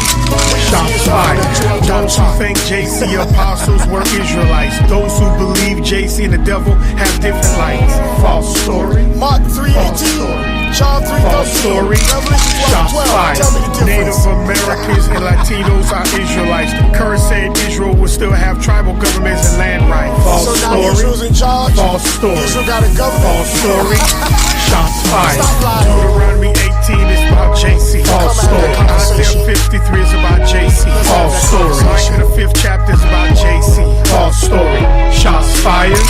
Shots fired. Those who think JC apostles were Israelites. Those who believe JC and the devil have different lights. False story. Mark False 3:18, story. John False 3:13, story. Revelation Shots 12:12. fired. Tell me the Native difference. Americans and Latinos are Israelites. The curse said Israel will still have tribal governments and land rights. False So now story. Israel's in charge. False story. Israel got a government. False story. Shots fired. Stop lying. Deuteronomy 18 is about JC. False Come story. out of that Isaiah conversation. 53 is about JC. Let's have False that story. conversation. Micah the 5th chapter is about JC. False story. Shots fired.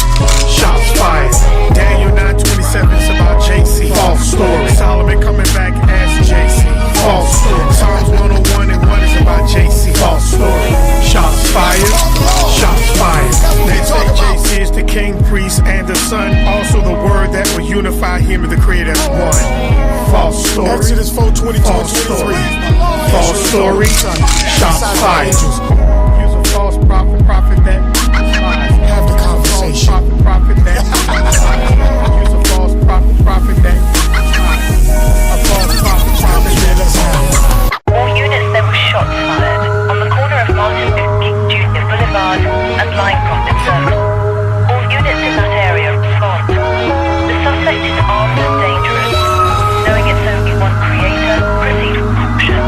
Shots fired. Daniel 9:27 is about JC. False story. Solomon coming back as JC. False story. Psalms 101 and 1 is about JC. False story. Shots fired. Shots fired. They say JC is the king, priest, and the son. Also the word that will unify him and the creator as one. False story. Exodus 4:22 and False 23. story. False story. Shots fired. Angels. Use a false prophet that lies. Have the conversation. False prophet that lies. Use a false prophet that lies. A false prophet that lies. All units, there were shots fired on the corner of Martin Luther King Jr. Boulevard and Line Compton Circle. All units in that area respond. The suspect is armed and dangerous. Knowing it's only one creator, proceed with caution.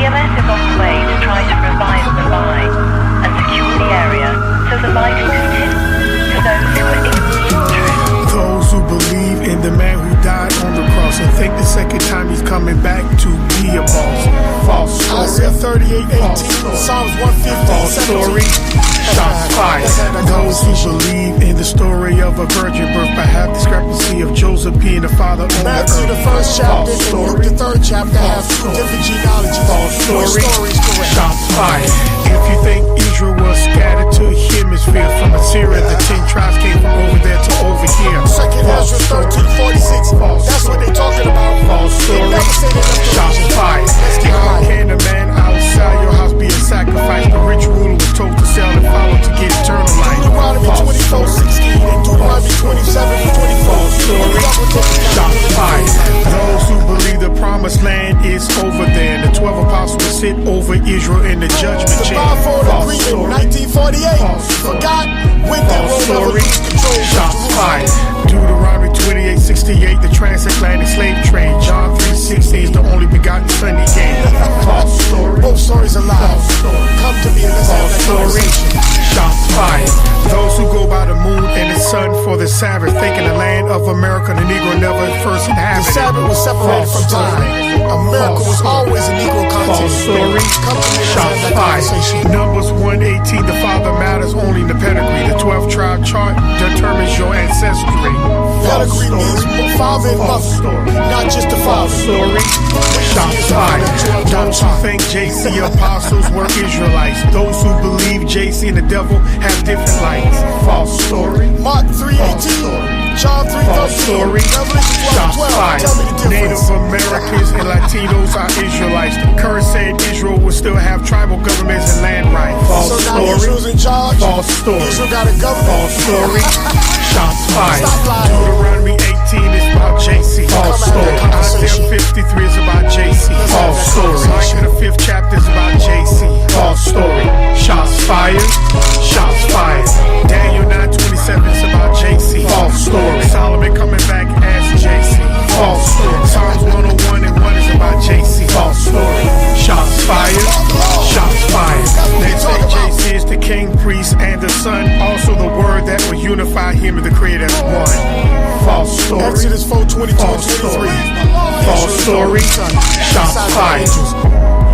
EMS is on the way to try to revive the line and secure the area so the light can continue to those who are ignorant of the truth. Those Psalms 115. False story. Shots fired. Those who believe in the story of a virgin birth but have discrepancy of Joseph being the father on Matthew, the the earth. first chapter, False and story. Luke, the third chapter, have two story. different genealogies. False Which story. story is correct? Shots fired. If you think Israel was scattered to a hemisphere from Assyria, the 10 tribes came from over there to over here. Second Ezra 13:46. That's what they talking about. False They story. never say they left the Shots region. fired. Let's get How high. can a man outside your house be a sacrifice? The rich ruler was told to sell and follow to get eternal life. Deuteronomy False 24:16 and Deuteronomy 27:24. story. Shots fired. Those who believe the promised land is over there. The 12 apostles will sit over Israel in the judgment The chair. Balfour False Agreement, story. 1948. False story. Forgot when they False will never story. lose control. of Shots Jerusalem. fired. Deuteronomy 28:68, the transatlantic slave trade. John 3:16 is the only begotten son he gave. False story. Both stories are lies. False story. Come to me and let's have False that story. conversation. Shots fired. Those who go by the moon and the sun for the Sabbath, thinking the land of America, the Negro never first The inhabited. Sabbath was separated False from time. story. America False was story. always a Negro False continent. story. Come to me and let's have Shots that fired. conversation. Numbers 118, the father matters only in the pedigree. The 12 tribe chart determines your ancestry. False Pedigree story. means father and False mother, story. not just the False father. story. Shots fired. Those who think JC apostles were Israelites. Those who believe JC and the devil have different lights. False story. Mark False 3:18, story. John False 3:13, story. Revelation Shots 12:12. fired. Tell me the Native difference. Americans and Latinos are Israelites. Curse said Israel will still have tribal governments and land rights. False So now story. Israel's in charge. False story. Israel got a government. False story. Shots fired. Stop lying. Deuteronomy 18 is about JC. False Come story. out of the conversation. Isaiah 53 is about JC. Let's have False that story. conversation. Micah the 5th chapter is about JC. False story. Shots fired. Shots fired. Daniel 9:27 is about JC. False story. Solomon coming back as JC. False story. Psalms 101 and 1 is about JC. False story. Shots fired. Shots fired. They say JC is the king, priest, and the son. Also the word that will unify him and the creator as one. False story. Exodus 4:22 and False 23. story. False story. Shots Inside the fired. angels.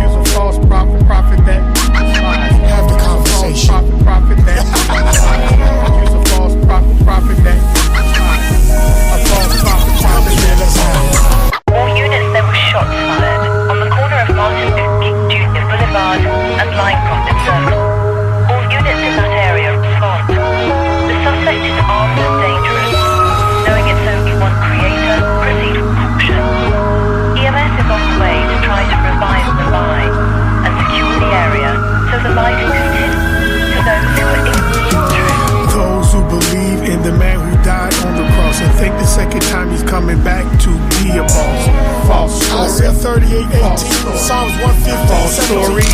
Use a false prophet that lies. Have the conversation. False prophet that lies. Use a false prophet that lies. A false prophet that lies. All units, there were shots fired on the corner of Martin Luther King Jr. Boulevard and Line Crofton Circle. All units in that area respond. The suspect is armed and dangerous. Knowing it's only one creator, proceed with caution. EMS is on the way to try to revive the line and secure the area so the light can continue to those who are in the Those who believe in the man who died on the cross and think the second time he's coming back to be a boss. False story. Isaiah 38:18, Psalms 115:17. False story.